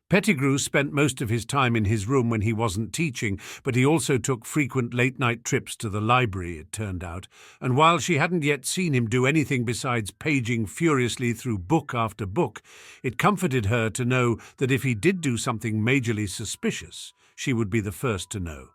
Pettigrew spent most of his time in his room when he wasn't teaching, but he also took frequent late-night trips to the library, it turned out, and while she hadn't yet seen him do anything besides paging furiously through book after book, it comforted her to know that if he did do something majorly suspicious, she would be the first to know.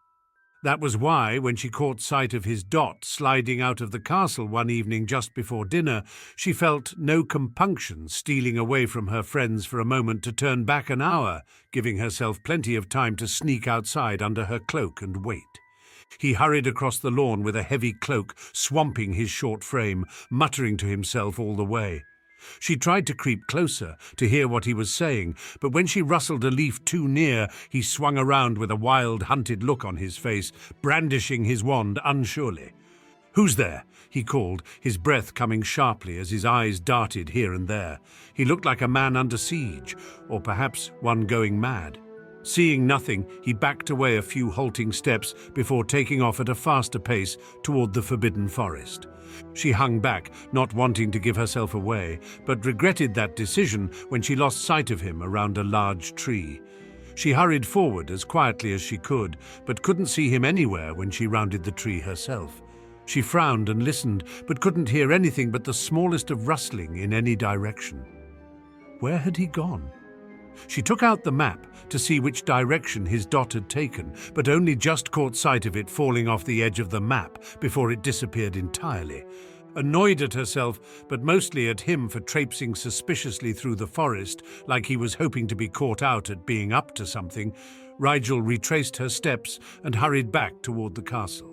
That was why, when she caught sight of his dot sliding out of the castle one evening just before dinner, she felt no compunction stealing away from her friends for a moment to turn back an hour, giving herself plenty of time to sneak outside under her cloak and wait. He hurried across the lawn with a heavy cloak swamping his short frame, muttering to himself all the way. She tried to creep closer, to hear what he was saying, but when she rustled a leaf too near, he swung around with a wild, hunted look on his face, brandishing his wand unsurely. "Who's there?" he called, his breath coming sharply as his eyes darted here and there. He looked like a man under siege, or perhaps one going mad. Seeing nothing, he backed away a few halting steps before taking off at a faster pace toward the forbidden forest. She hung back, not wanting to give herself away, but regretted that decision when she lost sight of him around a large tree. She hurried forward as quietly as she could, but couldn't see him anywhere when she rounded the tree herself. She frowned and listened, but couldn't hear anything but the smallest of rustling in any direction. Where had he gone? She took out the map to see which direction his dot had taken, but only just caught sight of it falling off the edge of the map before it disappeared entirely. Annoyed at herself, but mostly at him for traipsing suspiciously through the forest like he was hoping to be caught out at being up to something, Rigel retraced her steps and hurried back toward the castle.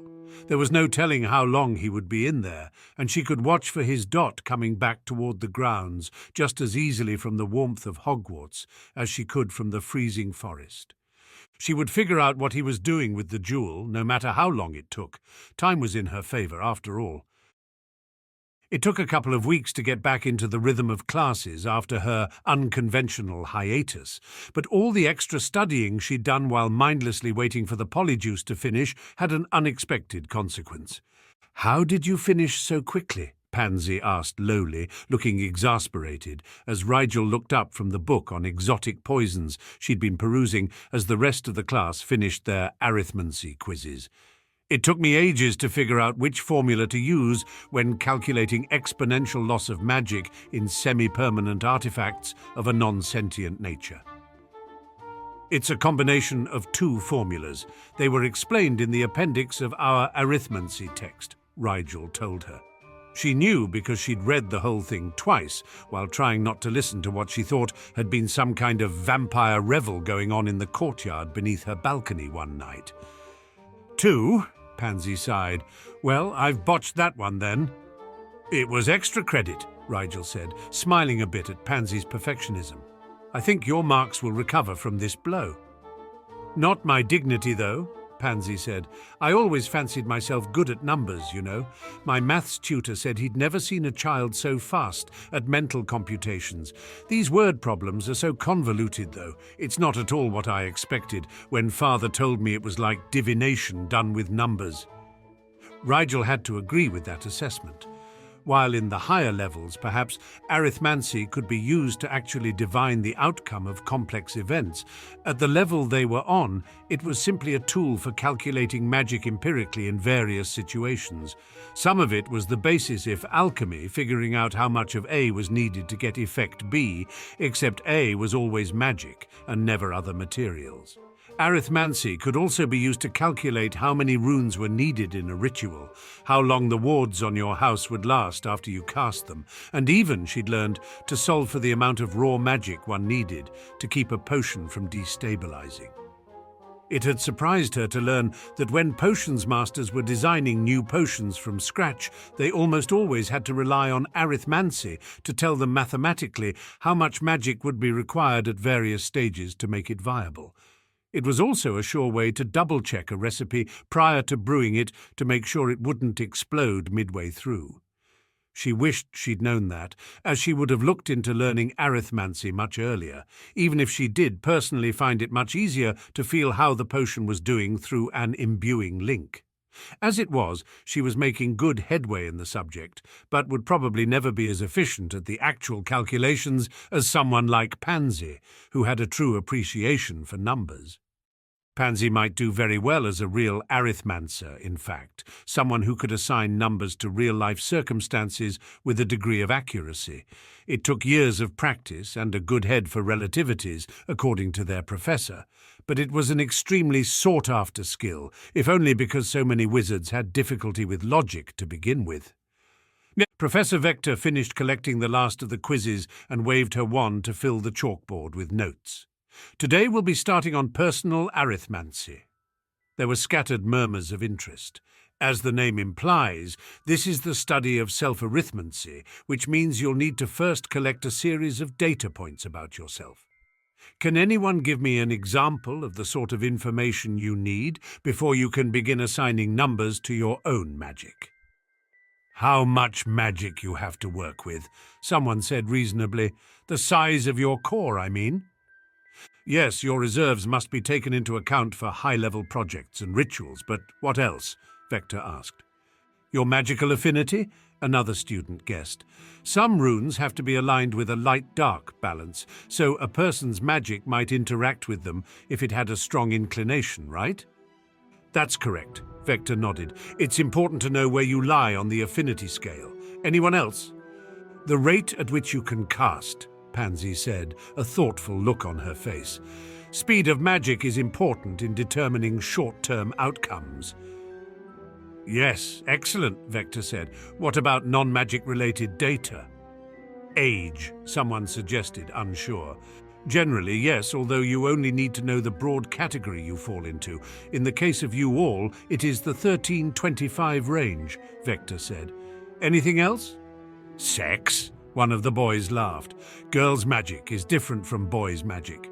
There was no telling how long he would be in there, and she could watch for his dot coming back toward the grounds just as easily from the warmth of Hogwarts as she could from the freezing forest. She would figure out what he was doing with the jewel, no matter how long it took. Time was in her favor, after all. It took a couple of weeks to get back into the rhythm of classes after her unconventional hiatus, but all the extra studying she'd done while mindlessly waiting for the polyjuice to finish had an unexpected consequence. "How did you finish so quickly?" Pansy asked lowly, looking exasperated, as Rigel looked up from the book on exotic poisons she'd been perusing as the rest of the class finished their arithmancy quizzes. It took me ages to figure out which formula to use when calculating exponential loss of magic in semi-permanent artifacts of a non-sentient nature. It's a combination of two formulas. They were explained in the appendix of our arithmancy text, Rigel told her. She knew because she'd read the whole thing twice, while trying not to listen to what she thought had been some kind of vampire revel going on in the courtyard beneath her balcony one night. 2, Pansy sighed. Well, I've botched that one then. It was extra credit, Rigel said, smiling a bit at Pansy's perfectionism. I think your marks will recover from this blow. Not my dignity, though, Pansy said. I always fancied myself good at numbers, you know. My maths tutor said he'd never seen a child so fast at mental computations. These word problems are so convoluted, though. It's not at all what I expected when Father told me it was like divination done with numbers. Rigel had to agree with that assessment. While in the higher levels, perhaps, arithmancy could be used to actually divine the outcome of complex events. At the level they were on, it was simply a tool for calculating magic empirically in various situations. Some of it was the basis if alchemy, figuring out how much of A was needed to get effect B, except A was always magic and never other materials. Arithmancy could also be used to calculate how many runes were needed in a ritual, how long the wards on your house would last after you cast them, and even, she'd learned, to solve for the amount of raw magic one needed to keep a potion from destabilizing. It had surprised her to learn that when potions masters were designing new potions from scratch, they almost always had to rely on arithmancy to tell them mathematically how much magic would be required at various stages to make it viable. It was also a sure way to double-check a recipe prior to brewing it to make sure it wouldn't explode midway through. She wished she'd known that, as she would have looked into learning arithmancy much earlier, even if she did personally find it much easier to feel how the potion was doing through an imbuing link. As it was, she was making good headway in the subject, but would probably never be as efficient at the actual calculations as someone like Pansy, who had a true appreciation for numbers. Pansy might do very well as a real arithmancer, in fact, someone who could assign numbers to real-life circumstances with a degree of accuracy. It took years of practice and a good head for relativities, according to their professor, but it was an extremely sought-after skill, if only because so many wizards had difficulty with logic to begin with. Professor Vector finished collecting the last of the quizzes and waved her wand to fill the chalkboard with notes. Today we'll be starting on personal arithmancy. There were scattered murmurs of interest. As the name implies, this is the study of self-arithmancy, which means you'll need to first collect a series of data points about yourself. Can anyone give me an example of the sort of information you need before you can begin assigning numbers to your own magic? How much magic you have to work with, someone said reasonably. The size of your core, I mean. Yes, your reserves must be taken into account for high-level projects and rituals, but what else? Vector asked. Your magical affinity? Another student guessed. Some runes have to be aligned with a light-dark balance, so a person's magic might interact with them if it had a strong inclination, right? That's correct, Vector nodded. It's important to know where you lie on the affinity scale. Anyone else? The rate at which you can cast, Pansy said, a thoughtful look on her face. Speed of magic is important in determining short-term outcomes. Yes, excellent, Vector said. What about non-magic-related data? Age, someone suggested, unsure. Generally, yes, although you only need to know the broad category you fall into. In the case of you all, it is the 13-25 range, Vector said. Anything else? Sex? One of the boys laughed. Girls' magic is different from boys' magic.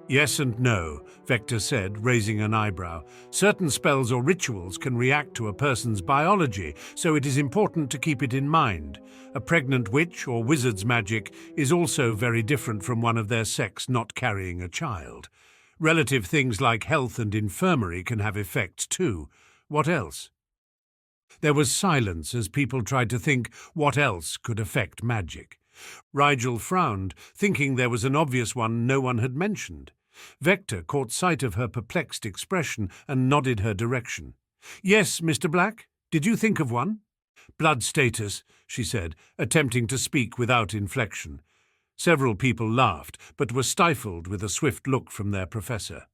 Yes and no, Vector said, raising an eyebrow. Certain spells or rituals can react to a person's biology, so it is important to keep it in mind. A pregnant witch or wizard's magic is also very different from one of their sex not carrying a child. Relative things like health and infirmary can have effects too. What else? There was silence as people tried to think what else could affect magic. Rigel frowned, thinking there was an obvious one no one had mentioned. Vector caught sight of her perplexed expression and nodded her direction. Yes, Mr. Black? Did you think of one? Blood status, she said, attempting to speak without inflection. Several people laughed, but were stifled with a swift look from their professor.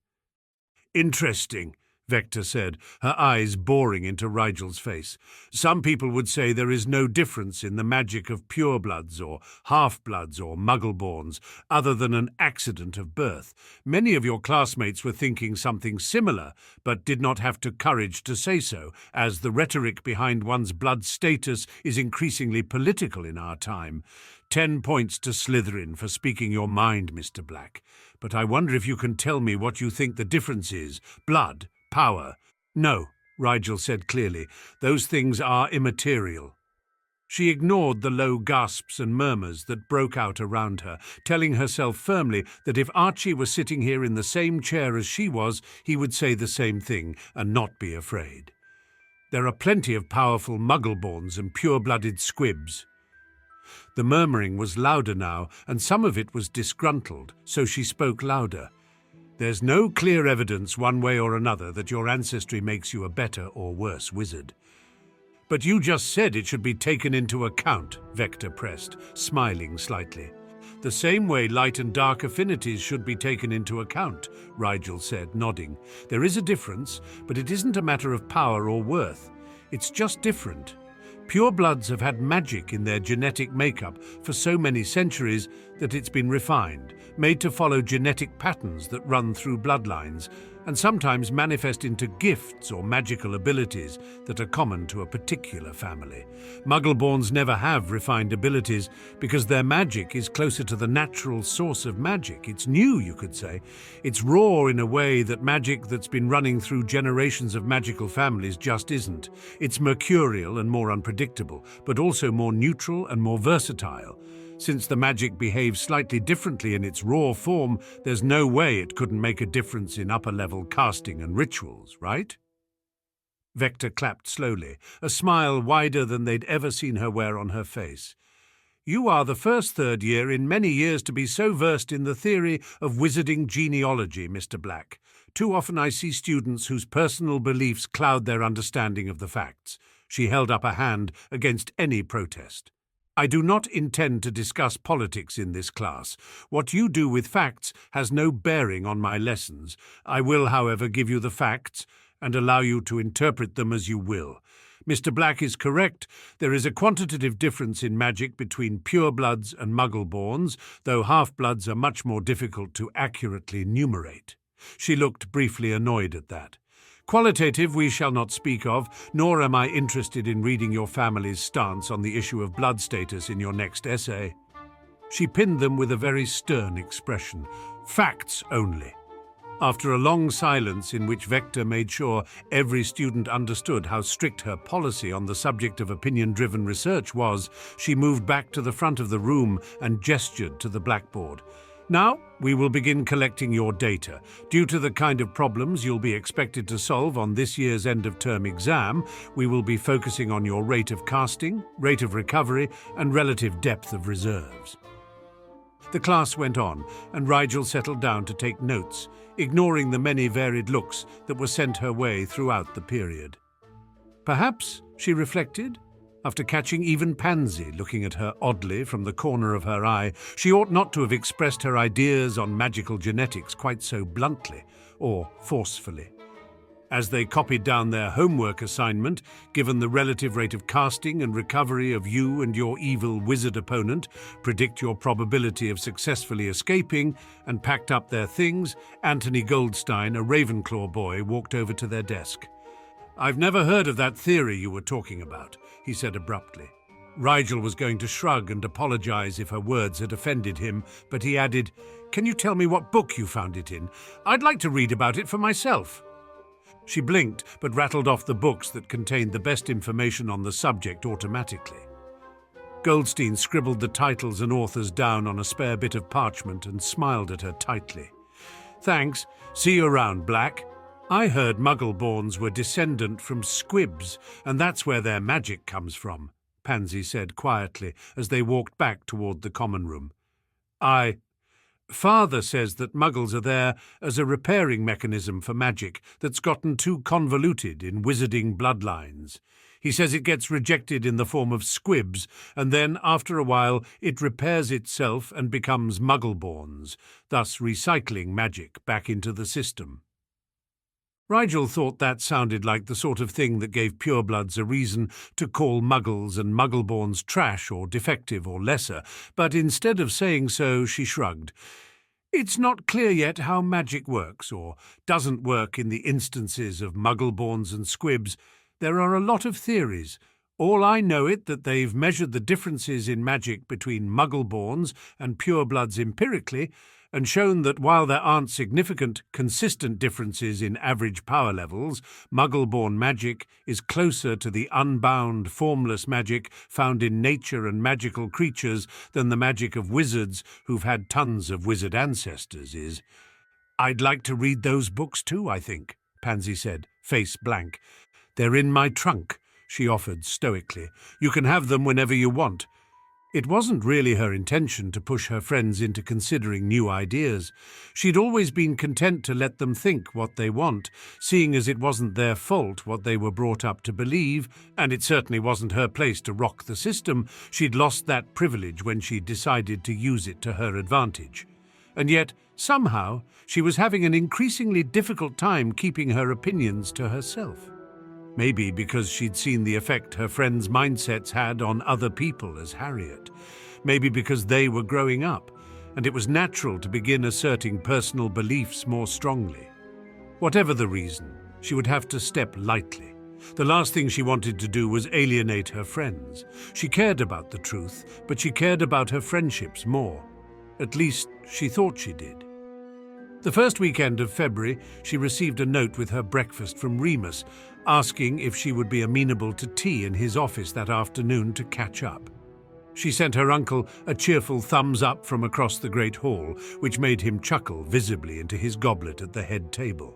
Interesting, Vector said, her eyes boring into Rigel's face. Some people would say there is no difference in the magic of purebloods or half-bloods or muggleborns, other than an accident of birth. Many of your classmates were thinking something similar, but did not have the courage to say so, as the rhetoric behind one's blood status is increasingly political in our time. 10 points to Slytherin for speaking your mind, Mr. Black. But I wonder if you can tell me what you think the difference is. Blood, power. No, Rigel said clearly. Those things are immaterial. She ignored the low gasps and murmurs that broke out around her, telling herself firmly that if Archie were sitting here in the same chair as she was, he would say the same thing and not be afraid. There are plenty of powerful muggleborns and pure-blooded squibs. The murmuring was louder now, and some of it was disgruntled, so she spoke louder. There's no clear evidence one way or another that your ancestry makes you a better or worse wizard. But you just said it should be taken into account, Vector pressed, smiling slightly. The same way light and dark affinities should be taken into account, Rigel said, nodding. There is a difference, but it isn't a matter of power or worth. It's just different. Purebloods have had magic in their genetic makeup for so many centuries that it's been refined, made to follow genetic patterns that run through bloodlines, and sometimes manifest into gifts or magical abilities that are common to a particular family. Muggleborns never have refined abilities because their magic is closer to the natural source of magic. It's new, you could say. It's raw in a way that magic that's been running through generations of magical families just isn't. It's mercurial and more unpredictable, but also more neutral and more versatile. Since the magic behaves slightly differently in its raw form, there's no way it couldn't make a difference in upper-level casting and rituals, right? Vector clapped slowly, a smile wider than they'd ever seen her wear on her face. You are the first third year in many years to be so versed in the theory of wizarding genealogy, Mr. Black. Too often I see students whose personal beliefs cloud their understanding of the facts. She held up a hand against any protest. I do not intend to discuss politics in this class. What you do with facts has no bearing on my lessons. I will, however, give you the facts and allow you to interpret them as you will. Mr. Black is correct. There is a quantitative difference in magic between purebloods and muggleborns, though half-bloods are much more difficult to accurately numerate. She looked briefly annoyed at that. Qualitative we shall not speak of, nor am I interested in reading your family's stance on the issue of blood status in your next essay. She pinned them with a very stern expression. Facts only. After a long silence in which Vector made sure every student understood how strict her policy on the subject of opinion-driven research was, she moved back to the front of the room and gestured to the blackboard. Now, we will begin collecting your data. Due to the kind of problems you'll be expected to solve on this year's end-of-term exam, we will be focusing on your rate of casting, rate of recovery, and relative depth of reserves. The class went on, and Rigel settled down to take notes, ignoring the many varied looks that were sent her way throughout the period. Perhaps, she reflected, after catching even Pansy looking at her oddly from the corner of her eye, she ought not to have expressed her ideas on magical genetics quite so bluntly or forcefully. As they copied down their homework assignment, given the relative rate of casting and recovery of you and your evil wizard opponent, predict your probability of successfully escaping, and packed up their things, Anthony Goldstein, a Ravenclaw boy, walked over to their desk. I've never heard of that theory you were talking about, he said abruptly. Rigel was going to shrug and apologize if her words had offended him, but he added, Can you tell me what book you found it in? I'd like to read about it for myself. She blinked, but rattled off the books that contained the best information on the subject automatically. Goldstein scribbled the titles and authors down on a spare bit of parchment and smiled at her tightly. Thanks. See you around, Black. I heard Muggleborns were descendant from squibs, and that's where their magic comes from, Pansy said quietly as they walked back toward the common room. Father says that muggles are there as a repairing mechanism for magic that's gotten too convoluted in wizarding bloodlines. He says it gets rejected in the form of squibs, and then, after a while, it repairs itself and becomes muggle-borns, thus recycling magic back into the system. Rigel thought that sounded like the sort of thing that gave purebloods a reason to call muggles and muggleborns trash or defective or lesser, but instead of saying so, she shrugged. It's not clear yet how magic works or doesn't work in the instances of muggleborns and squibs. There are a lot of theories. All I know it that they've measured the differences in magic between muggleborns and purebloods empirically, and shown that while there aren't significant, consistent differences in average power levels, muggle-born magic is closer to the unbound, formless magic found in nature and magical creatures than the magic of wizards who've had tons of wizard ancestors is. I'd like to read those books too, I think, Pansy said, face blank. They're in my trunk, she offered stoically. You can have them whenever you want. It wasn't really her intention to push her friends into considering new ideas. She'd always been content to let them think what they want, seeing as it wasn't their fault what they were brought up to believe, and it certainly wasn't her place to rock the system. She'd lost that privilege when she decided to use it to her advantage. And yet, somehow, she was having an increasingly difficult time keeping her opinions to herself. Maybe because she'd seen the effect her friends' mindsets had on other people as Harriet. Maybe because they were growing up, and it was natural to begin asserting personal beliefs more strongly. Whatever the reason, she would have to step lightly. The last thing she wanted to do was alienate her friends. She cared about the truth, but she cared about her friendships more. At least, she thought she did. The first weekend of February, she received a note with her breakfast from Remus, asking if she would be amenable to tea in his office that afternoon to catch up. She sent her uncle a cheerful thumbs up from across the great hall, which made him chuckle visibly into his goblet at the head table.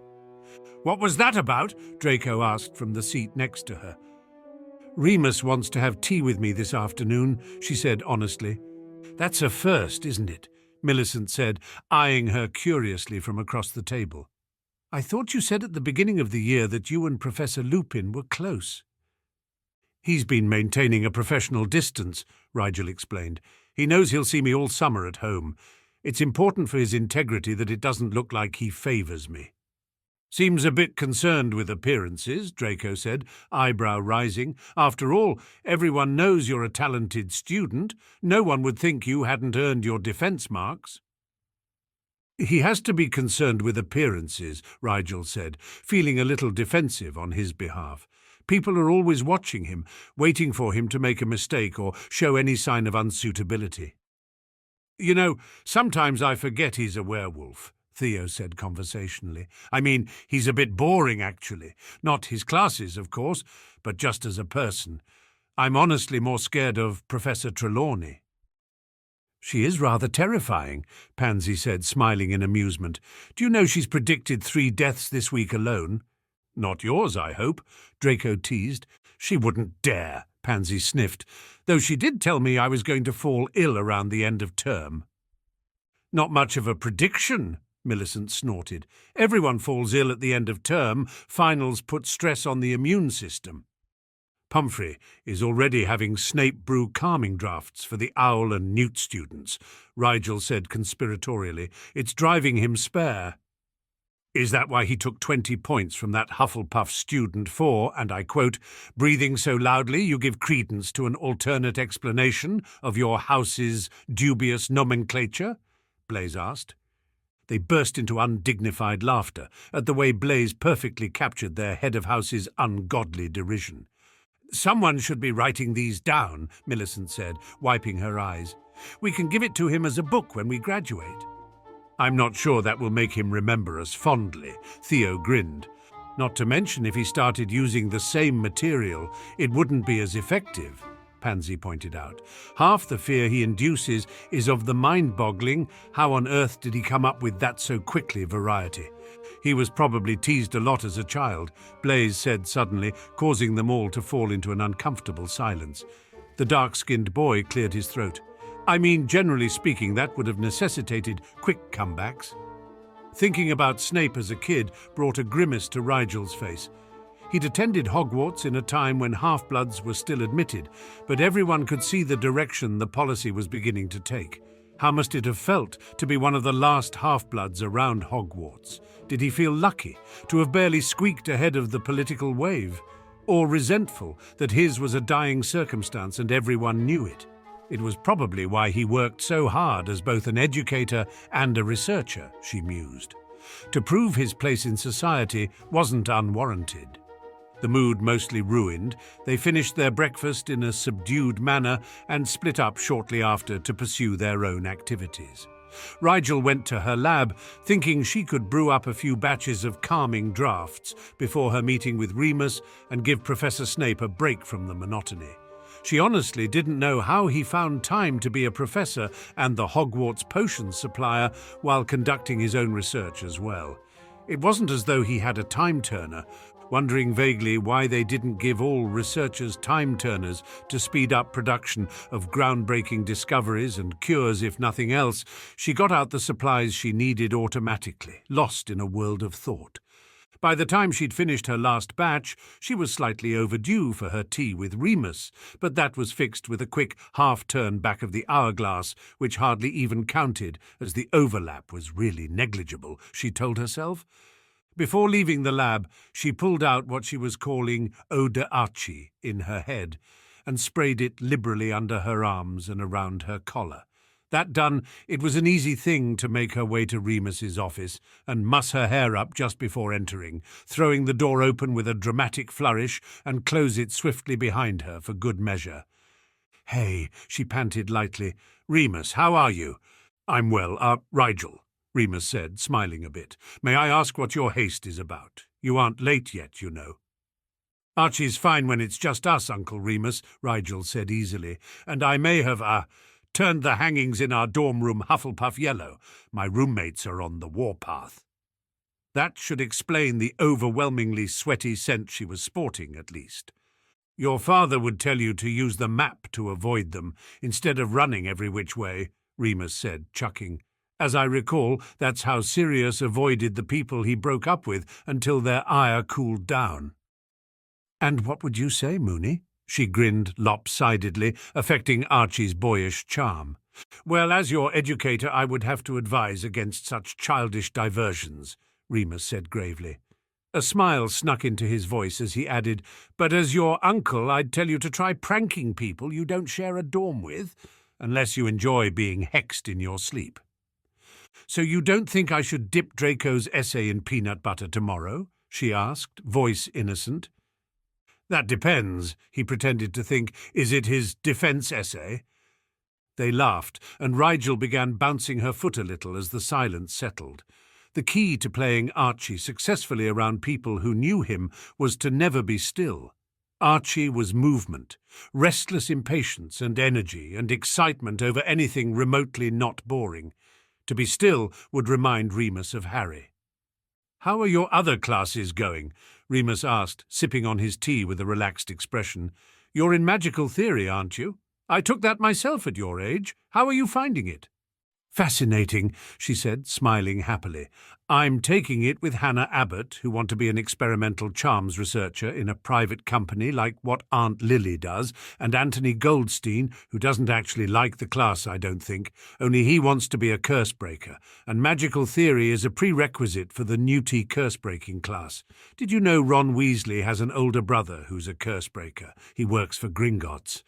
"What was that about?" Draco asked from the seat next to her. "Remus wants to have tea with me this afternoon," she said honestly. "That's a first, isn't it?" Millicent said, eyeing her curiously from across the table. "I thought you said at the beginning of the year that you and Professor Lupin were close." "He's been maintaining a professional distance," Rigel explained. "He knows he'll see me all summer at home. It's important for his integrity that it doesn't look like he favours me." "Seems a bit concerned with appearances," Draco said, eyebrow rising. "After all, everyone knows you're a talented student. No one would think you hadn't earned your defence marks." "He has to be concerned with appearances," Rigel said, feeling a little defensive on his behalf. "People are always watching him, waiting for him to make a mistake or show any sign of unsuitability." "You know, sometimes I forget he's a werewolf," Theo said conversationally. "I mean, he's a bit boring, actually. Not his classes, of course, but just as a person. I'm honestly more scared of Professor Trelawney." "She is rather terrifying," Pansy said, smiling in amusement. "Do you know she's predicted 3 deaths this week alone?" "Not yours, I hope," Draco teased. "She wouldn't dare," Pansy sniffed, "though she did tell me I was going to fall ill around the end of term." "Not much of a prediction," Millicent snorted. "Everyone falls ill at the end of term. Finals put stress on the immune system." "Pumphrey is already having Snape brew calming drafts for the Owl and Newt students," Rigel said conspiratorially. "It's driving him spare." "Is that why he took 20 points from that Hufflepuff student for, and I quote, breathing so loudly you give credence to an alternate explanation of your house's dubious nomenclature?" Blaise asked. They burst into undignified laughter at the way Blaise perfectly captured their head of house's ungodly derision. "Someone should be writing these down," Millicent said, wiping her eyes. "We can give it to him as a book when we graduate." "I'm not sure that will make him remember us fondly," Theo grinned. "Not to mention if he started using the same material, it wouldn't be as effective," Pansy pointed out. "Half the fear he induces is of the mind-boggling, how on earth did he come up with that so quickly variety. He was probably teased a lot as a child," Blaise said suddenly, causing them all to fall into an uncomfortable silence. The dark-skinned boy cleared his throat. I mean, generally speaking, that would have necessitated quick comebacks. Thinking about Snape as a kid brought a grimace to Rigel's face. He'd attended Hogwarts in a time when half-bloods were still admitted, but everyone could see the direction the policy was beginning to take. How must it have felt to be one of the last half-bloods around Hogwarts? Did he feel lucky to have barely squeaked ahead of the political wave? Or resentful that his was a dying circumstance and everyone knew it? It was probably why he worked so hard as both an educator and a researcher, she mused. To prove his place in society wasn't unwarranted. The mood mostly ruined, they finished their breakfast in a subdued manner and split up shortly after to pursue their own activities. Rigel went to her lab, thinking she could brew up a few batches of calming drafts before her meeting with Remus and give Professor Snape a break from the monotony. She honestly didn't know how he found time to be a professor and the Hogwarts potions supplier while conducting his own research as well. It wasn't as though he had a time-turner, wondering vaguely why they didn't give all researchers time-turners to speed up production of groundbreaking discoveries and cures if nothing else. She got out the supplies she needed automatically, lost in a world of thought. By the time she'd finished her last batch, she was slightly overdue for her tea with Remus, but that was fixed with a quick half-turn back of the hourglass, which hardly even counted, as the overlap was really negligible, she told herself. Before leaving the lab, she pulled out what she was calling eau de Archie in her head and sprayed it liberally under her arms and around her collar. That done, it was an easy thing to make her way to Remus's office and muss her hair up just before entering, throwing the door open with a dramatic flourish and close it swiftly behind her for good measure. "Hey," she panted lightly. "Remus, how are you?" "I'm well, Rigel," Remus said, smiling a bit. "May I ask what your haste is about? You aren't late yet, you know." "Archie's fine when it's just us, Uncle Remus," Rigel said easily, "and I may have, turned the hangings in our dorm room Hufflepuff yellow. My roommates are on the warpath." That should explain the overwhelmingly sweaty scent she was sporting, at least. "Your father would tell you to use the map to avoid them, instead of running every which way," Remus said, chuckling. "As I recall, that's how Sirius avoided the people he broke up with until their ire cooled down." "And what would you say, Moony?" She grinned lopsidedly, affecting Archie's boyish charm. "Well, as your educator, I would have to advise against such childish diversions," Remus said gravely. A smile snuck into his voice as he added, "But as your uncle, I'd tell you to try pranking people you don't share a dorm with, unless you enjoy being hexed in your sleep." "So you don't think I should dip Draco's essay in peanut butter tomorrow?" she asked, voice innocent. "That depends," he pretended to think. "Is it his defense essay?" They laughed, and Rigel began bouncing her foot a little as the silence settled. The key to playing Archie successfully around people who knew him was to never be still. Archie was movement, restless impatience and energy and excitement over anything remotely not boring. To be still would remind Remus of Harry. "How are your other classes going?" Remus asked, sipping on his tea with a relaxed expression. "You're in magical theory, aren't you? I took that myself at your age. How are you finding it?" "Fascinating," she said, smiling happily. "I'm taking it with Hannah Abbott, who want to be an experimental charms researcher in a private company like what Aunt Lily does, and Anthony Goldstein, who doesn't actually like the class, I don't think, only he wants to be a curse-breaker, and magical theory is a prerequisite for the Newty curse-breaking class. Did you know Ron Weasley has an older brother who's a curse-breaker? He works for Gringotts."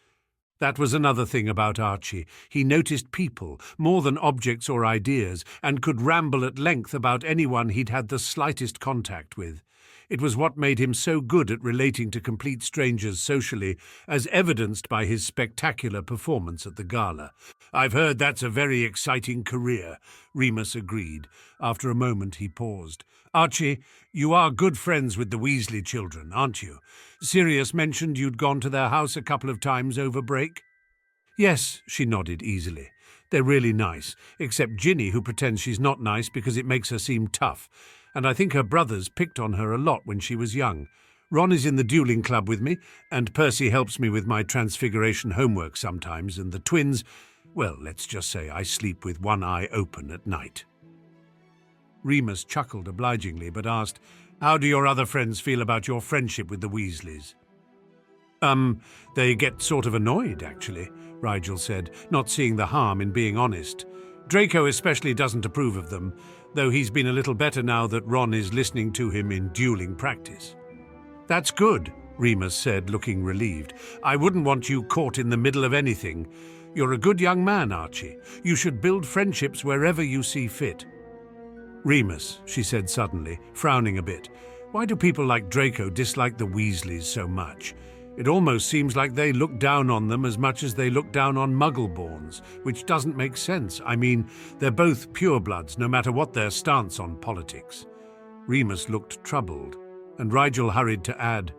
That was another thing about Archie. He noticed people, more than objects or ideas, and could ramble at length about anyone he'd had the slightest contact with. It was what made him so good at relating to complete strangers socially, as evidenced by his spectacular performance at the gala. "I've heard that's a very exciting career," Remus agreed. After a moment he paused. "Archie, you are good friends with the Weasley children, aren't you? Sirius mentioned you'd gone to their house a couple of times over break." "Yes," she nodded easily. "They're really nice, except Ginny, who pretends she's not nice because it makes her seem tough. And I think her brothers picked on her a lot when she was young. Ron is in the dueling club with me, and Percy helps me with my transfiguration homework sometimes, and the twins, Well, let's just say I sleep with one eye open at night. Remus chuckled obligingly, but asked, "How do your other friends feel about your friendship with the Weasleys?" They get sort of annoyed, actually," Rigel said, not seeing the harm in being honest. "Draco especially doesn't approve of them, though he's been a little better now that Ron is listening to him in dueling practice." "That's good," Remus said, looking relieved. "I wouldn't want you caught in the middle of anything. You're a good young man, Archie. You should build friendships wherever you see fit." "Remus," she said suddenly, frowning a bit, "why do people like Draco dislike the Weasleys so much? It almost seems like they look down on them as much as they look down on Muggleborns, which doesn't make sense. I mean, they're both purebloods, no matter what their stance on politics." Remus looked troubled, and Rigel hurried to add,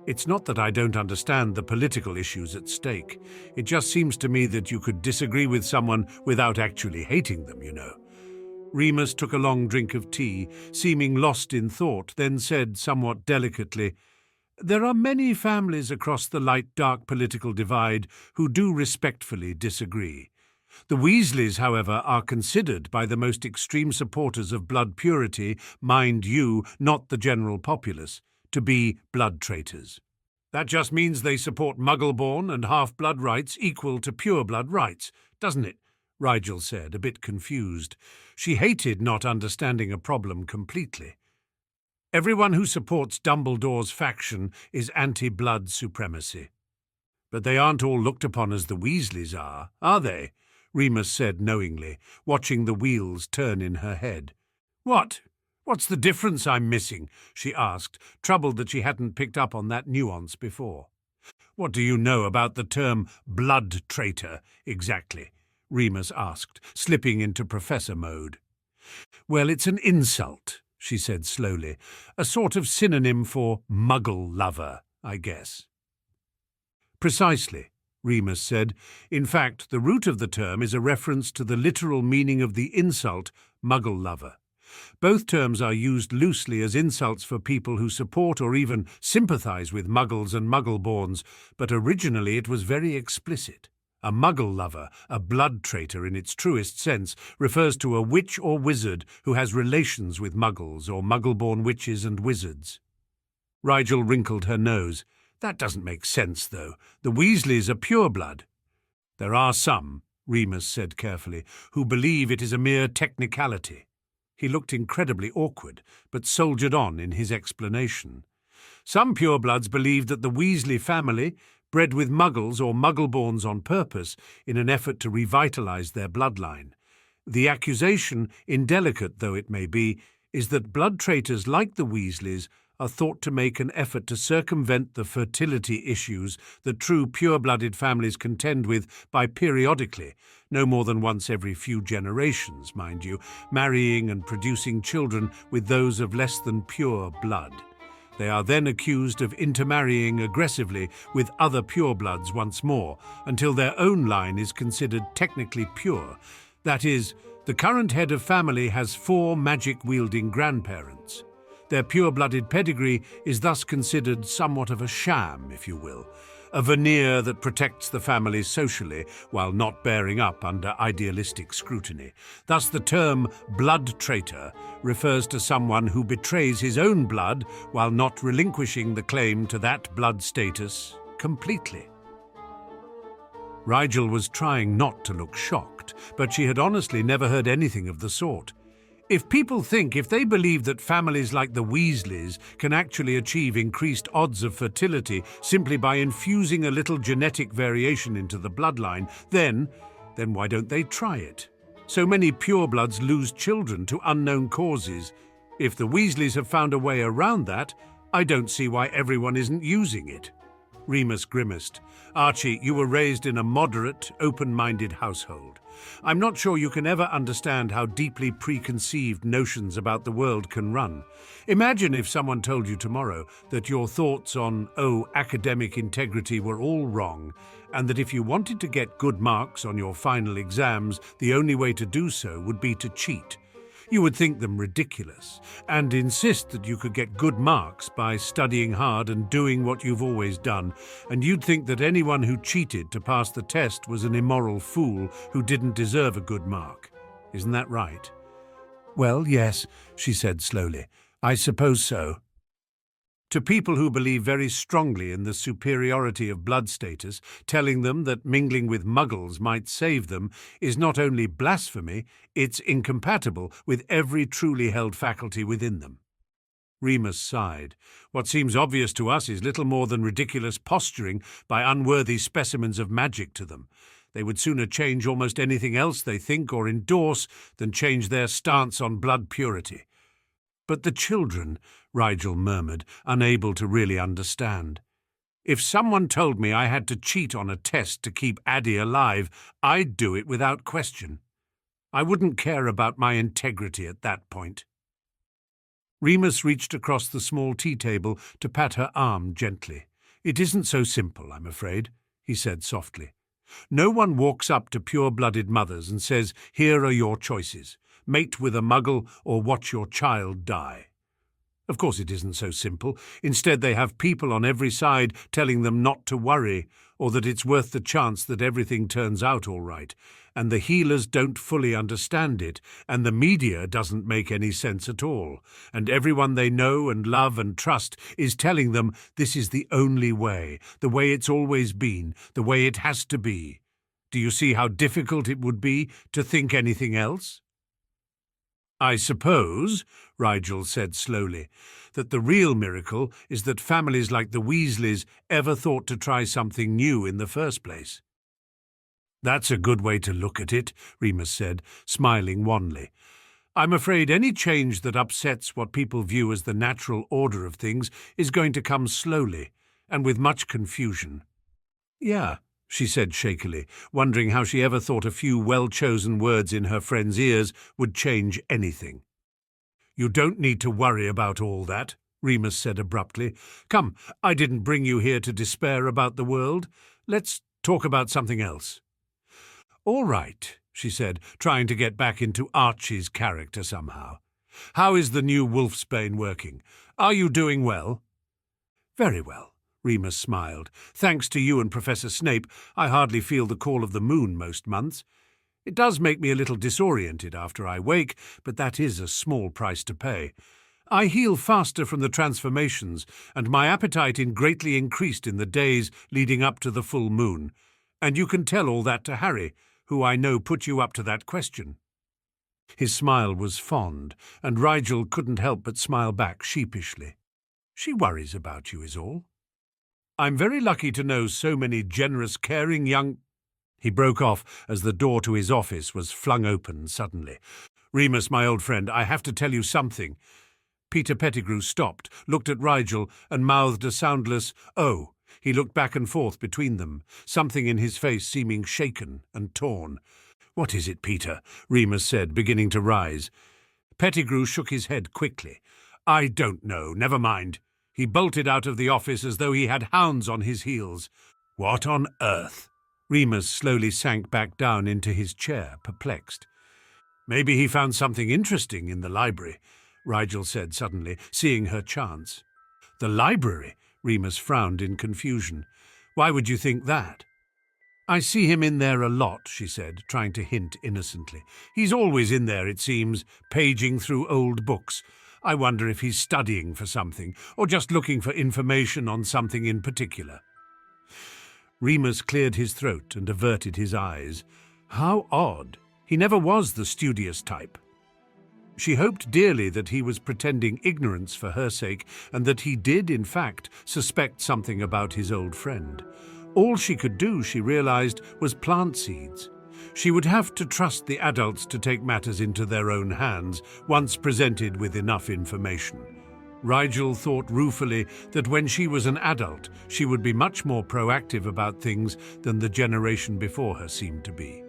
"It's not that I don't understand the political issues at stake. It just seems to me that you could disagree with someone without actually hating them, you know." Remus took a long drink of tea, seeming lost in thought, then said somewhat delicately, "There are many families across the light-dark political divide who do respectfully disagree. The Weasleys, however, are considered by the most extreme supporters of blood purity, mind you, not the general populace, to be blood traitors. That just means they support Muggleborn and half-blood rights equal to pureblood rights, doesn't it?" Rigel said, a bit confused. She hated not understanding a problem completely. "Everyone who supports Dumbledore's faction is anti-blood supremacy." "But they aren't all looked upon as the Weasleys are they?" Remus said knowingly, watching the wheels turn in her head. What's the difference I'm missing?" she asked, troubled that she hadn't picked up on that nuance before. "What do you know about the term blood traitor, exactly?" Remus asked, slipping into professor mode. "Well, it's an insult," she said slowly, "a sort of synonym for muggle lover, I guess." "Precisely," Remus said. "In fact, the root of the term is a reference to the literal meaning of the insult muggle lover. Both terms are used loosely as insults for people who support or even sympathize with muggles and muggleborns, but originally it was very explicit. A muggle lover, a blood traitor in its truest sense, refers to a witch or wizard who has relations with muggles or muggleborn witches and wizards." Rigel wrinkled her nose. "That doesn't make sense, though. The Weasleys are pureblood." "There are some," Remus said carefully, "who believe it is a mere technicality." He looked incredibly awkward, but soldiered on in his explanation. "Some purebloods believe that the Weasley family, bred with muggles or muggleborns on purpose in an effort to revitalize their bloodline. The accusation, indelicate though it may be, is that blood traitors like the Weasleys are thought to make an effort to circumvent the fertility issues that true pure-blooded families contend with by periodically, no more than once every few generations, mind you, marrying and producing children with those of less than pure blood. They are then accused of intermarrying aggressively with other purebloods once more, until their own line is considered technically pure. That is, the current head of family has 4 magic-wielding grandparents. Their pure-blooded pedigree is thus considered somewhat of a sham, if you will, a veneer that protects the family socially while not bearing up under idealistic scrutiny. Thus the term blood traitor refers to someone who betrays his own blood while not relinquishing the claim to that blood status completely. Rigel was trying not to look shocked, but she had honestly never heard anything of the sort. If they believe that families like the Weasleys can actually achieve increased odds of fertility simply by infusing a little genetic variation into the bloodline, then why don't they try it? So many purebloods lose children to unknown causes. If the Weasleys have found a way around that, I don't see why everyone isn't using it." Remus grimaced. "Archie, you were raised in a moderate, open-minded household. I'm not sure you can ever understand how deeply preconceived notions about the world can run. Imagine if someone told you tomorrow that your thoughts on, academic integrity were all wrong, and that if you wanted to get good marks on your final exams, the only way to do so would be to cheat. You would think them ridiculous, and insist that you could get good marks by studying hard and doing what you've always done, and you'd think that anyone who cheated to pass the test was an immoral fool who didn't deserve a good mark. Isn't that right? Well, yes, she said slowly. I suppose so. To people who believe very strongly in the superiority of blood status, telling them that mingling with muggles might save them is not only blasphemy, it's incompatible with every truly held faculty within them. Remus sighed. What seems obvious to us is little more than ridiculous posturing by unworthy specimens of magic to them. They would sooner change almost anything else they think or endorse than change their stance on blood purity. But the children, Rigel murmured, unable to really understand. If someone told me I had to cheat on a test to keep Addie alive, I'd do it without question. I wouldn't care about my integrity at that point. Remus reached across the small tea table to pat her arm gently. It isn't so simple, I'm afraid, he said softly. No one walks up to pure-blooded mothers and says, here are your choices. Mate with a muggle or watch your child die. Of course it isn't so simple. Instead they have people on every side telling them not to worry, or that it's worth the chance that everything turns out all right, and the healers don't fully understand it, and the media doesn't make any sense at all, and everyone they know and love and trust is telling them this is the only way, the way it's always been, the way it has to be. Do you see how difficult it would be to think anything else? I suppose, Rigel said slowly, that the real miracle is that families like the Weasleys ever thought to try something new in the first place. That's a good way to look at it, Remus said, smiling wanly. I'm afraid any change that upsets what people view as the natural order of things is going to come slowly, and with much confusion. Yeah, she said shakily, wondering how she ever thought a few well-chosen words in her friend's ears would change anything. You don't need to worry about all that, Remus said abruptly. Come, I didn't bring you here to despair about the world. Let's talk about something else. All right, she said, trying to get back into Archie's character somehow. How is the new Wolfsbane working? Are you doing well? Very well. Remus smiled. Thanks to you and Professor Snape, I hardly feel the call of the moon most months. It does make me a little disoriented after I wake, but that is a small price to pay. I heal faster from the transformations, and my appetite greatly increased in the days leading up to the full moon. And you can tell all that to Harry, who I know put you up to that question. His smile was fond, and Rigel couldn't help but smile back sheepishly. She worries about you is all. I'm very lucky to know so many generous, caring young... He broke off as the door to his office was flung open suddenly. Remus, my old friend, I have to tell you something. Peter Pettigrew stopped, looked at Rigel, and mouthed a soundless, "Oh." He looked back and forth between them, something in his face seeming shaken and torn. What is it, Peter? Remus said, beginning to rise. Pettigrew shook his head quickly. I don't know, never mind. He bolted out of the office as though he had hounds on his heels. What on earth? Remus slowly sank back down into his chair, perplexed. Maybe he found something interesting in the library, Rigel said suddenly, seeing her chance. The library? Remus frowned in confusion. Why would you think that? I see him in there a lot, she said, trying to hint innocently. He's always in there, it seems, paging through old books. I wonder if he's studying for something, or just looking for information on something in particular. Remus cleared his throat and averted his eyes. How odd. He never was the studious type. She hoped dearly that he was pretending ignorance for her sake, and that he did, in fact, suspect something about his old friend. All she could do, she realized, was plant seeds. She would have to trust the adults to take matters into their own hands, once presented with enough information. Rigel thought ruefully that when she was an adult, she would be much more proactive about things than the generation before her seemed to be.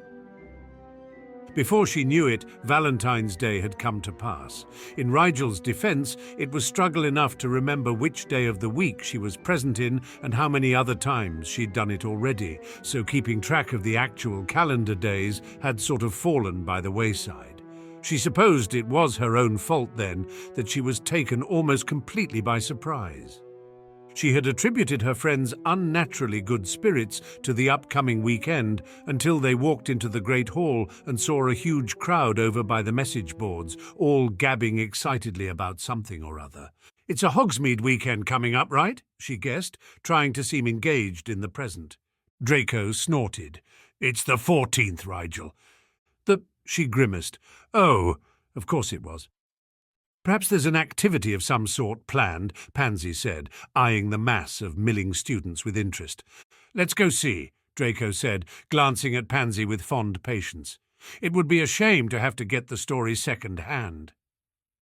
Before she knew it, Valentine's Day had come to pass. In Rigel's defense, it was struggle enough to remember which day of the week she was present in and how many other times she'd done it already, so keeping track of the actual calendar days had sort of fallen by the wayside. She supposed it was her own fault then that she was taken almost completely by surprise. She had attributed her friend's unnaturally good spirits to the upcoming weekend until they walked into the Great Hall and saw a huge crowd over by the message boards, all gabbing excitedly about something or other. "It's a Hogsmeade weekend coming up, right?" she guessed, trying to seem engaged in the present. Draco snorted. "It's the 14th, Rigel." She grimaced. "Oh, of course it was." "Perhaps there's an activity of some sort planned," Pansy said, eyeing the mass of milling students with interest. "Let's go see," Draco said, glancing at Pansy with fond patience. "It would be a shame to have to get the story second-hand."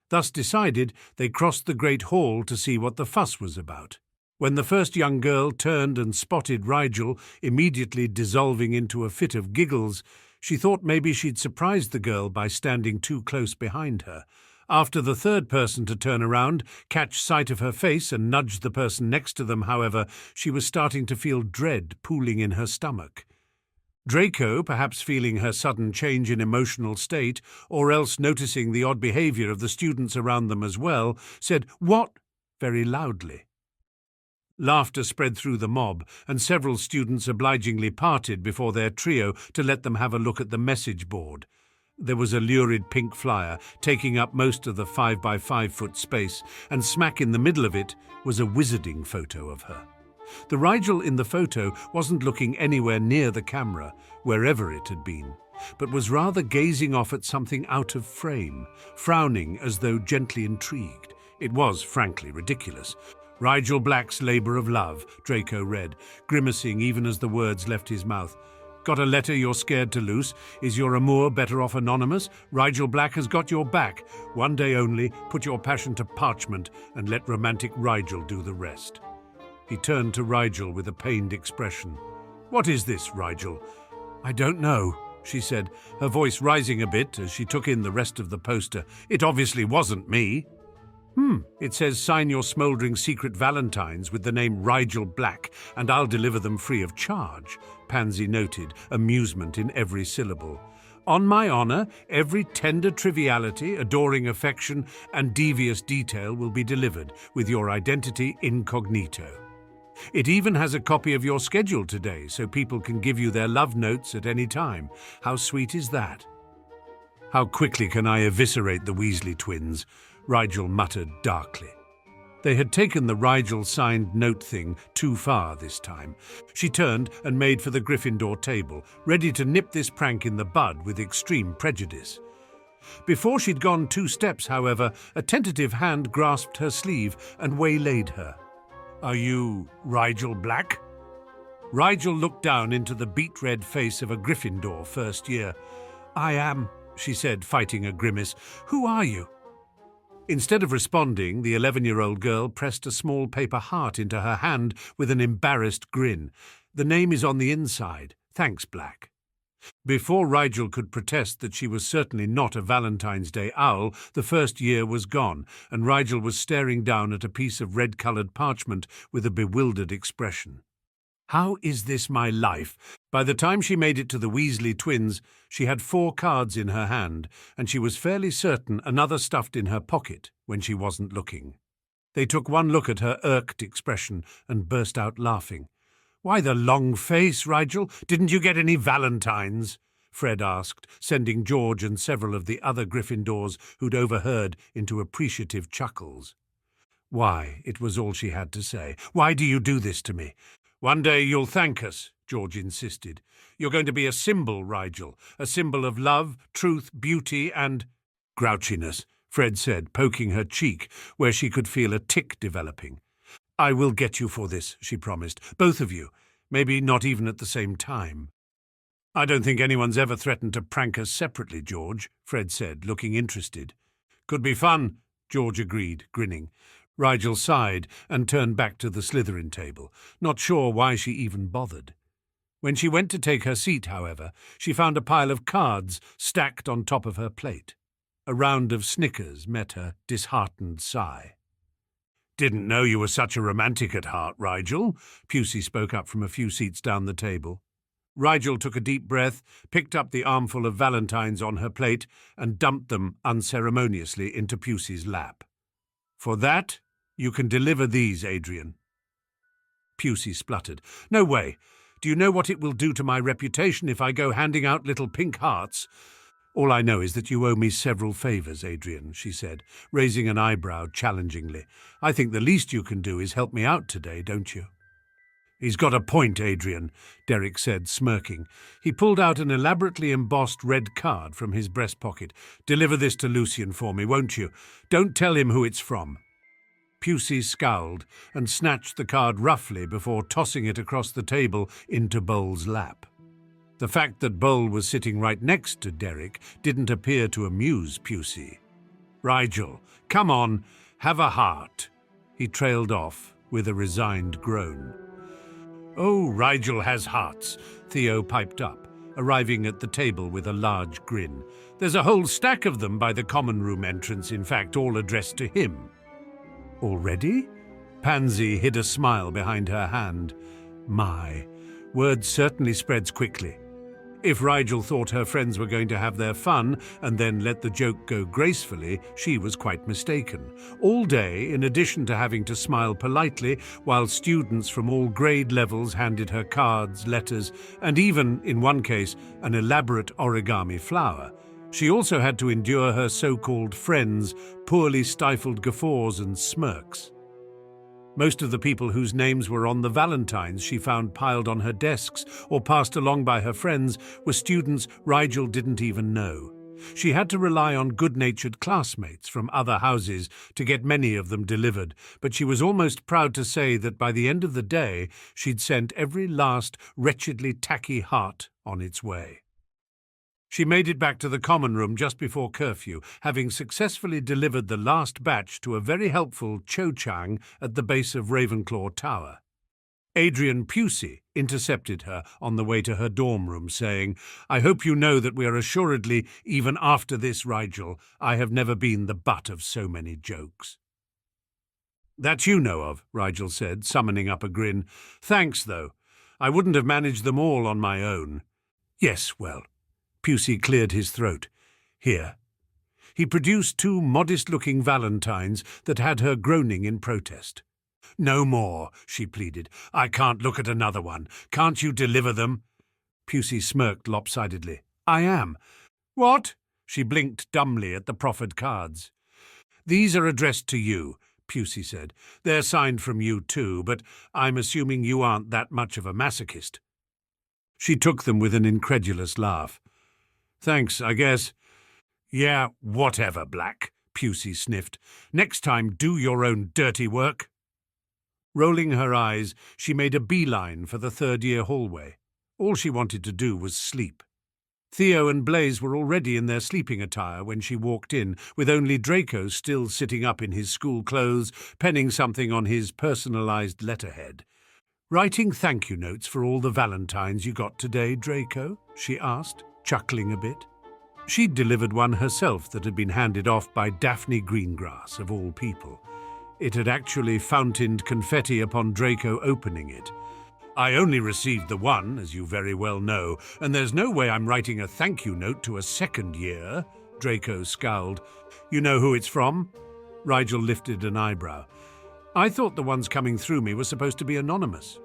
Thus decided, they crossed the Great Hall to see what the fuss was about. When the first young girl turned and spotted Rigel, immediately dissolving into a fit of giggles, she thought maybe she'd surprised the girl by standing too close behind her. After the third person to turn around, catch sight of her face and nudge the person next to them, however, she was starting to feel dread pooling in her stomach. Draco, perhaps feeling her sudden change in emotional state, or else noticing the odd behaviour of the students around them as well, said, "What?" very loudly. Laughter spread through the mob, and several students obligingly parted before their trio to let them have a look at the message board. There was a lurid pink flyer taking up most of the 5-by-5-foot space, and smack in the middle of it was a wizarding photo of her. The Rigel in the photo wasn't looking anywhere near the camera, wherever it had been, but was rather gazing off at something out of frame, frowning as though gently intrigued. It was, frankly, ridiculous. "Rigel Black's labour of love," Draco read, grimacing even as the words left his mouth. "Got a letter you're scared to loose? Is your amour better off anonymous? Rigel Black has got your back. One day only, put your passion to parchment and let romantic Rigel do the rest." He turned to Rigel with a pained expression. "What is this, Rigel?" "I don't know," she said, her voice rising a bit as she took in the rest of the poster. "It obviously wasn't me." It says sign your smouldering secret valentines with the name Rigel Black, and I'll deliver them free of charge," Pansy noted, amusement in every syllable. "On my honour, every tender triviality, adoring affection, and devious detail will be delivered, with your identity incognito. It even has a copy of your schedule today, so people can give you their love notes at any time. How sweet is that?" "How quickly can I eviscerate the Weasley twins?" Rigel muttered darkly. They had taken the Rigel-signed note thing too far this time. She turned and made for the Gryffindor table, ready to nip this prank in the bud with extreme prejudice. Before she'd gone 2 steps, however, a tentative hand grasped her sleeve and waylaid her. "Are you Rigel Black?" Rigel looked down into the beet-red face of a Gryffindor first year. "I am," she said, fighting a grimace. "Who are you?" Instead of responding, the 11-year-old girl pressed a small paper heart into her hand with an embarrassed grin. "The name is on the inside. Thanks, Black." Before Rigel could protest that she was certainly not a Valentine's Day owl, the first year was gone, and Rigel was staring down at a piece of red-coloured parchment with a bewildered expression. How is this my life? By the time she made it to the Weasley twins, she had 4 cards in her hand, and she was fairly certain another stuffed in her pocket when she wasn't looking. They took one look at her irked expression and burst out laughing. "Why the long face, Rigel? Didn't you get any valentines?" Fred asked, sending George and several of the other Gryffindors who'd overheard into appreciative chuckles. "Why?" it was all she had to say. "Why do you do this to me?" "One day you'll thank us," George insisted. "You're going to be a symbol, Rigel, a symbol of love, truth, beauty, and—" "Grouchiness," Fred said, poking her cheek, where she could feel a tic developing. "I will get you for this," she promised. "Both of you. Maybe not even at the same time." "I don't think anyone's ever threatened to prank us separately, George," Fred said, looking interested. "Could be fun," George agreed, grinning. Rigel sighed and turned back to the Slytherin table, not sure why she even bothered. When she went to take her seat, however, she found a pile of cards stacked on top of her plate. A round of snickers met her disheartened sigh. "Didn't know you were such a romantic at heart, Rigel," Pusey spoke up from a few seats down the table. Rigel took a deep breath, picked up the armful of valentines on her plate, and dumped them unceremoniously into Pusey's lap. "For that, you can deliver these, Adrian." Pusey spluttered. "No way. Do you know what it will do to my reputation if I go handing out little pink hearts?" "All I know is that you owe me several favours, Adrian," she said, raising an eyebrow challengingly. "I think the least you can do is help me out today, don't you?" "He's got a point, Adrian," Derek said, smirking. He pulled out an elaborately embossed red card from his breast pocket. "Deliver this to Lucian for me, won't you? Don't tell him who it's from." Pusey scowled and snatched the card roughly before tossing it across the table into Bowl's lap. The fact that Bowl was sitting right next to Derek didn't appear to amuse Pusey. "Rigel, come on, have a heart." He trailed off with a resigned groan. "Oh, Rigel has hearts," Theo piped up, arriving at the table with a large grin. "There's a whole stack of them by the common room entrance, in fact, all addressed to him." "Already?" Pansy hid a smile behind her hand. My, word certainly spreads quickly. If Rigel thought her friends were going to have their fun and then let the joke go gracefully, she was quite mistaken. All day, in addition to having to smile politely while students from all grade levels handed her cards, letters, and even, in one case, an elaborate origami flower, she also had to endure her so-called friends' poorly stifled guffaws and smirks. Most of the people whose names were on the valentines she found piled on her desks or passed along by her friends were students Rigel didn't even know. She had to rely on good-natured classmates from other houses to get many of them delivered, but she was almost proud to say that by the end of the day she'd sent every last wretchedly tacky heart on its way. She made it back to the common room just before curfew, having successfully delivered the last batch to a very helpful Cho Chang at the base of Ravenclaw Tower. Adrian Pusey intercepted her on the way to her dorm room, saying, "I hope you know that we are assuredly, even after this, Rigel, I have never been the butt of so many jokes." "That you know of," Rigel said, summoning up a grin. "Thanks, though. I wouldn't have managed them all on my own." "Yes, well." Pusey cleared his throat. "Here." He produced two modest-looking valentines that had her groaning in protest. "No more," she pleaded. "I can't look at another one. Can't you deliver them?" Pusey smirked lopsidedly. "I am." "What?" She blinked dumbly at the proffered cards. "These are addressed to you," Pusey said. "They're signed from you too, but I'm assuming you aren't that much of a masochist." She took them with an incredulous laugh. "Thanks, I guess." "Yeah, whatever, Black," Pusey sniffed. "Next time, do your own dirty work." Rolling her eyes, she made a beeline for the third-year hallway. All she wanted to do was sleep. Theo and Blaze were already in their sleeping attire when she walked in, with only Draco still sitting up in his school clothes, penning something on his personalized letterhead. "Writing thank-you notes for all the valentines you got today, Draco?" she asked, chuckling a bit. She'd delivered one herself that had been handed off by Daphne Greengrass, of all people. It had actually fountained confetti upon Draco opening it. "I only received the one, as you very well know, and there's no way I'm writing a thank-you note to a second year," Draco scowled. "You know who it's from?" Rigel lifted an eyebrow. "I thought the ones coming through me were supposed to be anonymous."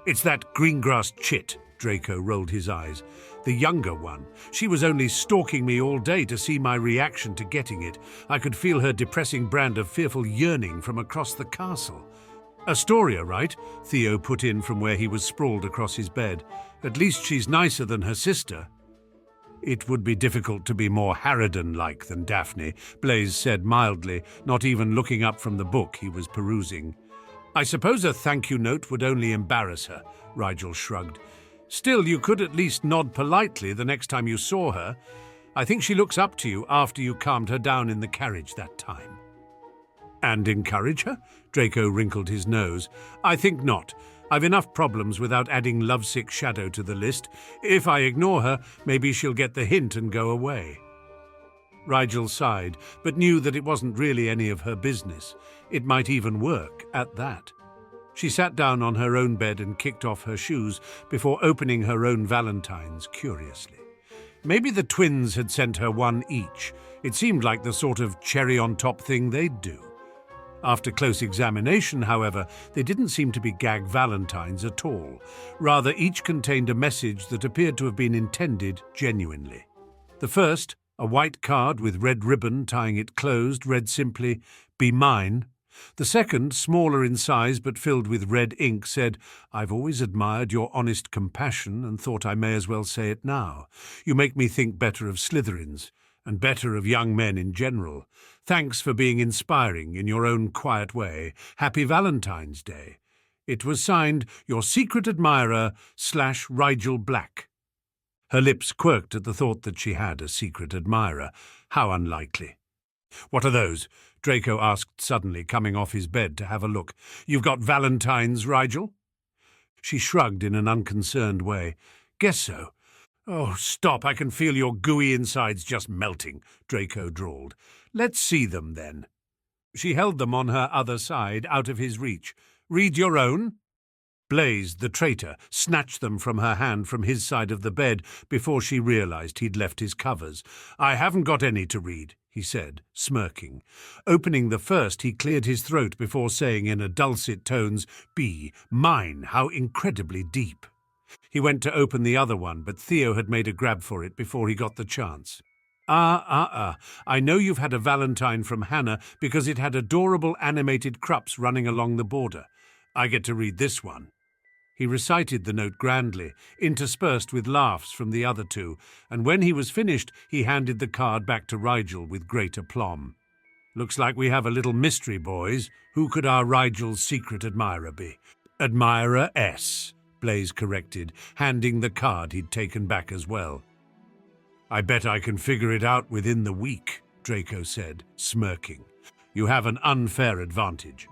"It's that Greengrass chit," Draco rolled his eyes. "The younger one. She was only stalking me all day to see my reaction to getting it. I could feel her depressing brand of fearful yearning from across the castle." "Astoria, right?" Theo put in from where he was sprawled across his bed. "At least she's nicer than her sister." "It would be difficult to be more Harridan-like than Daphne," Blaze said mildly, not even looking up from the book he was perusing. "I suppose a thank-you note would only embarrass her," Rigel shrugged. "Still, you could at least nod politely the next time you saw her. I think she looks up to you after you calmed her down in the carriage that time." "And encourage her?" Draco wrinkled his nose. "I think not. I've enough problems without adding lovesick Shadow to the list. If I ignore her, maybe she'll get the hint and go away." Rigel sighed, but knew that it wasn't really any of her business. It might even work at that. She sat down on her own bed and kicked off her shoes before opening her own valentines curiously. Maybe the twins had sent her one each. It seemed like the sort of cherry-on-top thing they'd do. After close examination, however, they didn't seem to be gag valentines at all. Rather, each contained a message that appeared to have been intended genuinely. The first, a white card with red ribbon tying it closed, read simply, "Be mine." The second, smaller in size but filled with red ink, said, "I've always admired your honest compassion and thought I may as well say it now. You make me think better of Slytherins, and better of young men in general. Thanks for being inspiring in your own quiet way. Happy Valentine's Day." It was signed, "Your secret admirer / Rigel Black." Her lips quirked at the thought that she had a secret admirer. How unlikely. "What are those?" Draco asked suddenly, coming off his bed to have a look. "You've got valentines, Rigel?" She shrugged in an unconcerned way. "Guess so." "Oh, stop, I can feel your gooey insides just melting," Draco drawled. "Let's see them, then." She held them on her other side, out of his reach. "Read your own?" Blaze, the traitor, snatched them from her hand from his side of the bed before she realized he'd left his covers. "I haven't got any to read," he said, smirking. Opening the first, he cleared his throat before saying in a dulcet tones, "Be mine, how incredibly deep." He went to open the other one, but Theo had made a grab for it before he got the chance. I know you've had a valentine from Hannah because it had adorable animated crups running along the border. I get to read this one." He recited the note grandly, interspersed with laughs from the other two, and when he was finished, he handed the card back to Rigel with great aplomb. "Looks like we have a little mystery, boys. Who could our Rigel's secret admirer be?" "Admirer S," Blaze corrected, handing the card he'd taken back as well. "I bet I can figure it out within the week," Draco said, smirking. "You have an unfair advantage."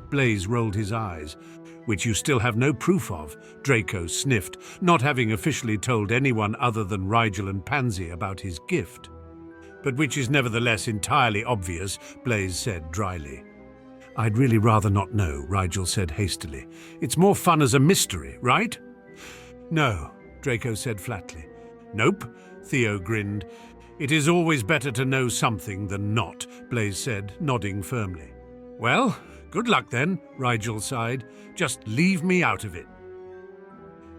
Blaze rolled his eyes. "Which you still have no proof of," Draco sniffed, not having officially told anyone other than Rigel and Pansy about his gift. "But which is nevertheless entirely obvious," Blaze said dryly. "I'd really rather not know," Rigel said hastily. "It's more fun as a mystery, right?" "No," Draco said flatly. "Nope," Theo grinned. "It is always better to know something than not," Blaze said, nodding firmly. "Well, good luck then," Rigel sighed. "Just leave me out of it."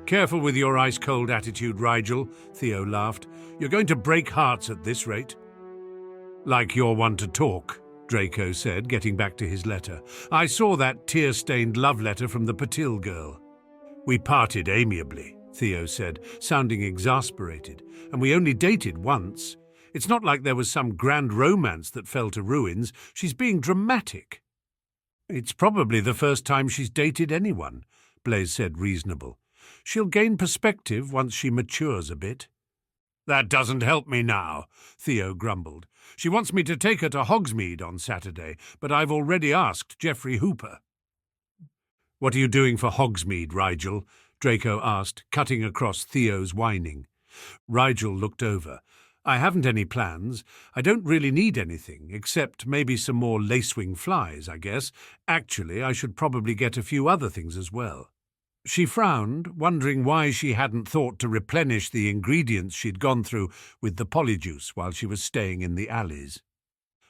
"Careful with your ice-cold attitude, Rigel," Theo laughed. "You're going to break hearts at this rate." "Like you're one to talk," Draco said, getting back to his letter. "I saw that tear-stained love letter from the Futile girl." "We parted amiably," Theo said, sounding exasperated, "and we only dated once. It's not like there was some grand romance that fell to ruins. She's being dramatic." "It's probably the first time she's dated anyone," Blaze said, reasonable. "She'll gain perspective once she matures a bit." "That doesn't help me now," Theo grumbled. "She wants me to take her to Hogsmeade on Saturday, but I've already asked Geoffrey Hooper." "What are you doing for Hogsmeade, Rigel?" Draco asked, cutting across Theo's whining. Rigel looked over. "I haven't any plans. I don't really need anything, except maybe some more lacewing flies, I guess. Actually, I should probably get a few other things as well." She frowned, wondering why she hadn't thought to replenish the ingredients she'd gone through with the polyjuice while she was staying in the alleys.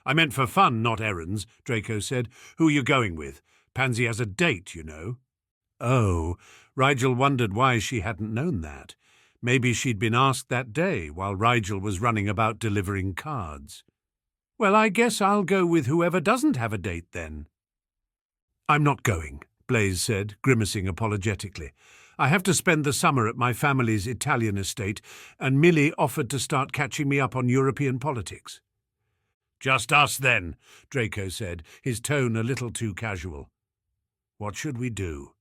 "I meant for fun, not errands," Draco said. "Who are you going with? Pansy has a date, you know." Oh, Rigel wondered why she hadn't known that. Maybe she'd been asked that day while Rigel was running about delivering cards. "Well, I guess I'll go with whoever doesn't have a date then." "I'm not going," Blaze said, grimacing apologetically. "I have to spend the summer at my family's Italian estate, and Millie offered to start catching me up on European politics." "Just us then," Draco said, his tone a little too casual. "What should we do?"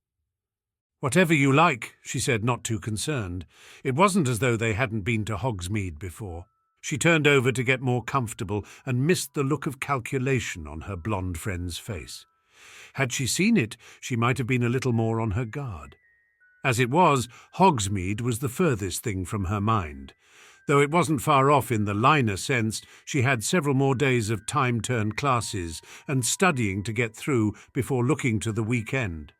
"Whatever you like," she said, not too concerned. It wasn't as though they hadn't been to Hogsmeade before. She turned over to get more comfortable and missed the look of calculation on her blonde friend's face. Had she seen it, she might have been a little more on her guard. As it was, Hogsmeade was the furthest thing from her mind. Though it wasn't far off in the liner sense, she had several more days of time-turn classes and studying to get through before looking to the weekend.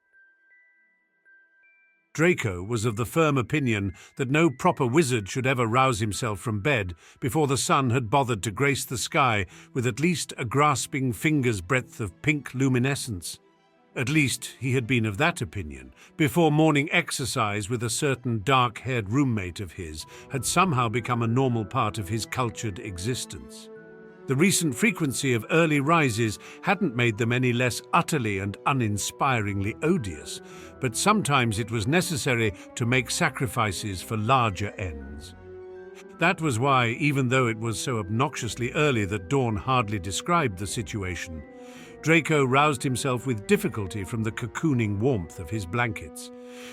Draco was of the firm opinion that no proper wizard should ever rouse himself from bed before the sun had bothered to grace the sky with at least a grasping finger's breadth of pink luminescence. At least he had been of that opinion before morning exercise with a certain dark-haired roommate of his had somehow become a normal part of his cultured existence. The recent frequency of early rises hadn't made them any less utterly and uninspiringly odious, but sometimes it was necessary to make sacrifices for larger ends. That was why, even though it was so obnoxiously early that dawn hardly described the situation, Draco roused himself with difficulty from the cocooning warmth of his blankets.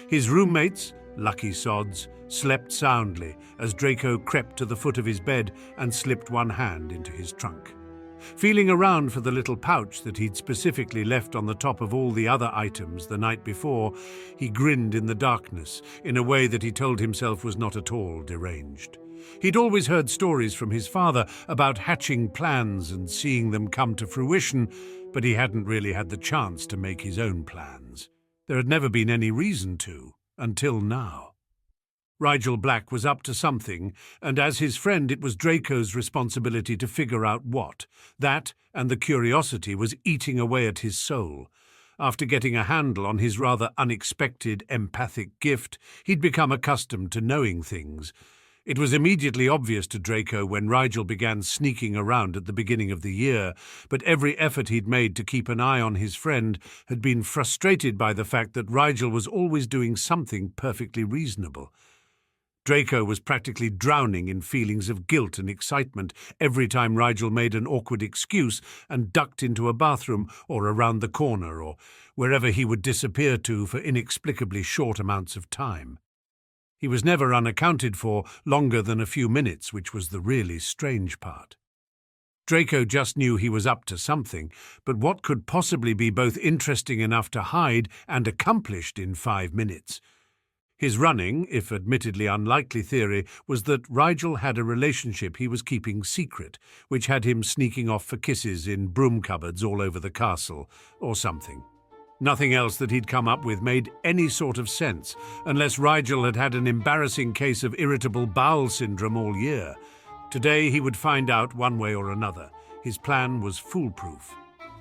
His roommates, lucky sods, slept soundly as Draco crept to the foot of his bed and slipped one hand into his trunk. Feeling around for the little pouch that he'd specifically left on the top of all the other items the night before, he grinned in the darkness in a way that he told himself was not at all deranged. He'd always heard stories from his father about hatching plans and seeing them come to fruition, but he hadn't really had the chance to make his own plans. There had never been any reason to, until now. Rigel Black was up to something, and as his friend it was Draco's responsibility to figure out what. That, and the curiosity, was eating away at his soul. After getting a handle on his rather unexpected empathic gift, he'd become accustomed to knowing things. It was immediately obvious to Draco when Rigel began sneaking around at the beginning of the year, but every effort he'd made to keep an eye on his friend had been frustrated by the fact that Rigel was always doing something perfectly reasonable. Draco was practically drowning in feelings of guilt and excitement every time Rigel made an awkward excuse and ducked into a bathroom or around the corner or wherever he would disappear to for inexplicably short amounts of time. He was never unaccounted for longer than a few minutes, which was the really strange part. Draco just knew he was up to something, but what could possibly be both interesting enough to hide and accomplished in 5 minutes? His running, if admittedly unlikely theory, was that Rigel had a relationship he was keeping secret, which had him sneaking off for kisses in broom cupboards all over the castle, or something. Nothing else that he'd come up with made any sort of sense, unless Rigel had had an embarrassing case of irritable bowel syndrome all year. Today he would find out one way or another. His plan was foolproof.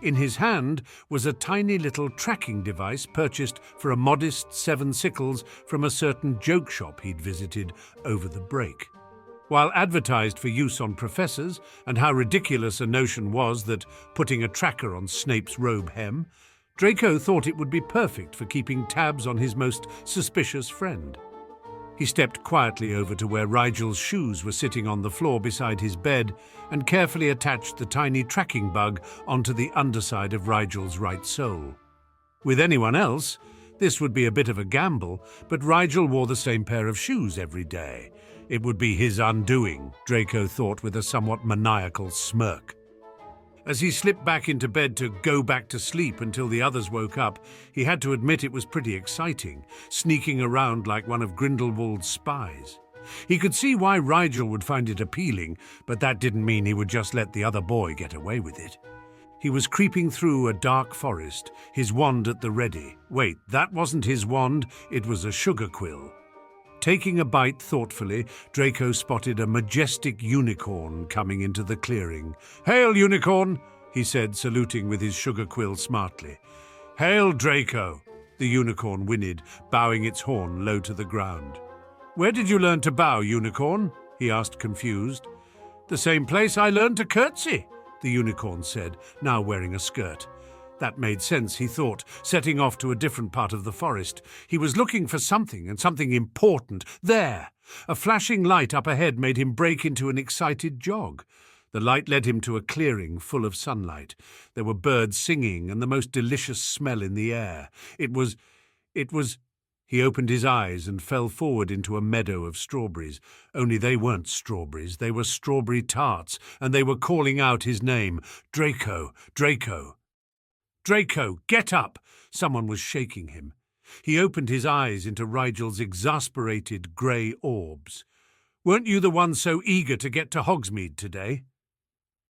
In his hand was a tiny little tracking device purchased for a modest 7 sickles from a certain joke shop he'd visited over the break. While advertised for use on professors, and how ridiculous a notion was that putting a tracker on Snape's robe hem, Draco thought it would be perfect for keeping tabs on his most suspicious friend. He stepped quietly over to where Rigel's shoes were sitting on the floor beside his bed and carefully attached the tiny tracking bug onto the underside of Rigel's right sole. With anyone else, this would be a bit of a gamble, but Rigel wore the same pair of shoes every day. It would be his undoing, Draco thought with a somewhat maniacal smirk. As he slipped back into bed to go back to sleep until the others woke up, he had to admit it was pretty exciting, sneaking around like one of Grindelwald's spies. He could see why Rigel would find it appealing, but that didn't mean he would just let the other boy get away with it. He was creeping through a dark forest, his wand at the ready. Wait, that wasn't his wand, it was a sugar quill. Taking a bite thoughtfully, Draco spotted a majestic unicorn coming into the clearing. "Hail, unicorn!" he said, saluting with his sugar quill smartly. "Hail, Draco!" the unicorn whinnied, bowing its horn low to the ground. "Where did you learn to bow, unicorn?" he asked, confused. "The same place I learned to curtsy," the unicorn said, now wearing a skirt. That made sense, he thought, setting off to a different part of the forest. He was looking for something, and something important. There! A flashing light up ahead made him break into an excited jog. The light led him to a clearing full of sunlight. There were birds singing and the most delicious smell in the air. It was... He opened his eyes and fell forward into a meadow of strawberries. Only they weren't strawberries, they were strawberry tarts, and they were calling out his name. "Draco! Draco!" "Draco, get up!" Someone was shaking him. He opened his eyes into Rigel's exasperated grey orbs. "Weren't you the one so eager to get to Hogsmeade today?"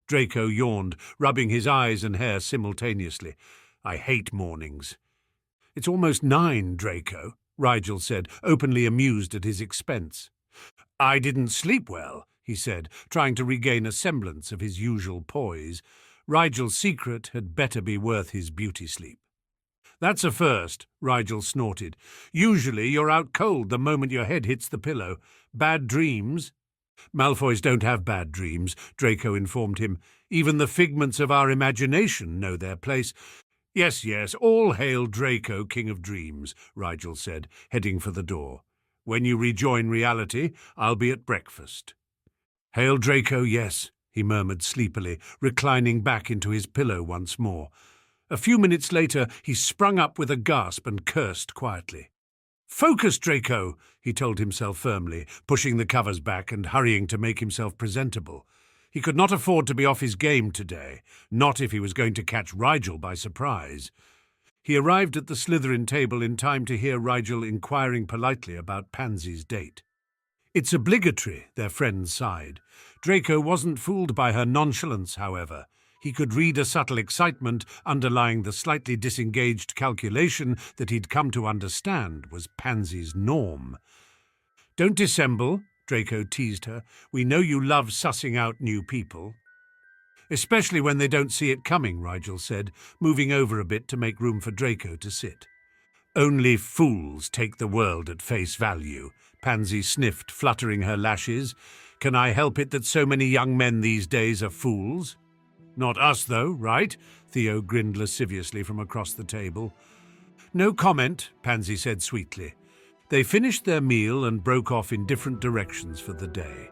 Draco yawned, rubbing his eyes and hair simultaneously. "I hate mornings." "It's almost 9, Draco." Rigel said, openly amused at his expense. "I didn't sleep well," he said, trying to regain a semblance of his usual poise. Rigel's secret had better be worth his beauty sleep. "That's a first," Rigel snorted. "Usually you're out cold the moment your head hits the pillow. Bad dreams?" "Malfoys don't have bad dreams," Draco informed him. "Even the figments of our imagination know their place." Yes, all hail Draco, King of Dreams," Rigel said, heading for the door. "When you rejoin reality, I'll be at breakfast." "Hail Draco, yes," he murmured sleepily, reclining back into his pillow once more. A few minutes later, he sprung up with a gasp and cursed quietly. "Focus, Draco," he told himself firmly, pushing the covers back and hurrying to make himself presentable. He could not afford to be off his game today, not if he was going to catch Rigel by surprise. He arrived at the Slytherin table in time to hear Rigel inquiring politely about Pansy's date. "It's obligatory," their friend sighed. Draco wasn't fooled by her nonchalance, however. He could read a subtle excitement underlying the slightly disengaged calculation that he'd come to understand was Pansy's norm. "Don't dissemble," Draco teased her. "We know you love sussing out new people." "Especially when they don't see it coming," Rigel said, moving over a bit to make room for Draco to sit. "Only fools take the world at face value," Pansy sniffed, fluttering her lashes. "Can I help it that so many young men these days are fools?" "Not us, though, right?" Theo grinned lasciviously from across the table. "No comment," Pansy said sweetly. They finished their meal and broke off in different directions for the day.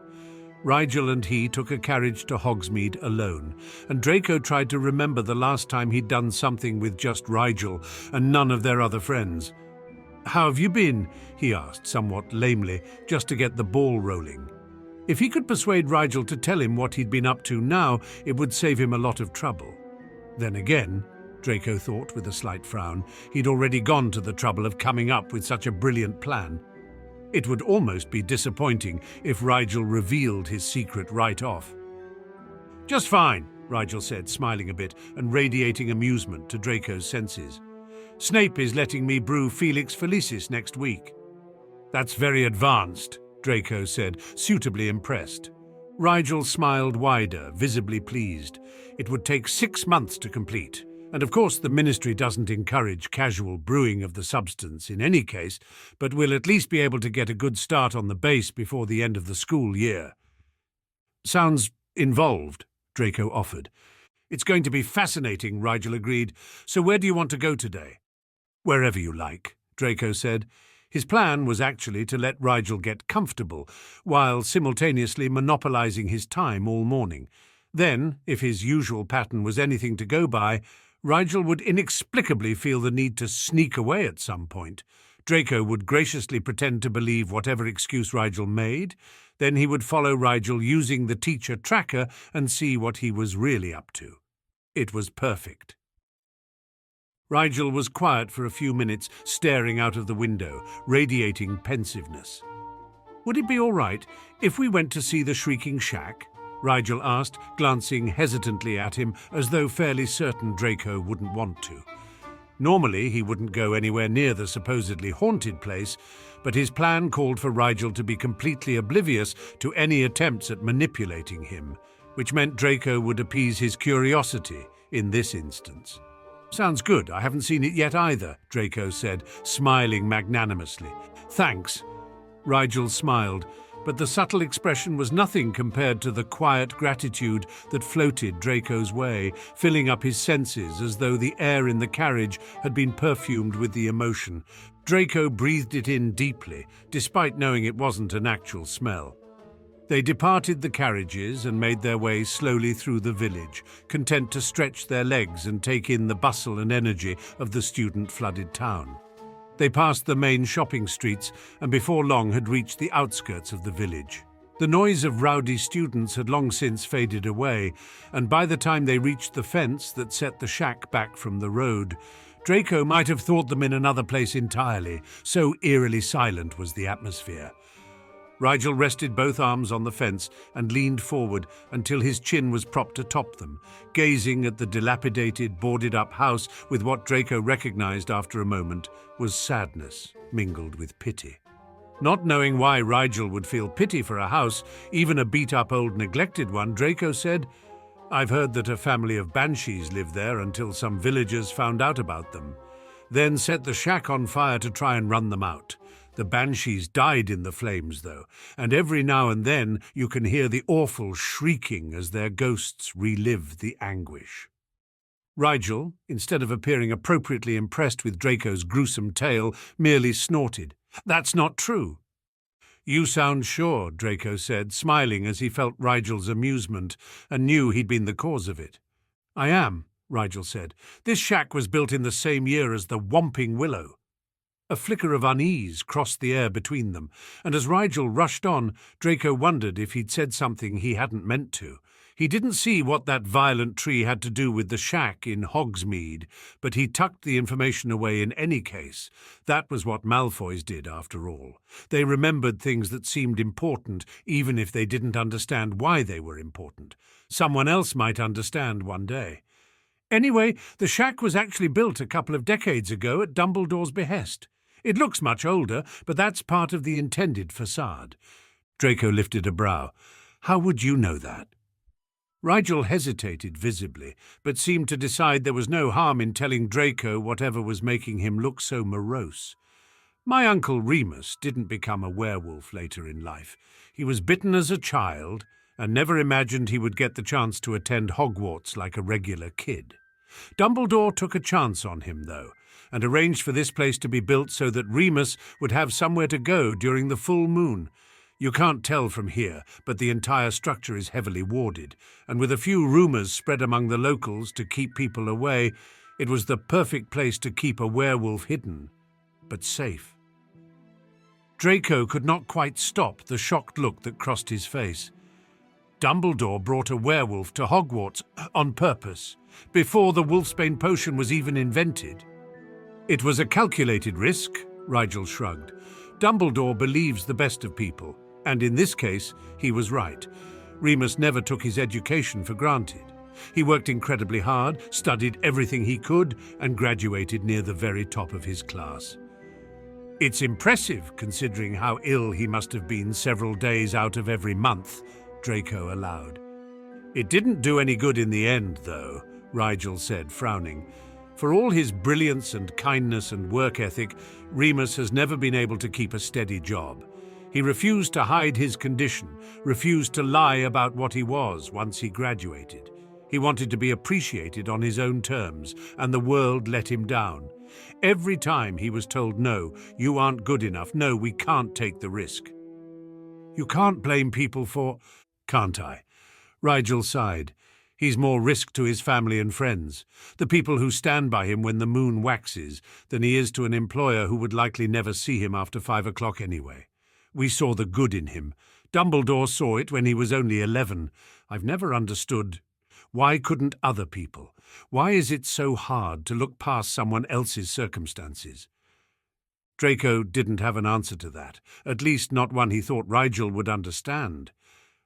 Rigel and he took a carriage to Hogsmeade alone, and Draco tried to remember the last time he'd done something with just Rigel and none of their other friends. "How have you been?" he asked, somewhat lamely, just to get the ball rolling. If he could persuade Rigel to tell him what he'd been up to now, it would save him a lot of trouble. Then again, Draco thought with a slight frown, he'd already gone to the trouble of coming up with such a brilliant plan. It would almost be disappointing if Rigel revealed his secret right off. "Just fine," Rigel said, smiling a bit and radiating amusement to Draco's senses. "Snape is letting me brew Felix Felicis next week." "That's very advanced," Draco said, suitably impressed. Rigel smiled wider, visibly pleased. It would take 6 months to complete. And of course the Ministry doesn't encourage casual brewing of the substance in any case, but we'll at least be able to get a good start on the base before the end of the school year. "Sounds involved," Draco offered. "It's going to be fascinating," Rigel agreed. "So where do you want to go today?" "Wherever you like," Draco said. His plan was actually to let Rigel get comfortable, while simultaneously monopolizing his time all morning. Then, if his usual pattern was anything to go by, Rigel would inexplicably feel the need to sneak away at some point. Draco would graciously pretend to believe whatever excuse Rigel made. Then he would follow Rigel using the teacher tracker and see what he was really up to. It was perfect. Rigel was quiet for a few minutes, staring out of the window, radiating pensiveness. "Would it be all right if we went to see the Shrieking Shack?" Rigel asked, glancing hesitantly at him as though fairly certain Draco wouldn't want to. Normally he wouldn't go anywhere near the supposedly haunted place, but his plan called for Rigel to be completely oblivious to any attempts at manipulating him, which meant Draco would appease his curiosity in this instance. "Sounds good. I haven't seen it yet either," Draco said, smiling magnanimously. "Thanks." Rigel smiled, but the subtle expression was nothing compared to the quiet gratitude that floated Draco's way, filling up his senses as though the air in the carriage had been perfumed with the emotion. Draco breathed it in deeply, despite knowing it wasn't an actual smell. They departed the carriages and made their way slowly through the village, content to stretch their legs and take in the bustle and energy of the student-flooded town. They passed the main shopping streets and before long had reached the outskirts of the village. The noise of rowdy students had long since faded away, and by the time they reached the fence that set the shack back from the road, Draco might have thought them in another place entirely, so eerily silent was the atmosphere. Rigel rested both arms on the fence and leaned forward until his chin was propped atop them, gazing at the dilapidated, boarded-up house with what Draco recognized after a moment was sadness mingled with pity. Not knowing why Rigel would feel pity for a house, even a beat-up old neglected one, Draco said, "I've heard that a family of banshees lived there until some villagers found out about them. Then set the shack on fire to try and run them out. The banshees died in the flames, though, and every now and then you can hear the awful shrieking as their ghosts relive the anguish." Rigel, instead of appearing appropriately impressed with Draco's gruesome tale, merely snorted. "That's not true." "You sound sure," Draco said, smiling as he felt Rigel's amusement and knew he'd been the cause of it. "I am," Rigel said. "This shack was built in the same year as the Whomping Willow." A flicker of unease crossed the air between them, and as Rigel rushed on, Draco wondered if he'd said something he hadn't meant to. He didn't see what that violent tree had to do with the shack in Hogsmeade, but he tucked the information away in any case. That was what Malfoys did, after all. They remembered things that seemed important, even if they didn't understand why they were important. Someone else might understand one day. Anyway, the shack was actually built a couple of decades ago at Dumbledore's behest. It looks much older, but that's part of the intended facade. Draco lifted a brow. "How would you know that?" Rigel hesitated visibly, but seemed to decide there was no harm in telling Draco whatever was making him look so morose. "My uncle Remus didn't become a werewolf later in life. He was bitten as a child and never imagined he would get the chance to attend Hogwarts like a regular kid. Dumbledore took a chance on him, though, and arranged for this place to be built so that Remus would have somewhere to go during the full moon. You can't tell from here, but the entire structure is heavily warded, and with a few rumours spread among the locals to keep people away, it was the perfect place to keep a werewolf hidden, but safe." Draco could not quite stop the shocked look that crossed his face. Dumbledore brought a werewolf to Hogwarts on purpose, before the wolfsbane potion was even invented. "It was a calculated risk," Rigel shrugged. "Dumbledore believes the best of people, and in this case, he was right. Remus never took his education for granted. He worked incredibly hard, studied everything he could, and graduated near the very top of his class. It's impressive, considering how ill he must have been several days out of every month," Draco allowed. "It didn't do any good in the end, though," Rigel said, frowning. "For all his brilliance and kindness and work ethic, Remus has never been able to keep a steady job. He refused to hide his condition, refused to lie about what he was once he graduated. He wanted to be appreciated on his own terms, and the world let him down. Every time he was told, 'No, you aren't good enough. No, we can't take the risk.' You can't blame people for—" "Can't I?" Rigel sighed. "He's more risk to his family and friends, the people who stand by him when the moon waxes, than he is to an employer who would likely never see him after 5 o'clock anyway. We saw the good in him. Dumbledore saw it when he was only 11. I've never understood. Why couldn't other people? Why is it so hard to look past someone else's circumstances?" Draco didn't have an answer to that, at least not one he thought Rigel would understand.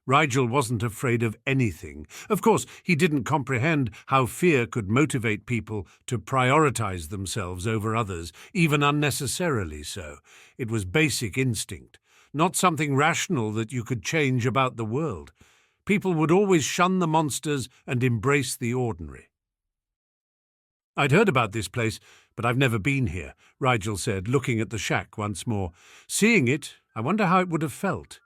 Rigel wasn't afraid of anything. Of course, he didn't comprehend how fear could motivate people to prioritize themselves over others, even unnecessarily so. It was basic instinct, not something rational that you could change about the world. People would always shun the monsters and embrace the ordinary. "I'd heard about this place, but I've never been here," Rigel said, looking at the shack once more. "Seeing it, I wonder how it would have felt.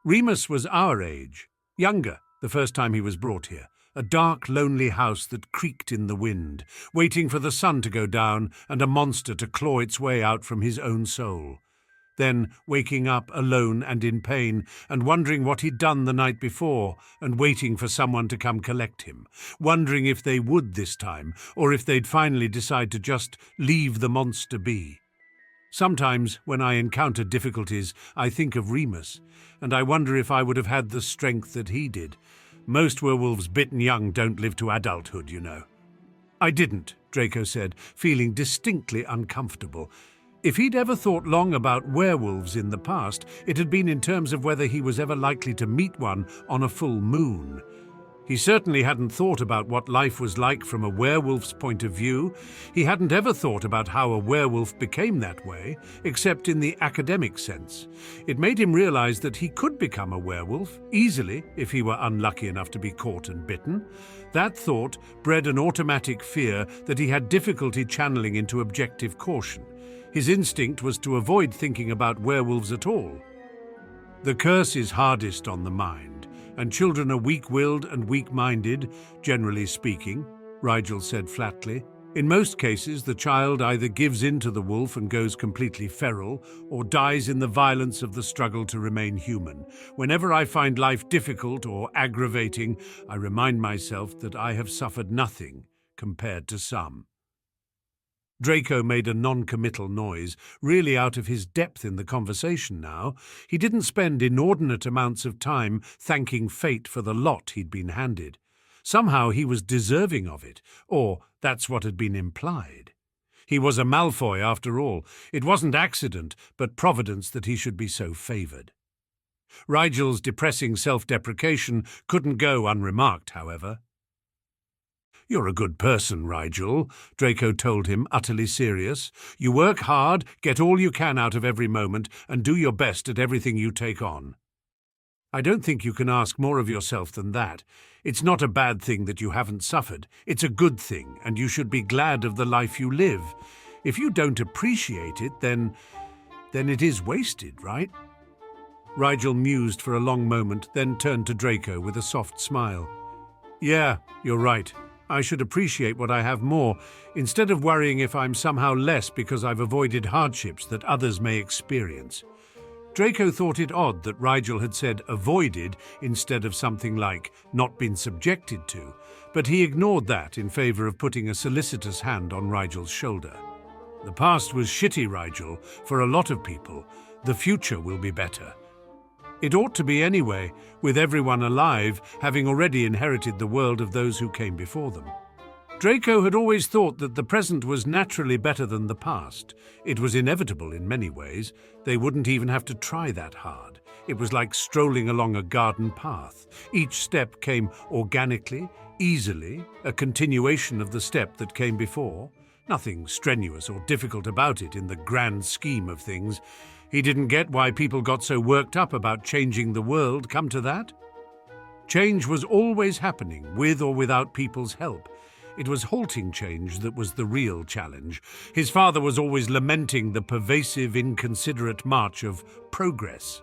Remus was our age, younger, the first time he was brought here. A dark, lonely house that creaked in the wind, waiting for the sun to go down and a monster to claw its way out from his own soul. Then waking up alone and in pain and wondering what he'd done the night before and waiting for someone to come collect him, wondering if they would this time or if they'd finally decide to just leave the monster be. Sometimes, when I encounter difficulties, I think of Remus, and I wonder if I would have had the strength that he did. Most werewolves bitten young don't live to adulthood, you know." "I didn't," Draco said, feeling distinctly uncomfortable. If he'd ever thought long about werewolves in the past, it had been in terms of whether he was ever likely to meet one on a full moon. He certainly hadn't thought about what life was like from a werewolf's point of view. He hadn't ever thought about how a werewolf became that way, except in the academic sense. It made him realize that he could become a werewolf, easily, if he were unlucky enough to be caught and bitten. That thought bred an automatic fear that he had difficulty channeling into objective caution. His instinct was to avoid thinking about werewolves at all. The curse is hardest on the mind, and children are weak-willed and weak-minded, generally speaking, Rigel said flatly. In most cases, the child either gives in to the wolf and goes completely feral, or dies in the violence of the struggle to remain human. Whenever I find life difficult or aggravating, I remind myself that I have suffered nothing compared to some. Draco made a non-committal noise, really out of his depth in the conversation now. He didn't spend inordinate amounts of time thanking fate for the lot he'd been handed. Somehow he was deserving of it, or that's what had been implied. He was a Malfoy after all. It wasn't accident, but providence that he should be so favoured. Rigel's depressing self-deprecation couldn't go unremarked, however. "You're a good person, Rigel," Draco told him, utterly serious. "You work hard, get all you can out of every moment, and do your best at everything you take on. I don't think you can ask more of yourself than that. It's not a bad thing that you haven't suffered. It's a good thing, and you should be glad of the life you live. If you don't appreciate it, then it is wasted, right?" Rigel mused for a long moment, then turned to Draco with a soft smile. "Yeah, you're right. I should appreciate what I have more, instead of worrying if I'm somehow less because I've avoided hardships that others may experience." Draco thought it odd that Rigel had said avoided instead of something like not been subjected to, but he ignored that in favour of putting a solicitous hand on Rigel's shoulder. "The past was shitty, Rigel, for a lot of people. The future will be better. It ought to be anyway, with everyone alive, having already inherited the world of those who came before them." Draco had always thought that the present was naturally better than the past. It was inevitable in many ways. They wouldn't even have to try that hard. It was like strolling along a garden path. Each step came organically, easily, a continuation of the step that came before. Nothing strenuous or difficult about it in the grand scheme of things. He didn't get why people got so worked up about changing the world, come to that. Change was always happening, with or without people's help. It was halting change that was the real challenge. His father was always lamenting the pervasive, inconsiderate march of progress.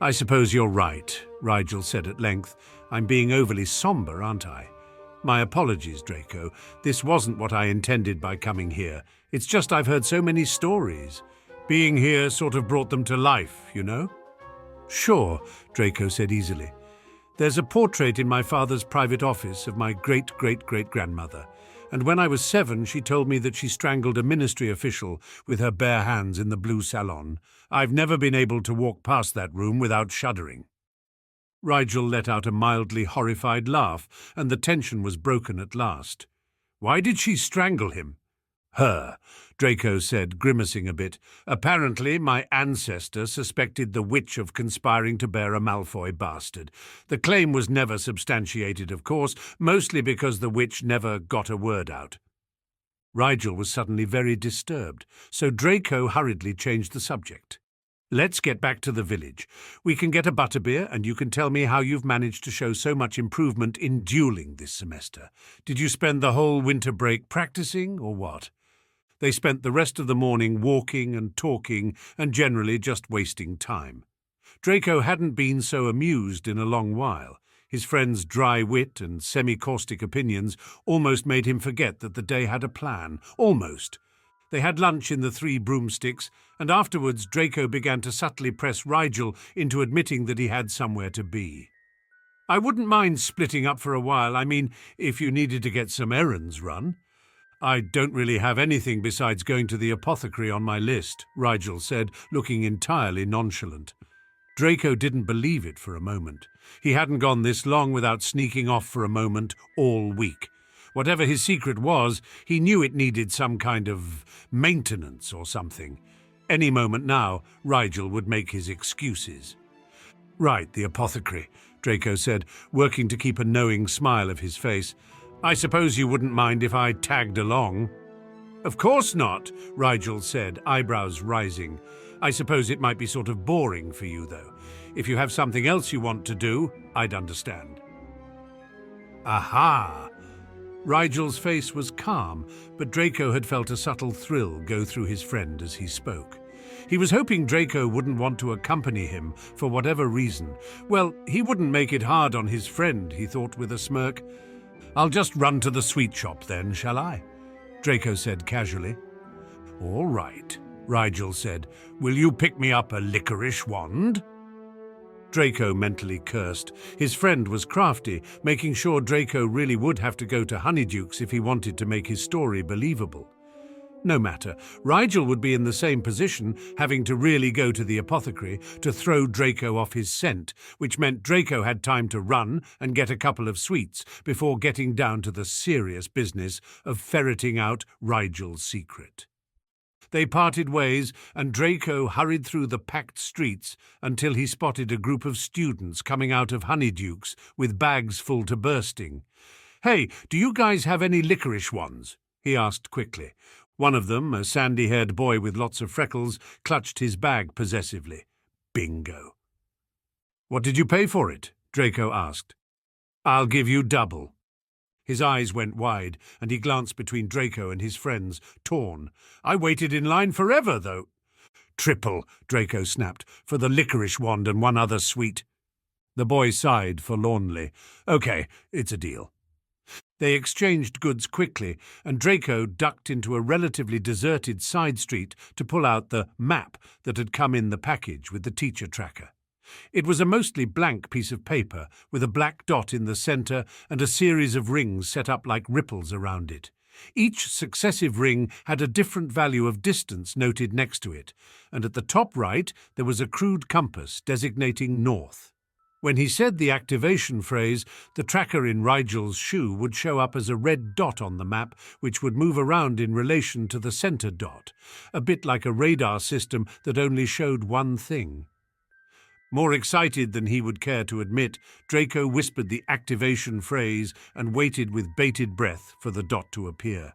"I suppose you're right," Rigel said at length. "I'm being overly sombre, aren't I? My apologies, Draco. This wasn't what I intended by coming here. It's just I've heard so many stories. Being here sort of brought them to life, you know?" "Sure," Draco said easily. "There's a portrait in my father's private office of my great-great-great-grandmother, and when I was 7 she told me that she strangled a ministry official with her bare hands in the blue salon. I've never been able to walk past that room without shuddering." Rigel let out a mildly horrified laugh, and the tension was broken at last. "Why did she strangle him?" "Her," Draco said, grimacing a bit. "Apparently my ancestor suspected the witch of conspiring to bear a Malfoy bastard. The claim was never substantiated, of course, mostly because the witch never got a word out." Rigel was suddenly very disturbed, so Draco hurriedly changed the subject. "Let's get back to the village. We can get a butterbeer, and you can tell me how you've managed to show so much improvement in dueling this semester. Did you spend the whole winter break practicing, or what?" They spent the rest of the morning walking and talking and generally just wasting time. Draco hadn't been so amused in a long while. His friend's dry wit and semi-caustic opinions almost made him forget that the day had a plan. Almost. They had lunch in the Three Broomsticks, and afterwards Draco began to subtly press Rigel into admitting that he had somewhere to be. "I wouldn't mind splitting up for a while. I mean, if you needed to get some errands run." "I don't really have anything besides going to the apothecary on my list," Rigel said, looking entirely nonchalant. Draco didn't believe it for a moment. He hadn't gone this long without sneaking off for a moment all week. Whatever his secret was, he knew it needed some kind of maintenance or something. Any moment now, Rigel would make his excuses. "Right, the apothecary," Draco said, working to keep a knowing smile of his face. "I suppose you wouldn't mind if I tagged along?" "Of course not," Rigel said, eyebrows rising. "I suppose it might be sort of boring for you, though. If you have something else you want to do, I'd understand." Aha! Rigel's face was calm, but Draco had felt a subtle thrill go through his friend as he spoke. He was hoping Draco wouldn't want to accompany him for whatever reason. Well, he wouldn't make it hard on his friend, he thought with a smirk. "I'll just run to the sweet shop then, shall I?" Draco said casually. "All right," Rigel said. "Will you pick me up a licorice wand?" Draco mentally cursed. His friend was crafty, making sure Draco really would have to go to Honeydukes if he wanted to make his story believable. No matter, Rigel would be in the same position, having to really go to the apothecary to throw Draco off his scent, which meant Draco had time to run and get a couple of sweets before getting down to the serious business of ferreting out Rigel's secret. They parted ways, and Draco hurried through the packed streets until he spotted a group of students coming out of Honeydukes with bags full to bursting. "Hey, do you guys have any licorice ones?" he asked quickly. One of them, a sandy-haired boy with lots of freckles, clutched his bag possessively. Bingo. "What did you pay for it?" Draco asked. "I'll give you double." His eyes went wide, and he glanced between Draco and his friends, torn. "I waited in line forever, though." "Triple," Draco snapped, "for the licorice wand and one other sweet." The boy sighed forlornly. "Okay, it's a deal." They exchanged goods quickly, and Draco ducked into a relatively deserted side street to pull out the map that had come in the package with the teacher tracker. It was a mostly blank piece of paper with a black dot in the centre and a series of rings set up like ripples around it. Each successive ring had a different value of distance noted next to it, and at the top right there was a crude compass designating north. When he said the activation phrase, the tracker in Rigel's shoe would show up as a red dot on the map, which would move around in relation to the centre dot, a bit like a radar system that only showed one thing. More excited than he would care to admit, Draco whispered the activation phrase and waited with bated breath for the dot to appear.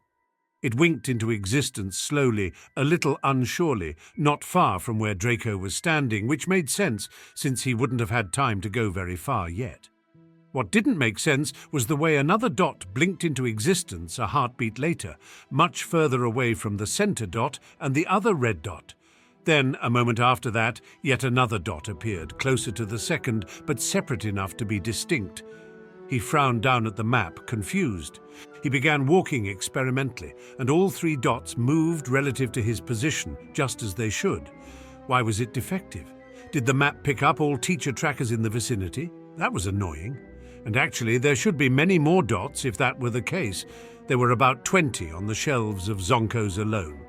It winked into existence slowly, a little unsurely, not far from where Draco was standing, which made sense since he wouldn't have had time to go very far yet. What didn't make sense was the way another dot blinked into existence a heartbeat later, much further away from the centre dot and the other red dot. Then, a moment after that, yet another dot appeared, closer to the second, but separate enough to be distinct. He frowned down at the map, confused. He began walking experimentally, and all three dots moved relative to his position, just as they should. Why was it defective? Did the map pick up all teacher trackers in the vicinity? That was annoying. And actually, there should be many more dots if that were the case. There were about 20 on the shelves of Zonko's alone.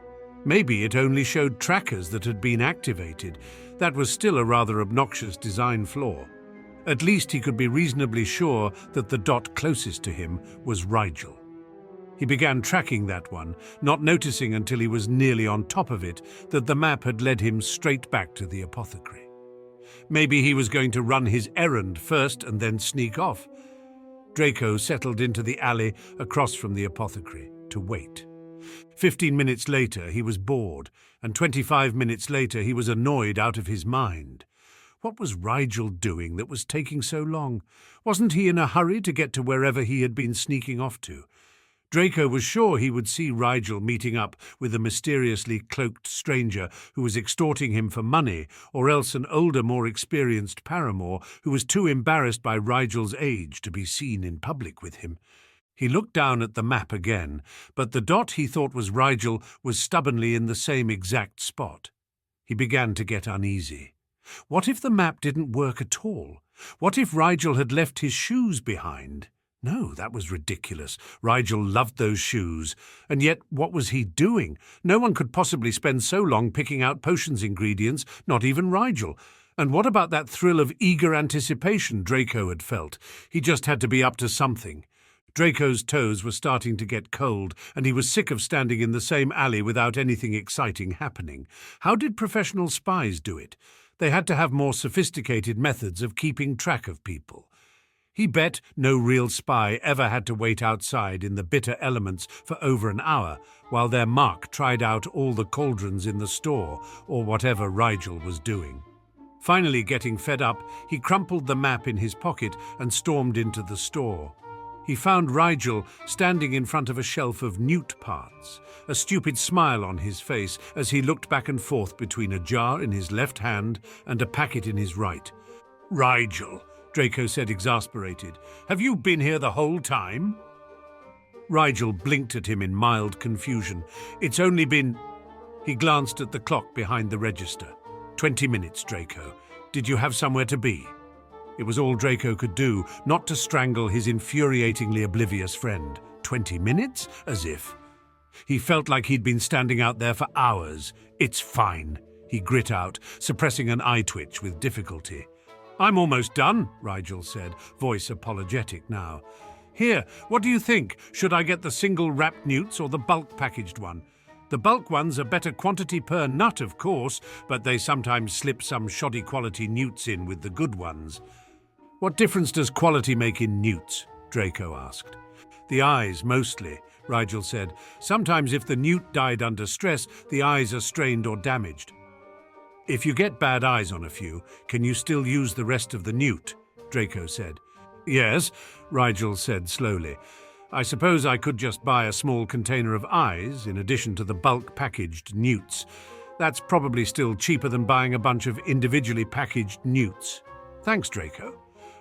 Maybe it only showed trackers that had been activated. That was still a rather obnoxious design flaw. At least he could be reasonably sure that the dot closest to him was Rigel. He began tracking that one, not noticing until he was nearly on top of it that the map had led him straight back to the apothecary. Maybe he was going to run his errand first and then sneak off. Draco settled into the alley across from the apothecary to wait. 15 minutes later, he was bored, and 25 minutes later, he was annoyed out of his mind. What was Rigel doing that was taking so long? Wasn't he in a hurry to get to wherever he had been sneaking off to? Draco was sure he would see Rigel meeting up with a mysteriously cloaked stranger who was extorting him for money, or else an older, more experienced paramour who was too embarrassed by Rigel's age to be seen in public with him. He looked down at the map again, but the dot he thought was Rigel was stubbornly in the same exact spot. He began to get uneasy. What if the map didn't work at all? What if Rigel had left his shoes behind? No, that was ridiculous. Rigel loved those shoes. And yet, what was he doing? No one could possibly spend so long picking out potions ingredients, not even Rigel. And what about that thrill of eager anticipation Draco had felt? He just had to be up to something. Draco's toes were starting to get cold, and he was sick of standing in the same alley without anything exciting happening. How did professional spies do it? They had to have more sophisticated methods of keeping track of people. He bet no real spy ever had to wait outside in the bitter elements for over an hour while their mark tried out all the cauldrons in the store or whatever Rigel was doing. Finally getting fed up, he crumpled the map in his pocket and stormed into the store. He found Rigel standing in front of a shelf of newt parts, a stupid smile on his face as he looked back and forth between a jar in his left hand and a packet in his right. "Rigel," Draco said, exasperated. "Have you been here the whole time?" Rigel blinked at him in mild confusion. "It's only been—" He glanced at the clock behind the register. 20 minutes, Draco. Did you have somewhere to be?" It was all Draco could do, not to strangle his infuriatingly oblivious friend. 20 minutes? As if. He felt like he'd been standing out there for hours. "It's fine," he grit out, suppressing an eye twitch with difficulty. "I'm almost done," Rigel said, voice apologetic now. "Here, what do you think? Should I get the single-wrapped newts or the bulk-packaged one? The bulk ones are better quantity per nut, of course, but they sometimes slip some shoddy-quality newts in with the good ones." "What difference does quality make in newts?" Draco asked. "The eyes, mostly," Rigel said. "Sometimes if the newt died under stress, the eyes are strained or damaged." "If you get bad eyes on a few, can you still use the rest of the newt?" Draco said. "Yes," Rigel said slowly. "I suppose I could just buy a small container of eyes in addition to the bulk-packaged newts. That's probably still cheaper than buying a bunch of individually packaged newts." "Thanks, Draco."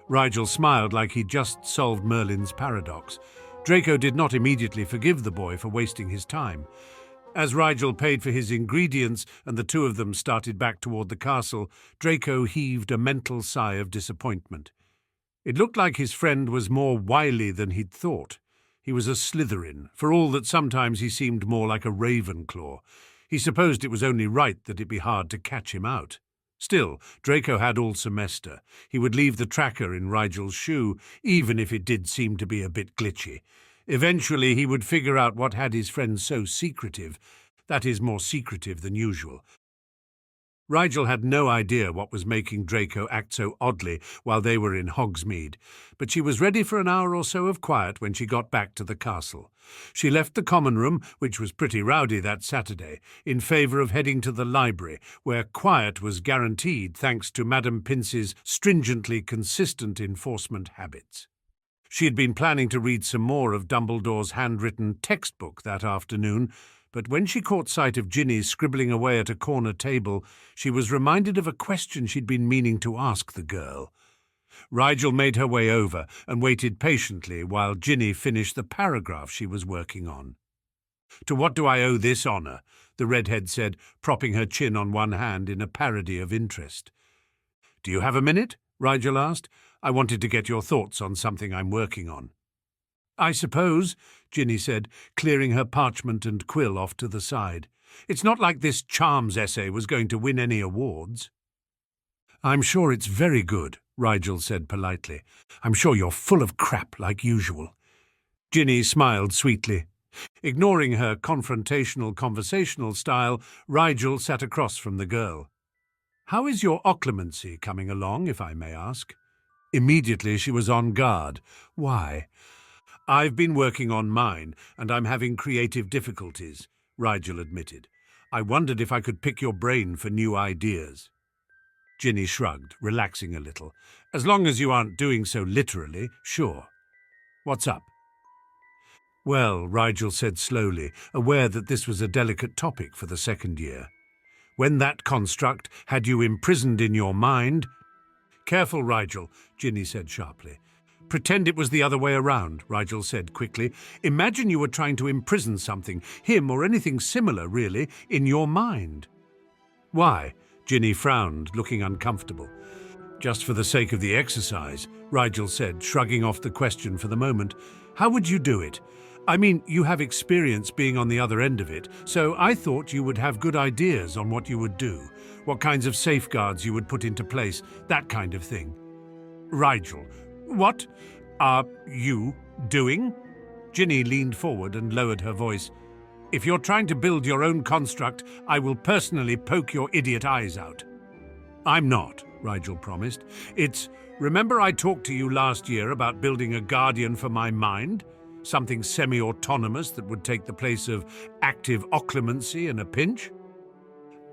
Rigel smiled like he'd just solved Merlin's paradox. Draco did not immediately forgive the boy for wasting his time. As Rigel paid for his ingredients and the two of them started back toward the castle, Draco heaved a mental sigh of disappointment. It looked like his friend was more wily than he'd thought. He was a Slytherin, for all that sometimes he seemed more like a Ravenclaw. He supposed it was only right that it be hard to catch him out. Still, Draco had all semester. He would leave the tracker in Rigel's shoe, even if it did seem to be a bit glitchy. Eventually he would figure out what had his friend so secretive. That is, more secretive than usual. Rigel had no idea what was making Draco act so oddly while they were in Hogsmeade, but she was ready for an hour or so of quiet when she got back to the castle. She left the common room, which was pretty rowdy that Saturday, in favour of heading to the library, where quiet was guaranteed thanks to Madame Pince's stringently consistent enforcement habits. She had been planning to read some more of Dumbledore's handwritten textbook that afternoon, but when she caught sight of Ginny scribbling away at a corner table, she was reminded of a question she'd been meaning to ask the girl. Rigel made her way over and waited patiently while Ginny finished the paragraph she was working on. "To what do I owe this honour?" the redhead said, propping her chin on one hand in a parody of interest. "Do you have a minute?" Rigel asked. "I wanted to get your thoughts on something I'm working on." "I suppose," Ginny said, clearing her parchment and quill off to the side. "It's not like this charms essay was going to win any awards." "I'm sure it's very good," Rigel said politely. "I'm sure you're full of crap like usual." Ginny smiled sweetly. Ignoring her confrontational conversational style, Rigel sat across from the girl. "How is your occlumency coming along, if I may ask?" Immediately she was on guard. "Why?" "I've been working on mine, and I'm having creative difficulties," Rigel admitted. "I wondered if I could pick your brain for new ideas." Ginny shrugged, relaxing a little. "As long as you aren't doing so literally, sure. What's up?" "Well," Rigel said slowly, aware that this was a delicate topic for the second year. "When that construct had you imprisoned in your mind—" "Careful, Rigel," Ginny said sharply. "Pretend it was the other way around," Rigel said quickly. "Imagine you were trying to imprison something, him or anything similar, really, in your mind." "Why?" Ginny frowned, looking uncomfortable. "Just for the sake of the exercise," Rigel said, shrugging off the question for the moment. "How would you do it? I mean, you have experience being on the other end of it, so I thought you would have good ideas on what you would do, what kinds of safeguards you would put into place, that kind of thing." "Rigel, what are you doing?" Ginny leaned forward and lowered her voice. "If you're trying to build your own construct, I will personally poke your idiot eyes out." "I'm not," Rigel promised. Remember I talked to you last year about building a guardian for my mind? Something semi-autonomous that would take the place of active occlumency in a pinch?"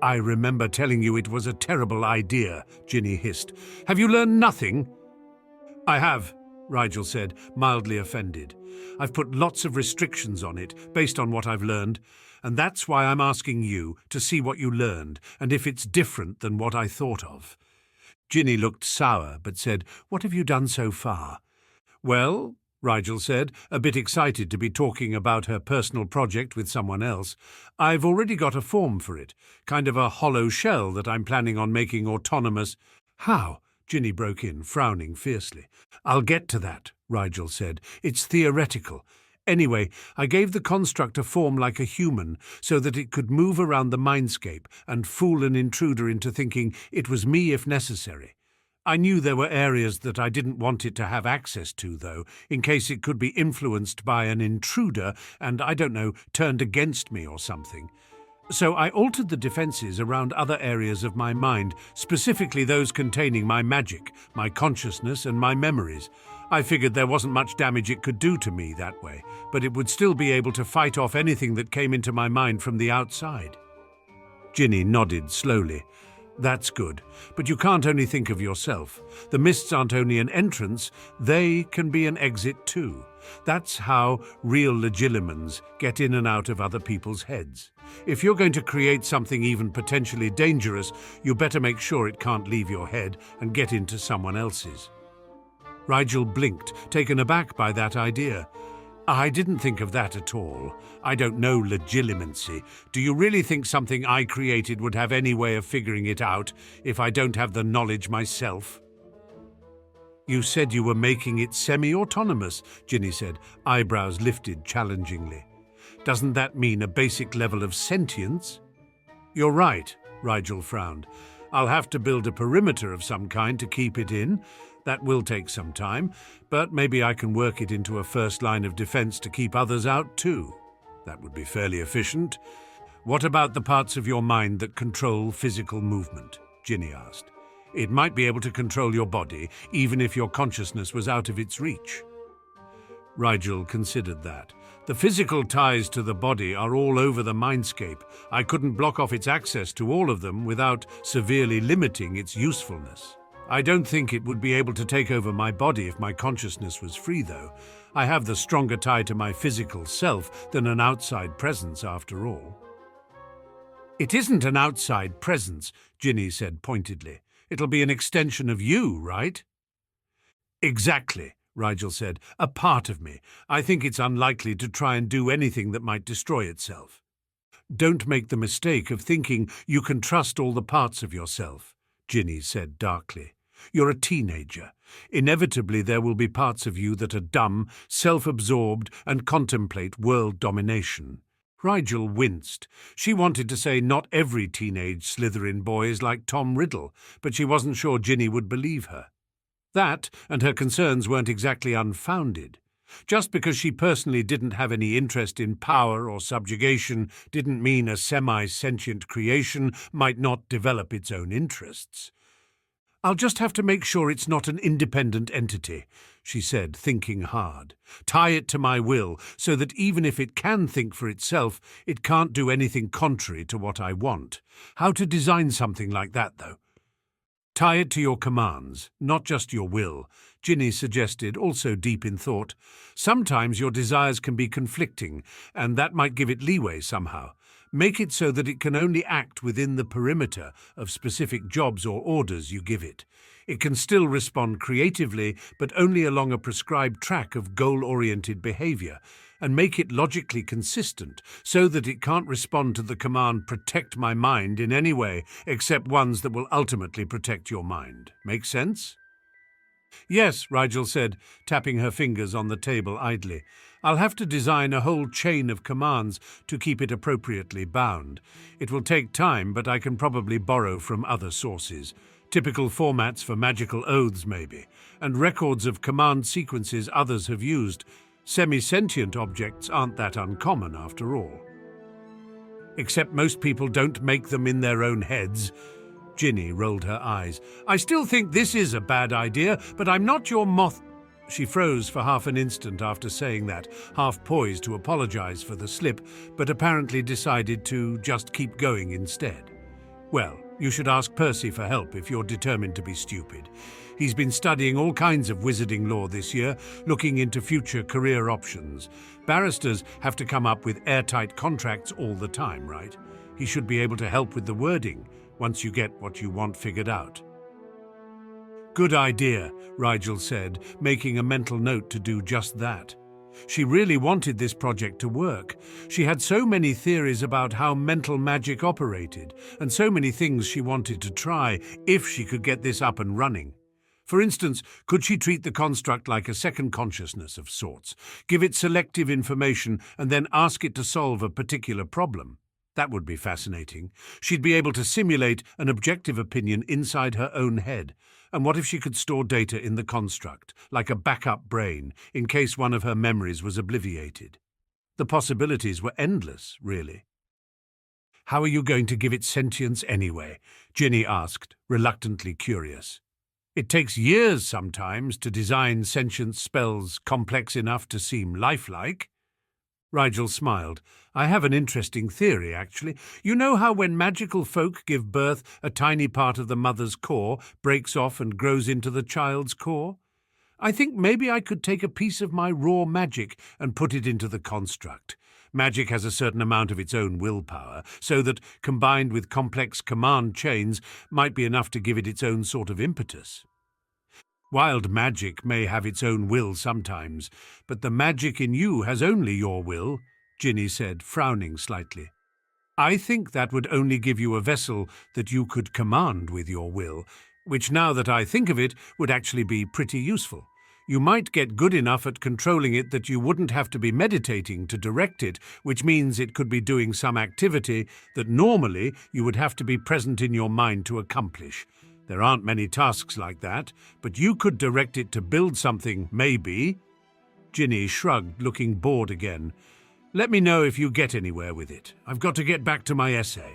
"I remember telling you it was a terrible idea," Ginny hissed. "Have you learned nothing?" "I have," Rigel said, mildly offended. "I've put lots of restrictions on it, based on what I've learned, and that's why I'm asking you to see what you learned, and if it's different than what I thought of." Ginny looked sour, but said, "What have you done so far?" "Well," Rigel said, a bit excited to be talking about her personal project with someone else, "I've already got a form for it, kind of a hollow shell that I'm planning on making autonomous." "How?" Ginny broke in, frowning fiercely. "I'll get to that," Rigel said. "It's theoretical. Anyway, I gave the construct a form like a human so that it could move around the mindscape and fool an intruder into thinking it was me if necessary. I knew there were areas that I didn't want it to have access to, though, in case it could be influenced by an intruder and, I don't know, turned against me or something. So I altered the defenses around other areas of my mind, specifically those containing my magic, my consciousness and my memories. I figured there wasn't much damage it could do to me that way, but it would still be able to fight off anything that came into my mind from the outside." Ginny nodded slowly. "That's good, but you can't only think of yourself. The mists aren't only an entrance, they can be an exit too. That's how real legilimens get in and out of other people's heads. If you're going to create something even potentially dangerous, you better make sure it can't leave your head and get into someone else's." Rigel blinked, taken aback by that idea. "I didn't think of that at all. I don't know legilimency. Do you really think something I created would have any way of figuring it out if I don't have the knowledge myself?" "You said you were making it semi-autonomous," Ginny said, eyebrows lifted challengingly. "Doesn't that mean a basic level of sentience?" "You're right," Rigel frowned. "I'll have to build a perimeter of some kind to keep it in. That will take some time, but maybe I can work it into a first line of defense to keep others out too. That would be fairly efficient." "What about the parts of your mind that control physical movement?" Ginny asked. "It might be able to control your body, even if your consciousness was out of its reach." Rigel considered that. "The physical ties to the body are all over the mindscape. I couldn't block off its access to all of them without severely limiting its usefulness. I don't think it would be able to take over my body if my consciousness was free, though. I have the stronger tie to my physical self than an outside presence, after all." "It isn't an outside presence," Ginny said pointedly. "It'll be an extension of you, right?" "Exactly," Rigel said. "A part of me. I think it's unlikely to try and do anything that might destroy itself." "Don't make the mistake of thinking you can trust all the parts of yourself," Ginny said darkly. "You're a teenager. Inevitably there will be parts of you that are dumb, self-absorbed, and contemplate world domination." Rigel winced. She wanted to say not every teenage Slytherin boy is like Tom Riddle, but she wasn't sure Ginny would believe her. That and her concerns weren't exactly unfounded. Just because she personally didn't have any interest in power or subjugation didn't mean a semi-sentient creation might not develop its own interests. "I'll just have to make sure it's not an independent entity," she said, thinking hard. "Tie it to my will, so that even if it can think for itself, it can't do anything contrary to what I want. How to design something like that, though?" "Tie it to your commands, not just your will," Ginny suggested, also deep in thought. "Sometimes your desires can be conflicting, and that might give it leeway somehow. Make it so that it can only act within the perimeter of specific jobs or orders you give it. It can still respond creatively, but only along a prescribed track of goal-oriented behavior, and make it logically consistent so that it can't respond to the command "protect my mind" in any way except ones that will ultimately protect your mind. Make sense? "Yes," Rigel said, tapping her fingers on the table idly. "I'll have to design a whole chain of commands to keep it appropriately bound. It will take time, but I can probably borrow from other sources. Typical formats for magical oaths, maybe, and records of command sequences others have used. Semi-sentient objects aren't that uncommon after all. Except most people don't make them in their own heads. Ginny rolled her eyes. I still think this is a bad idea, but I'm not your moth... She froze for half an instant after saying that, half poised to apologize for the slip, but apparently decided to just keep going instead. Well, you should ask Percy for help if you're determined to be stupid. He's been studying all kinds of wizarding lore this year, looking into future career options. Barristers have to come up with airtight contracts all the time, right? He should be able to help with the wording once you get what you want figured out. Good idea, Rigel said, making a mental note to do just that. She really wanted this project to work. She had so many theories about how mental magic operated, and so many things she wanted to try if she could get this up and running. For instance, could she treat the construct like a second consciousness of sorts, give it selective information, and then ask it to solve a particular problem? That would be fascinating. She'd be able to simulate an objective opinion inside her own head. And what if she could store data in the construct, like a backup brain, in case one of her memories was obliterated? The possibilities were endless, really. How are you going to give it sentience anyway? Ginny asked, reluctantly curious. It takes years sometimes to design sentient spells complex enough to seem lifelike. Rigel smiled. I have an interesting theory, actually. You know how when magical folk give birth, a tiny part of the mother's core breaks off and grows into the child's core? I think maybe I could take a piece of my raw magic and put it into the construct. Magic has a certain amount of its own willpower, so that, combined with complex command chains, might be enough to give it its own sort of impetus. Wild magic may have its own will sometimes, but the magic in you has only your will, Ginny said, frowning slightly. I think that would only give you a vessel that you could command with your will, which, now that I think of it, would actually be pretty useful. You might get good enough at controlling it that you wouldn't have to be meditating to direct it, which means it could be doing some activity that normally you would have to be present in your mind to accomplish. There aren't many tasks like that, but you could direct it to build something, maybe. Ginny shrugged, looking bored again. Let me know if you get anywhere with it. I've got to get back to my essay.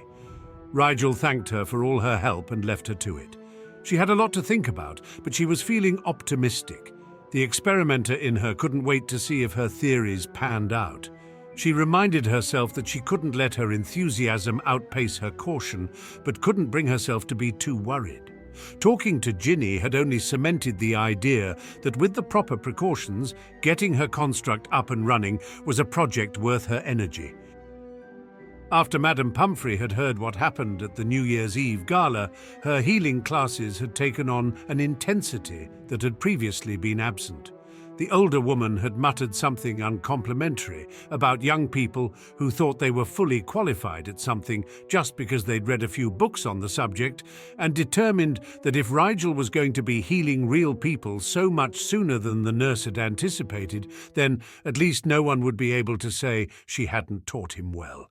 Rigel thanked her for all her help and left her to it. She had a lot to think about, but she was feeling optimistic. The experimenter in her couldn't wait to see if her theories panned out. She reminded herself that she couldn't let her enthusiasm outpace her caution, but couldn't bring herself to be too worried. Talking to Ginny had only cemented the idea that with the proper precautions, getting her construct up and running was a project worth her energy. After Madame Pumphrey had heard what happened at the New Year's Eve gala, her healing classes had taken on an intensity that had previously been absent. The older woman had muttered something uncomplimentary about young people who thought they were fully qualified at something just because they'd read a few books on the subject, and determined that if Rigel was going to be healing real people so much sooner than the nurse had anticipated, then at least no one would be able to say she hadn't taught him well.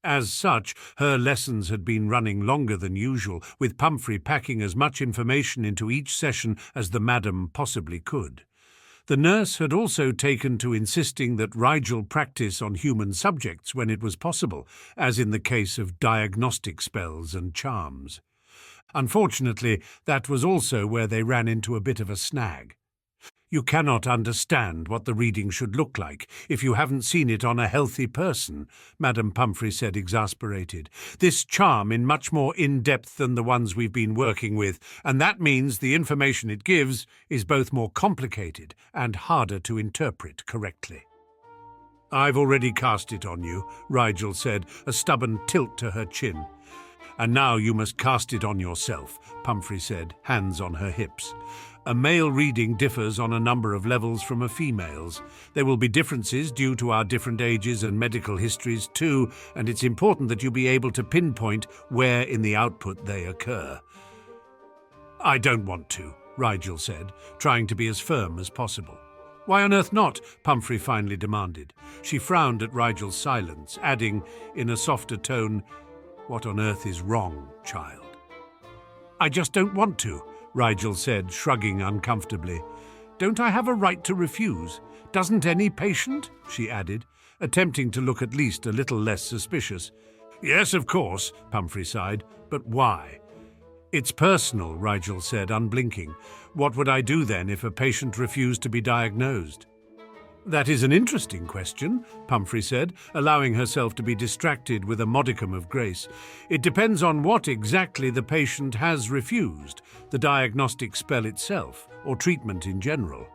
As such, her lessons had been running longer than usual, with Pumphrey packing as much information into each session as the madam possibly could. The nurse had also taken to insisting that Rigel practice on human subjects when it was possible, as in the case of diagnostic spells and charms. Unfortunately, that was also where they ran into a bit of a snag. You cannot understand what the reading should look like if you haven't seen it on a healthy person, Madame Pumphrey said, exasperated. This charm is much more in-depth than the ones we've been working with, and that means the information it gives is both more complicated and harder to interpret correctly. I've already cast it on you, Rigel said, a stubborn tilt to her chin. And now you must cast it on yourself, Pumphrey said, hands on her hips. A male reading differs on a number of levels from a female's. There will be differences due to our different ages and medical histories too, and it's important that you be able to pinpoint where in the output they occur. I don't want to, Rigel said, trying to be as firm as possible. Why on earth not? Pumphrey finally demanded. She frowned at Rigel's silence, adding, in a softer tone, what on earth is wrong, child? I just don't want to, Rigel said, shrugging uncomfortably. Don't I have a right to refuse? Doesn't any patient?" she added, attempting to look at least a little less suspicious. "Yes, of course," Pumphrey sighed, "but why?" "It's personal," Rigel said, unblinking. "What would I do then if a patient refused to be diagnosed?" "That is an interesting question," Pumphrey said, allowing herself to be distracted with a modicum of grace. "It depends on what exactly the patient has refused, the diagnostic spell itself, or treatment in general."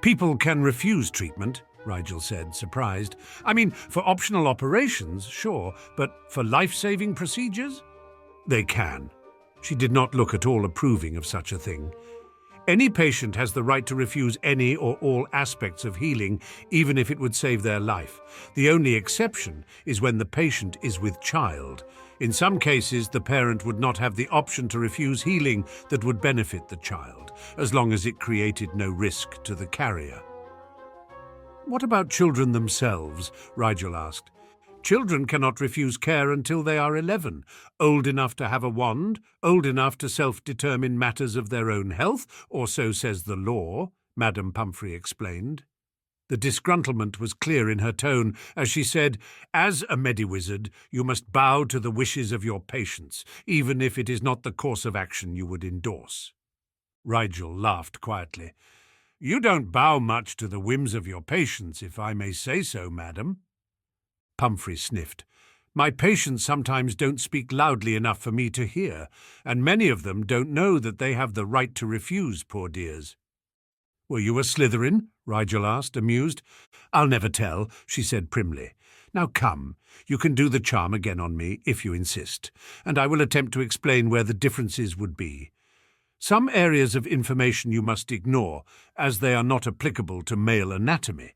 "People can refuse treatment," Rigel said, surprised. "I mean, for optional operations, sure, but for life-saving procedures?" "They can." She did not look at all approving of such a thing. "Any patient has the right to refuse any or all aspects of healing, even if it would save their life. The only exception is when the patient is with child. In some cases, the parent would not have the option to refuse healing that would benefit the child, as long as it created no risk to the carrier." "What about children themselves?" Rigel asked. "Children cannot refuse care until they are 11, old enough to have a wand, old enough to self-determine matters of their own health, or so says the law," Madame Pumphrey explained. The disgruntlement was clear in her tone as she said, "As a mediwizard, you must bow to the wishes of your patients, even if it is not the course of action you would endorse." Rigel laughed quietly. "You don't bow much to the whims of your patients, if I may say so, madam." Pumphrey sniffed. "My patients sometimes don't speak loudly enough for me to hear, and many of them don't know that they have the right to refuse, poor dears." "Were you a Slytherin?" Rigel asked, amused. "I'll never tell," she said primly. "Now come, you can do the charm again on me, if you insist, and I will attempt to explain where the differences would be. Some areas of information you must ignore, as they are not applicable to male anatomy."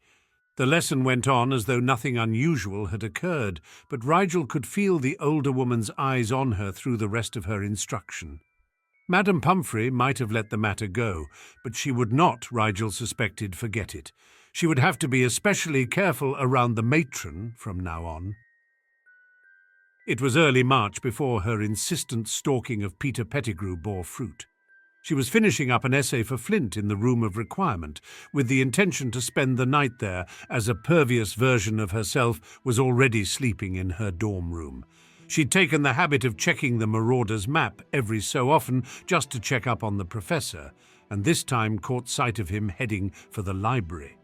The lesson went on as though nothing unusual had occurred, but Rigel could feel the older woman's eyes on her through the rest of her instruction. Madame Pumphrey might have let the matter go, but she would not, Rigel suspected, forget it. She would have to be especially careful around the matron from now on. It was early March before her insistent stalking of Peter Pettigrew bore fruit. She was finishing up an essay for Flint in the Room of Requirement, with the intention to spend the night there, as a pervious version of herself was already sleeping in her dorm room. She'd taken the habit of checking the Marauder's map every so often just to check up on the professor, and this time caught sight of him heading for the library.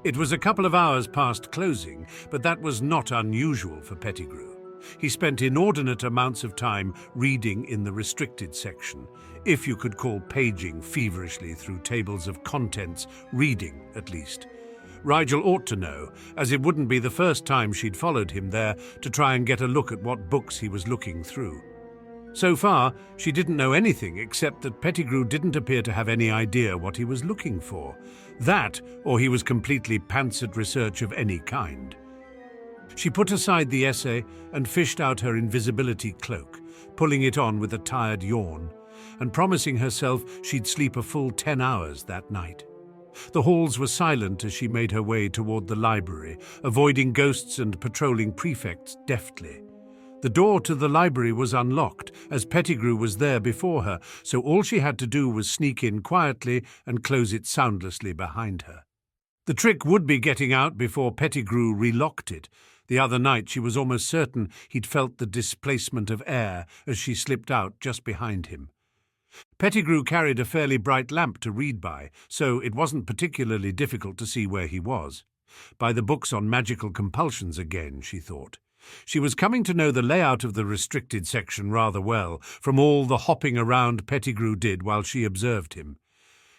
It was a couple of hours past closing, but that was not unusual for Pettigrew. He spent inordinate amounts of time reading in the restricted section, if you could call paging feverishly through tables of contents reading, at least. Rigel ought to know, as it wouldn't be the first time she'd followed him there to try and get a look at what books he was looking through. So far, she didn't know anything except that Pettigrew didn't appear to have any idea what he was looking for. That, or he was completely pants at research of any kind. She put aside the essay and fished out her invisibility cloak, pulling it on with a tired yawn, and promising herself she'd sleep a full 10 hours that night. The halls were silent as she made her way toward the library, avoiding ghosts and patrolling prefects deftly. The door to the library was unlocked, as Pettigrew was there before her, so all she had to do was sneak in quietly and close it soundlessly behind her. The trick would be getting out before Pettigrew relocked it. The other night she was almost certain he'd felt the displacement of air as she slipped out just behind him. Pettigrew carried a fairly bright lamp to read by, so it wasn't particularly difficult to see where he was. By the books on magical compulsions again, she thought. She was coming to know the layout of the restricted section rather well, from all the hopping around Pettigrew did while she observed him.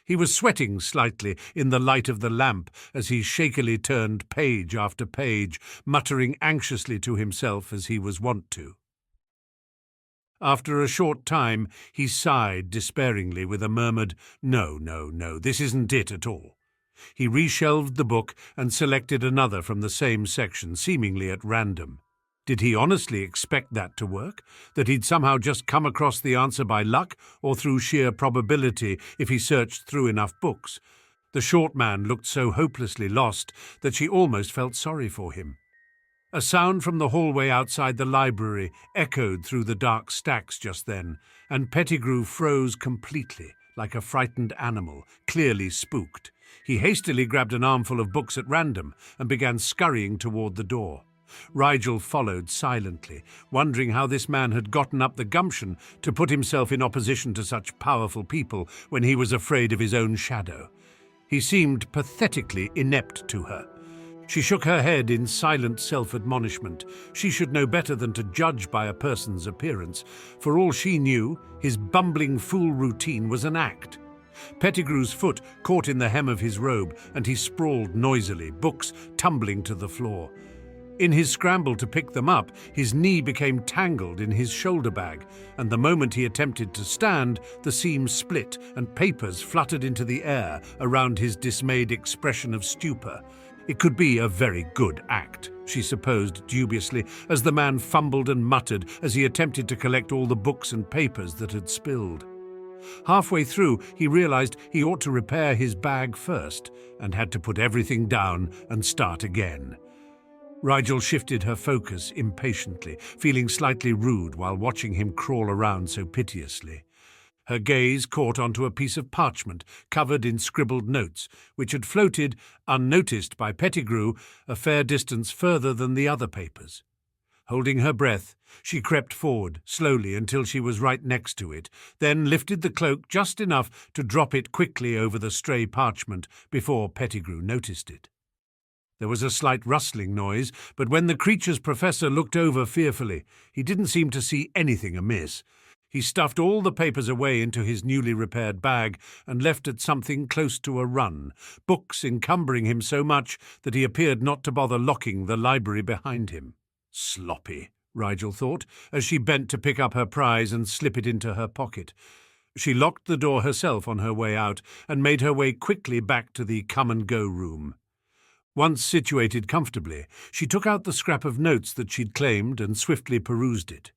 He was sweating slightly in the light of the lamp as he shakily turned page after page, muttering anxiously to himself as he was wont to. After a short time, he sighed despairingly with a murmured, "No, no, no, this isn't it at all." He reshelved the book and selected another from the same section, seemingly at random. Did he honestly expect that to work? That he'd somehow just come across the answer by luck or through sheer probability if he searched through enough books? The short man looked so hopelessly lost that she almost felt sorry for him. A sound from the hallway outside the library echoed through the dark stacks just then, and Pettigrew froze completely, like a frightened animal, clearly spooked. He hastily grabbed an armful of books at random and began scurrying toward the door. Rigel followed silently, wondering how this man had gotten up the gumption to put himself in opposition to such powerful people when he was afraid of his own shadow. He seemed pathetically inept to her. She shook her head in silent self-admonishment. She should know better than to judge by a person's appearance. For all she knew, his bumbling fool routine was an act. Pettigrew's foot caught in the hem of his robe, and he sprawled noisily, books tumbling to the floor. In his scramble to pick them up, his knee became tangled in his shoulder bag, and the moment he attempted to stand, the seam split and papers fluttered into the air around his dismayed expression of stupor. It could be a very good act, she supposed dubiously, as the man fumbled and muttered as he attempted to collect all the books and papers that had spilled. Halfway through, he realized he ought to repair his bag first, and had to put everything down and start again. Rigel shifted her focus impatiently, feeling slightly rude while watching him crawl around so piteously. Her gaze caught onto a piece of parchment covered in scribbled notes, which had floated, unnoticed by Pettigrew, a fair distance further than the other papers. Holding her breath, she crept forward slowly until she was right next to it, then lifted the cloak just enough to drop it quickly over the stray parchment before Pettigrew noticed it. There was a slight rustling noise, but when the creature's professor looked over fearfully, he didn't seem to see anything amiss. He stuffed all the papers away into his newly repaired bag and left at something close to a run, books encumbering him so much that he appeared not to bother locking the library behind him. Sloppy, Rigel thought, as she bent to pick up her prize and slip it into her pocket. She locked the door herself on her way out and made her way quickly back to the come-and-go room. Once situated comfortably, she took out the scrap of notes that she'd claimed and swiftly perused it.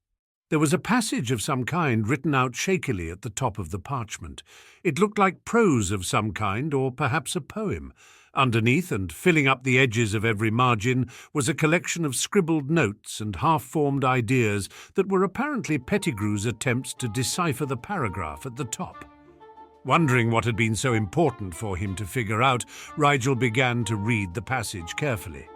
There was a passage of some kind written out shakily at the top of the parchment. It looked like prose of some kind, or perhaps a poem. Underneath, and filling up the edges of every margin, was a collection of scribbled notes and half-formed ideas that were apparently Pettigrew's attempts to decipher the paragraph at the top. Wondering what had been so important for him to figure out, Rigel began to read the passage carefully.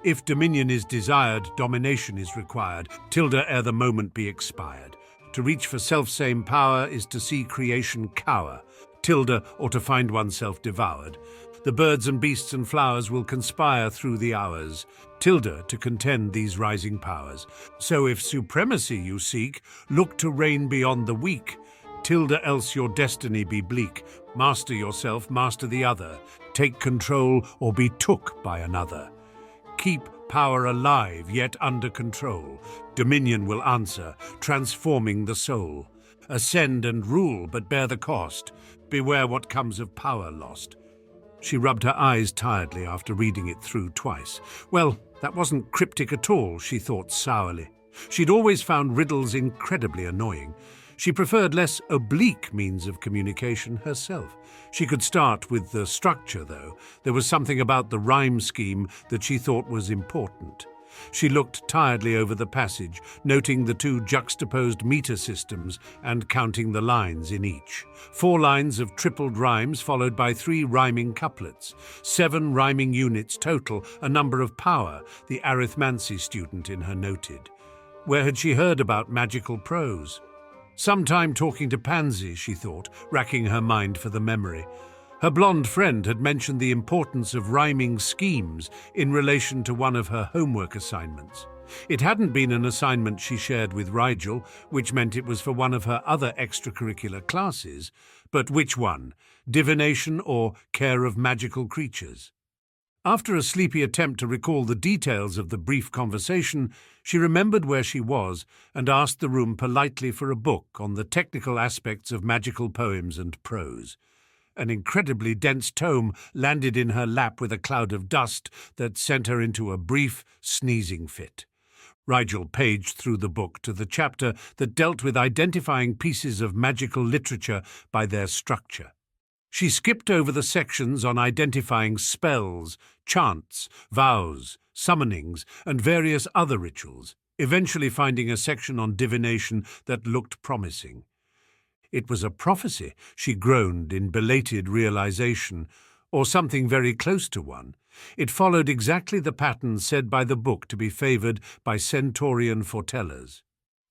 If dominion is desired, domination is required, tilde ere the moment be expired. To reach for self-same power is to see creation cower, tilde or to find oneself devoured. The birds and beasts and flowers will conspire through the hours, tilde to contend these rising powers. So if supremacy you seek, look to reign beyond the weak, tilde else your destiny be bleak. Master yourself, master the other. Take control or be took by another. Keep power alive, yet under control. Dominion will answer, transforming the soul. Ascend and rule, but bear the cost. Beware what comes of power lost. She rubbed her eyes tiredly after reading it through twice. Well, that wasn't cryptic at all, she thought sourly. She'd always found riddles incredibly annoying. She preferred less oblique means of communication herself. She could start with the structure, though. There was something about the rhyme scheme that she thought was important. She looked tiredly over the passage, noting the two juxtaposed meter systems and counting the lines in each. 4 lines of tripled rhymes followed by 3 rhyming couplets. 7 rhyming units total, a number of power, the arithmancy student in her noted. Where had she heard about magical prose? Sometime talking to Pansy, she thought, racking her mind for the memory. Her blonde friend had mentioned the importance of rhyming schemes in relation to one of her homework assignments. It hadn't been an assignment she shared with Rigel, which meant it was for one of her other extracurricular classes, but which one? Divination or care of magical creatures? After a sleepy attempt to recall the details of the brief conversation, she remembered where she was and asked the room politely for a book on the technical aspects of magical poems and prose. An incredibly dense tome landed in her lap with a cloud of dust that sent her into a brief, sneezing fit. Rigel paged through the book to the chapter that dealt with identifying pieces of magical literature by their structure. She skipped over the sections on identifying spells, chants, vows, summonings, and various other rituals, eventually finding a section on divination that looked promising. It was a prophecy, she groaned in belated realization, or something very close to one. It followed exactly the pattern said by the book to be favoured by Centaurian foretellers.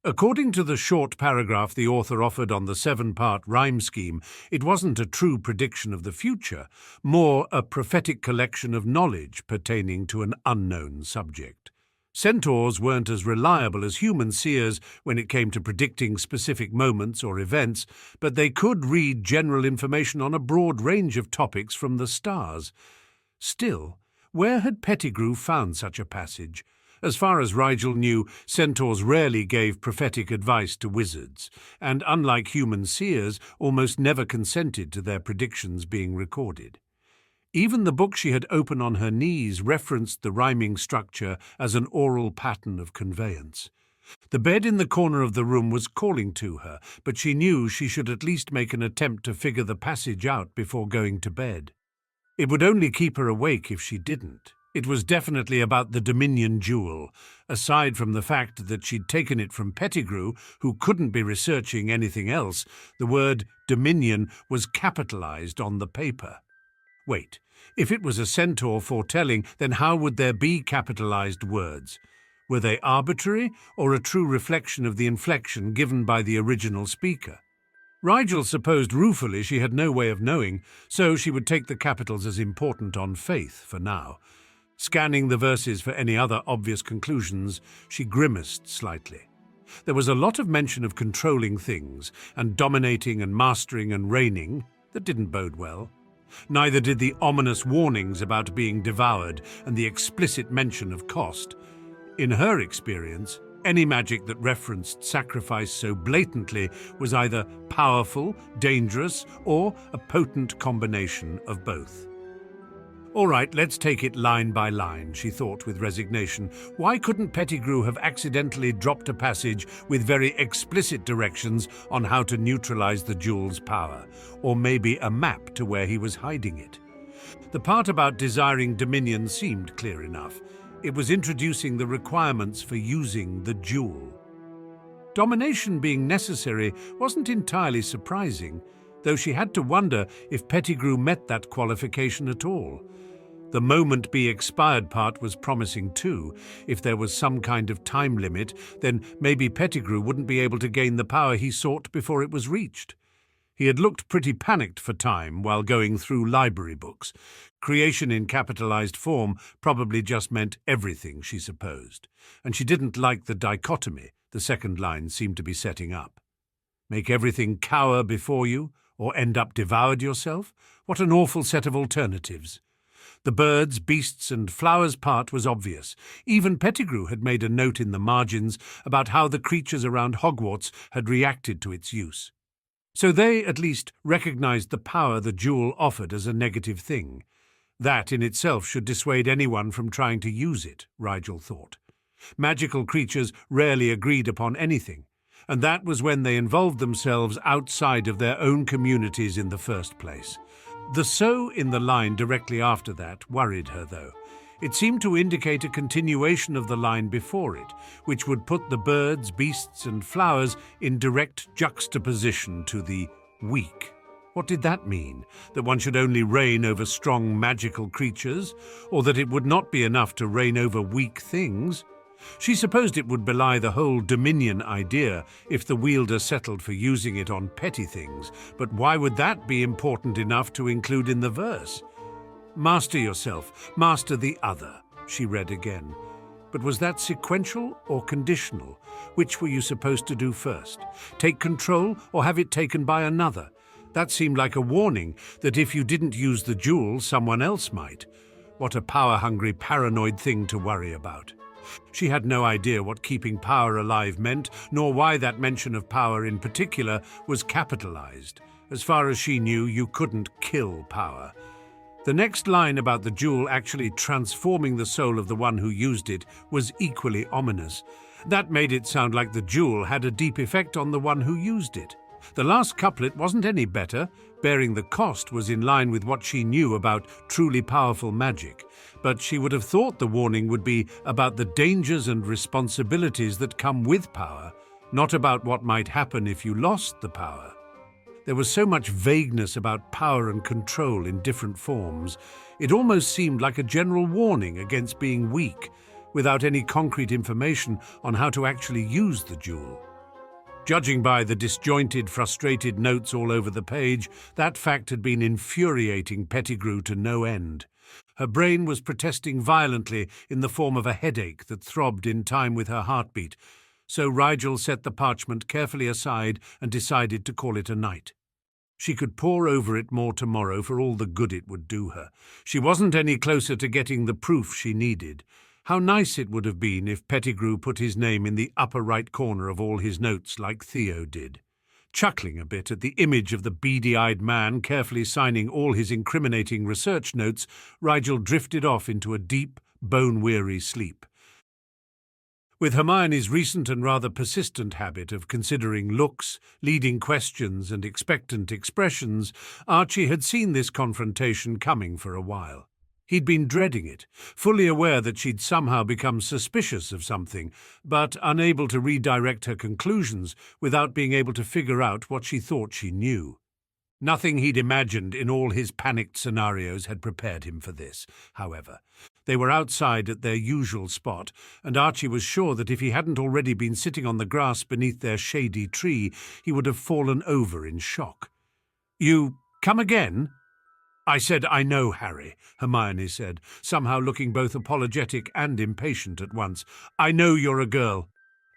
According to the short paragraph the author offered on the 7-part rhyme scheme, it wasn't a true prediction of the future, more a prophetic collection of knowledge pertaining to an unknown subject. Centaurs weren't as reliable as human seers when it came to predicting specific moments or events, but they could read general information on a broad range of topics from the stars. Still, where had Pettigrew found such a passage? As far as Rigel knew, centaurs rarely gave prophetic advice to wizards, and unlike human seers, almost never consented to their predictions being recorded. Even the book she had open on her knees referenced the rhyming structure as an oral pattern of conveyance. The bed in the corner of the room was calling to her, but she knew she should at least make an attempt to figure the passage out before going to bed. It would only keep her awake if she didn't. It was definitely about the Dominion jewel, aside from the fact that she'd taken it from Pettigrew, who couldn't be researching anything else. The word Dominion was capitalized on the paper. Wait, if it was a centaur foretelling, then how would there be capitalized words? Were they arbitrary or a true reflection of the inflection given by the original speaker? Rigel supposed ruefully she had no way of knowing, so she would take the capitals as important on faith for now. Scanning the verses for any other obvious conclusions, she grimaced slightly. There was a lot of mention of controlling things, and dominating and mastering and reigning. That didn't bode well. Neither did the ominous warnings about being devoured and the explicit mention of cost. In her experience, any magic that referenced sacrifice so blatantly was either powerful, dangerous, or a potent combination of both. All right, let's take it line by line, she thought with resignation. Why couldn't Pettigrew have accidentally dropped a passage with very explicit directions on how to neutralize the jewel's power, or maybe a map to where he was hiding it? The part about desiring dominion seemed clear enough. It was introducing the requirements for using the jewel. Domination being necessary wasn't entirely surprising, though she had to wonder if Pettigrew met that qualification at all. The moment be expired part was promising too. If there was some kind of time limit, then maybe Pettigrew wouldn't be able to gain the power he sought before it was reached. He had looked pretty panicked for time while going through library books. Creation in capitalized form probably just meant everything, she supposed, and she didn't like the dichotomy the second line seemed to be setting up. Make everything cower before you, or end up devoured yourself? What an awful set of alternatives. The birds, beasts, and flowers part was obvious. Even Pettigrew had made a note in the margins about how the creatures around Hogwarts had reacted to its use. So they, at least, recognized the power the jewel offered as a negative thing. That in itself should dissuade anyone from trying to use it, Rigel thought. Magical creatures rarely agreed upon anything, and that was when they involved themselves outside of their own communities in the first place. The "so" in the line directly after that worried her, though. It seemed to indicate a continuation of the line before it, which would put the birds, beasts, and flowers in direct juxtaposition to the weak. What did that mean? That one should only reign over strong magical creatures, or that it would not be enough to reign over weak things? She supposed it would belie the whole dominion idea if the wielder settled for using it on petty things, but why would that be important enough to include in the verse? Master yourself, master the other, she read again. But was that sequential or conditional? Which were you supposed to do first? Take control or have it taken by another? That seemed like a warning that if you didn't use the jewel, someone else might. What a power-hungry, paranoid thing to worry about. She had no idea what keeping power alive meant, nor why that mention of power in particular was capitalized. As far as she knew, you couldn't kill power. The next line about the jewel actually transforming the soul of the one who used it was equally ominous. That made it sound like the jewel had a deep effect on the one who used it. The last couplet wasn't any better. Bearing the cost was in line with what she knew about truly powerful magic, but she would have thought the warning would be about the dangers and responsibilities that come with power, not about what might happen if you lost the power. There was so much vagueness about power and control in different forms. It almost seemed like a general warning against being weak, without any concrete information on how to actually use the jewel. Judging by the disjointed, frustrated notes all over the page, that fact had been infuriating Pettigrew to no end. Her brain was protesting violently in the form of a headache that throbbed in time with her heartbeat, so Rigel set the parchment carefully aside and decided to call it a night. She could pore over it more tomorrow for all the good it would do her. She wasn't any closer to getting the proof she needed. How nice it would have been if Pettigrew put his name in the upper right corner of all his notes like Theo did. Chuckling a bit at the image of the beady-eyed man carefully signing all his incriminating research notes, Rigel drifted off into a deep, bone-weary sleep. With Hermione's recent and rather persistent habit of considering looks, leading questions and expectant expressions, Archie had seen this confrontation coming for a while. He'd been dreading it, fully aware that she'd somehow become suspicious of something, but unable to redirect her conclusions without being able to figure out what she thought she knew. Nothing he'd imagined in all his panicked scenarios had prepared him for this, however. They were outside at their usual spot, and Archie was sure that if he hadn't already been sitting on the grass beneath their shady tree, he would have fallen over in shock. "You come again?" "I said I know, Harry," Hermione said, somehow looking both apologetic and impatient at once. "I know you're a girl."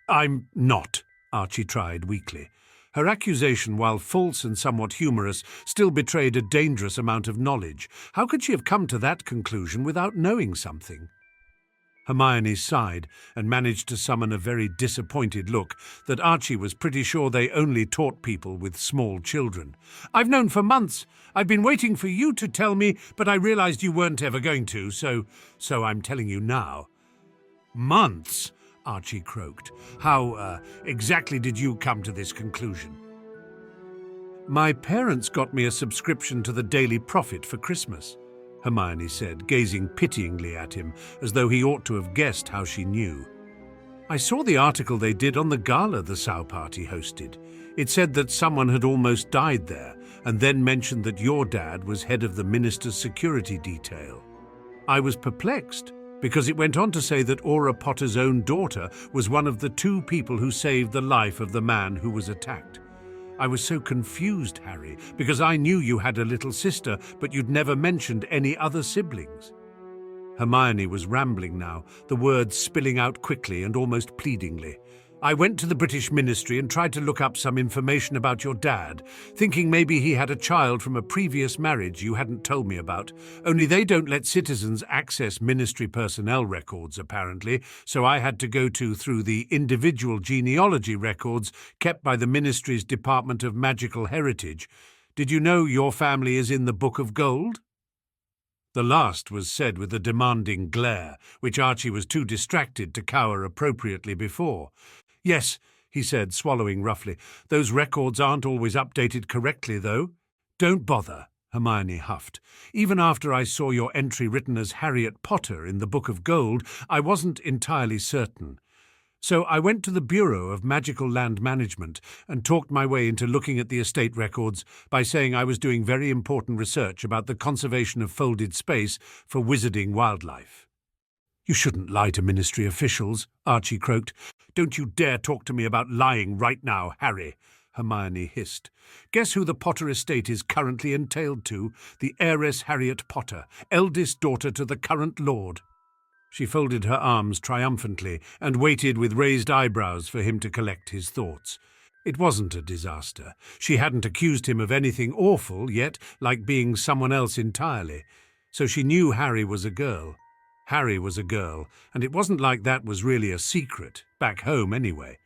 "I'm not," Archie tried weakly. Her accusation, while false and somewhat humorous, still betrayed a dangerous amount of knowledge. How could she have come to that conclusion without knowing something? Hermione sighed and managed to summon a very disappointed look that Archie was pretty sure they only taught people with small children. "I've known for months. I've been waiting for you to tell me, but I realized you weren't ever going to, so I'm telling you now." "Months?" Archie croaked. How exactly did you come to this conclusion?" "My parents got me a subscription to the Daily Prophet for Christmas," Hermione said, gazing pityingly at him, as though he ought to have guessed how she knew. "I saw the article they did on the gala the Sow Party hosted. It said that someone had almost died there, and then mentioned that your dad was head of the minister's security detail. I was perplexed, because it went on to say that Aura Potter's own daughter was one of the 2 people who saved the life of the man who was attacked. I was so confused, Harry, because I knew you had a little sister, but you'd never mentioned any other siblings." Hermione was rambling now, the words spilling out quickly and almost pleadingly. "I went to the British Ministry and tried to look up some information about your dad, thinking maybe he had a child from a previous marriage you hadn't told me about. Only they don't let citizens access ministry personnel records, apparently, so I had to go through the individual genealogy records kept by the ministry's Department of Magical Heritage. Did you know your family is in the Book of Gold?" The last was said with a demanding glare, which Archie was too distracted to cower appropriately before. "Yes," he said, swallowing roughly. "Those records aren't always updated correctly, though." "Don't bother," Hermione huffed. "Even after I saw your entry written as Harriet Potter in the Book of Gold, I wasn't entirely certain. So I went to the Bureau of Magical Land Management and talked my way into looking at the estate records by saying I was doing very important research about the conservation of folded space for wizarding wildlife." "You shouldn't lie to ministry officials," Archie croaked. "Don't you dare talk to me about lying right now, Harry," Hermione hissed. "Guess who the Potter estate is currently entailed to? The heiress Harriet Potter, eldest daughter to the current lord." She folded her arms triumphantly and waited with raised eyebrows for him to collect his thoughts. It wasn't a disaster. She hadn't accused him of anything awful yet, like being someone else entirely. So she knew Harry was a girl. Harry was a girl, and it wasn't like that was really a secret, back home anyway.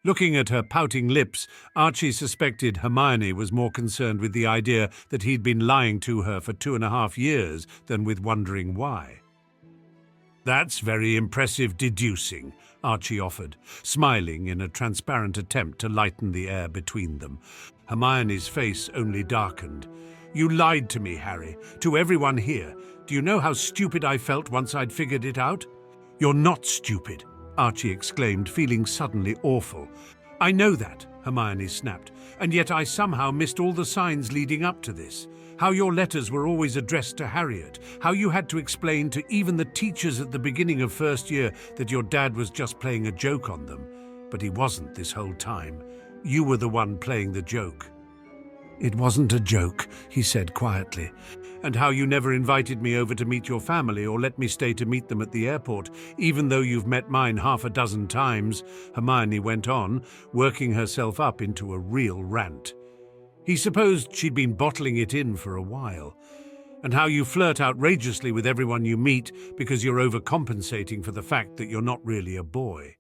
Looking at her pouting lips, Archie suspected Hermione was more concerned with the idea that he'd been lying to her for 2.5 years than with wondering why. "That's very impressive deducing," Archie offered, smiling in a transparent attempt to lighten the air between them. Hermione's face only darkened. "You lied to me, Harry, to everyone here. Do you know how stupid I felt once I'd figured it out?" "You're not stupid," Archie exclaimed, feeling suddenly awful. "I know that," Hermione snapped. "And yet I somehow missed all the signs leading up to this. How your letters were always addressed to Harriet, how you had to explain to even the teachers at the beginning of first year that your dad was just playing a joke on them. But he wasn't this whole time. You were the one playing the joke." "It wasn't a joke," he said quietly. "And how you never invited me over to meet your family or let me stay to meet them at the airport, even though you've met mine half a dozen times," Hermione went on, working herself up into a real rant. He supposed she'd been bottling it in for a while. "And how you flirt outrageously with everyone you meet because you're overcompensating for the fact that you're not really a boy."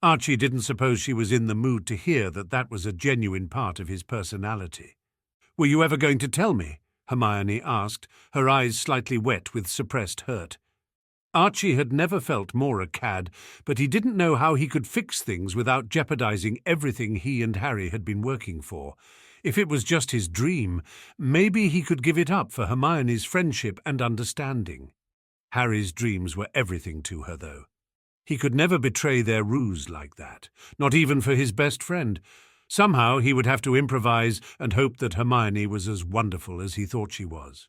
Archie didn't suppose she was in the mood to hear that that was a genuine part of his personality. "Were you ever going to tell me?" Hermione asked, her eyes slightly wet with suppressed hurt. Archie had never felt more a cad, but he didn't know how he could fix things without jeopardizing everything he and Harry had been working for. If it was just his dream, maybe he could give it up for Hermione's friendship and understanding. Harry's dreams were everything to her, though. He could never betray their ruse like that, not even for his best friend. Somehow he would have to improvise and hope that Hermione was as wonderful as he thought she was.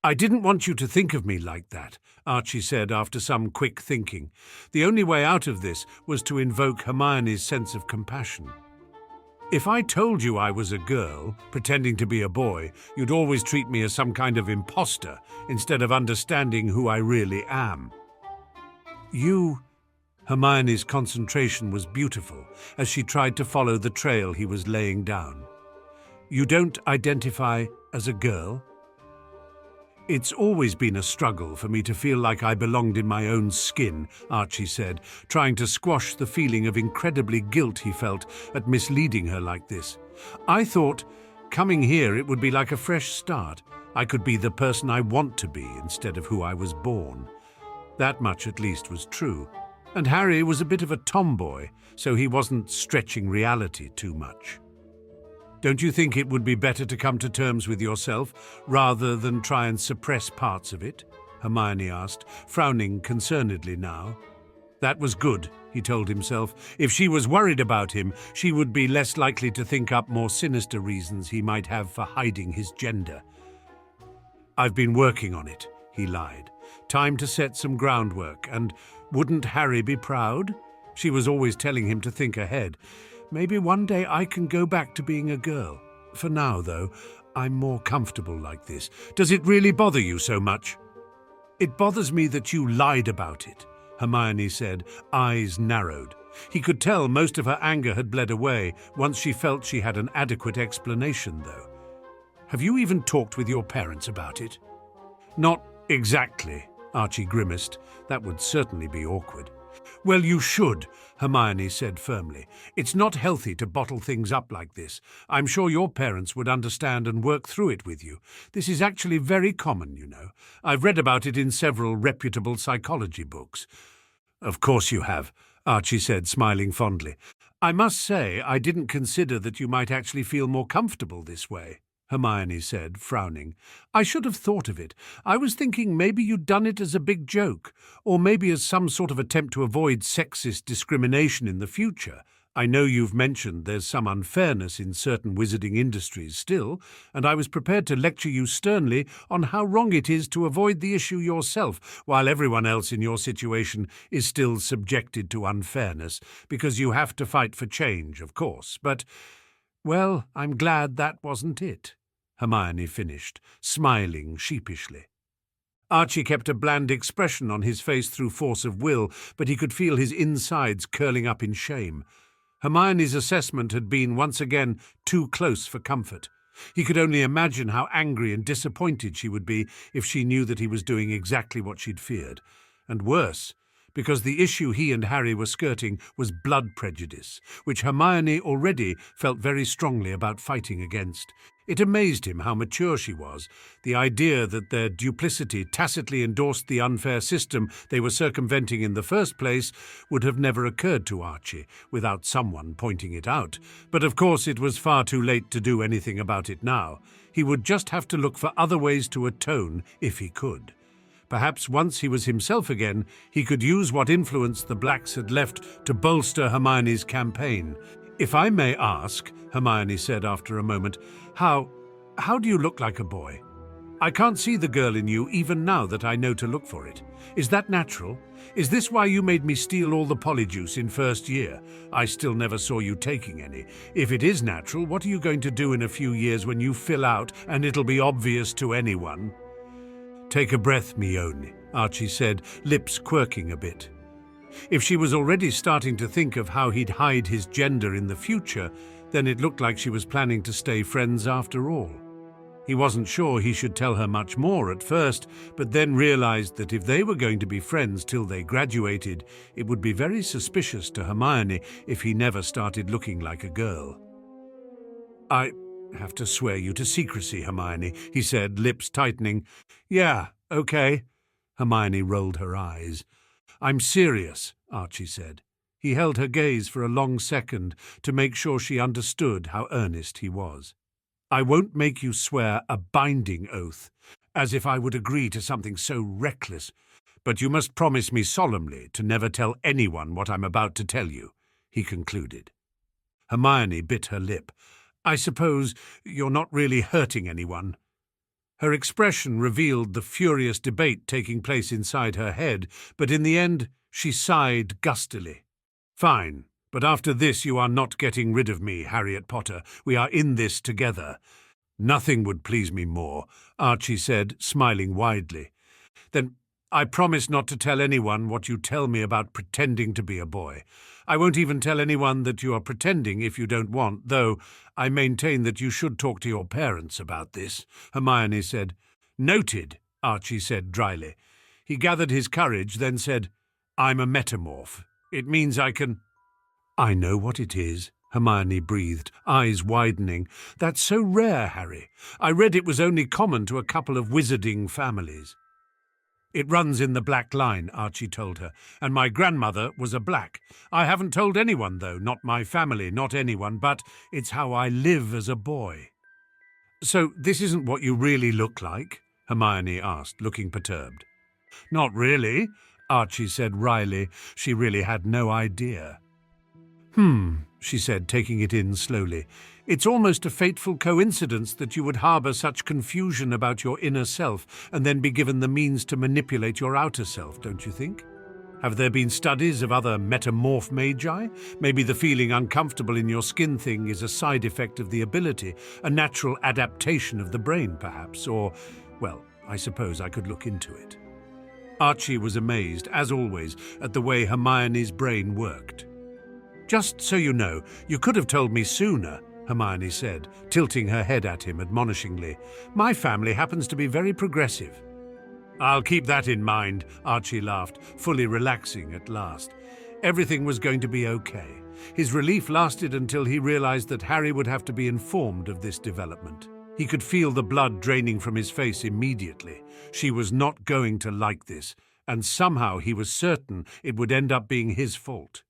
"I didn't want you to think of me like that," Archie said after some quick thinking. The only way out of this was to invoke Hermione's sense of compassion. "If I told you I was a girl, pretending to be a boy, you'd always treat me as some kind of imposter instead of understanding who I really am." Hermione's concentration was beautiful as she tried to follow the trail he was laying down. "You don't identify as a girl?" "It's always been a struggle for me to feel like I belonged in my own skin," Archie said, trying to squash the feeling of incredibly guilt he felt at misleading her like this. "I thought, coming here, it would be like a fresh start. I could be the person I want to be instead of who I was born." That much at least was true. And Harry was a bit of a tomboy, so he wasn't stretching reality too much. "Don't you think it would be better to come to terms with yourself rather than try and suppress parts of it?" Hermione asked, frowning concernedly now. That was good, he told himself. If she was worried about him, she would be less likely to think up more sinister reasons he might have for hiding his gender. "I've been working on it," he lied. "Time to set some groundwork, and wouldn't Harry be proud?" She was always telling him to think ahead. "Maybe one day I can go back to being a girl. For now, though, I'm more comfortable like this. Does it really bother you so much?" "It bothers me that you lied about it," Hermione said, eyes narrowed. He could tell most of her anger had bled away once she felt she had an adequate explanation, though. "Have you even talked with your parents about it?" "Not exactly," Archie grimaced. That would certainly be awkward. "Well, you should," Hermione said firmly. "It's not healthy to bottle things up like this. I'm sure your parents would understand and work through it with you. This is actually very common, you know. I've read about it in several reputable psychology books." "Of course you have," Archie said, smiling fondly. "I must say I didn't consider that you might actually feel more comfortable this way," Hermione said, frowning. "I should have thought of it. I was thinking maybe you'd done it as a big joke, or maybe as some sort of attempt to avoid sexist discrimination in the future. I know you've mentioned there's some unfairness in certain wizarding industries still, and I was prepared to lecture you sternly on how wrong it is to avoid the issue yourself, while everyone else in your situation is still subjected to unfairness, because you have to fight for change, of course. But, well, I'm glad that wasn't it," Hermione finished, smiling sheepishly. Archie kept a bland expression on his face through force of will, but he could feel his insides curling up in shame. Hermione's assessment had been once again too close for comfort. He could only imagine how angry and disappointed she would be if she knew that he was doing exactly what she'd feared. And worse, because the issue he and Harry were skirting was blood prejudice, which Hermione already felt very strongly about fighting against. It amazed him how mature she was. The idea that their duplicity tacitly endorsed the unfair system they were circumventing in the first place would have never occurred to Archie without someone pointing it out. But of course it was far too late to do anything about it now. He would just have to look for other ways to atone if he could. Perhaps once he was himself again, he could use what influence the Blacks had left to bolster Hermione's campaign. "If I may ask," Hermione said after a moment, how do you look like a boy? I can't see the girl in you even now that I know to look for it. Is that natural? Is this why you made me steal all the polyjuice in first year? I still never saw you taking any. If it is natural, what are you going to do in a few years when you fill out and it'll be obvious to anyone?" "Take a breath, Mione," Archie said, lips quirking a bit. If she was already starting to think of how he'd hide his gender in the future, then it looked like she was planning to stay friends after all. He wasn't sure he should tell her much more at first, but then realized that if they were going to be friends till they graduated, it would be very suspicious to Hermione if he never started looking like a girl. "I have to swear you to secrecy, Hermione," he said, lips tightening. "Yeah, okay." Hermione rolled her eyes. "I'm serious," Archie said. He held her gaze for a long second to make sure she understood how earnest he was. "I won't make you swear a binding oath, as if I would agree to something so reckless, but you must promise me solemnly to never tell anyone what I'm about to tell you," he concluded. Hermione bit her lip. "I suppose you're not really hurting anyone?" Her expression revealed the furious debate taking place inside her head, but in the end she sighed gustily. "Fine. But after this you are not getting rid of me, Harriet Potter. We are in this together." "Nothing would please me more," Archie said, smiling widely. "Then I promise not to tell anyone what you tell me about pretending to be a boy. I won't even tell anyone that you are pretending if you don't want, though I maintain that you should talk to your parents about this," Hermione said. "Noted," Archie said dryly. He gathered his courage, then said, "I'm a metamorph. It means I can—" "I know what it is," Hermione breathed, eyes widening. "That's so rare, Harry. I read it was only common to a couple of wizarding families." "It runs in the black line," Archie told her, "and my grandmother was a black. I haven't told anyone, though, not my family, not anyone, but it's how I live as a boy." "So this isn't what you really look like?" Hermione asked, looking perturbed. "Not really," Archie said wryly. She really had no idea. She said, taking it in slowly. "It's almost a fateful coincidence that you would harbour such confusion about your inner self and then be given the means to manipulate your outer self, don't you think? Have there been studies of other metamorph magi? Maybe the feeling uncomfortable in your skin thing is a side effect of the ability, a natural adaptation of the brain, perhaps, or, well, I suppose I could look into it." Archie was amazed, as always, at the way Hermione's brain worked. "Just so you know, you could have told me sooner," Hermione said, tilting her head at him admonishingly. "My family happens to be very progressive." "I'll keep that in mind," Archie laughed, fully relaxing at last. Everything was going to be okay. His relief lasted until he realized that Harry would have to be informed of this development. He could feel the blood draining from his face immediately. She was not going to like this, and somehow he was certain it would end up being his fault.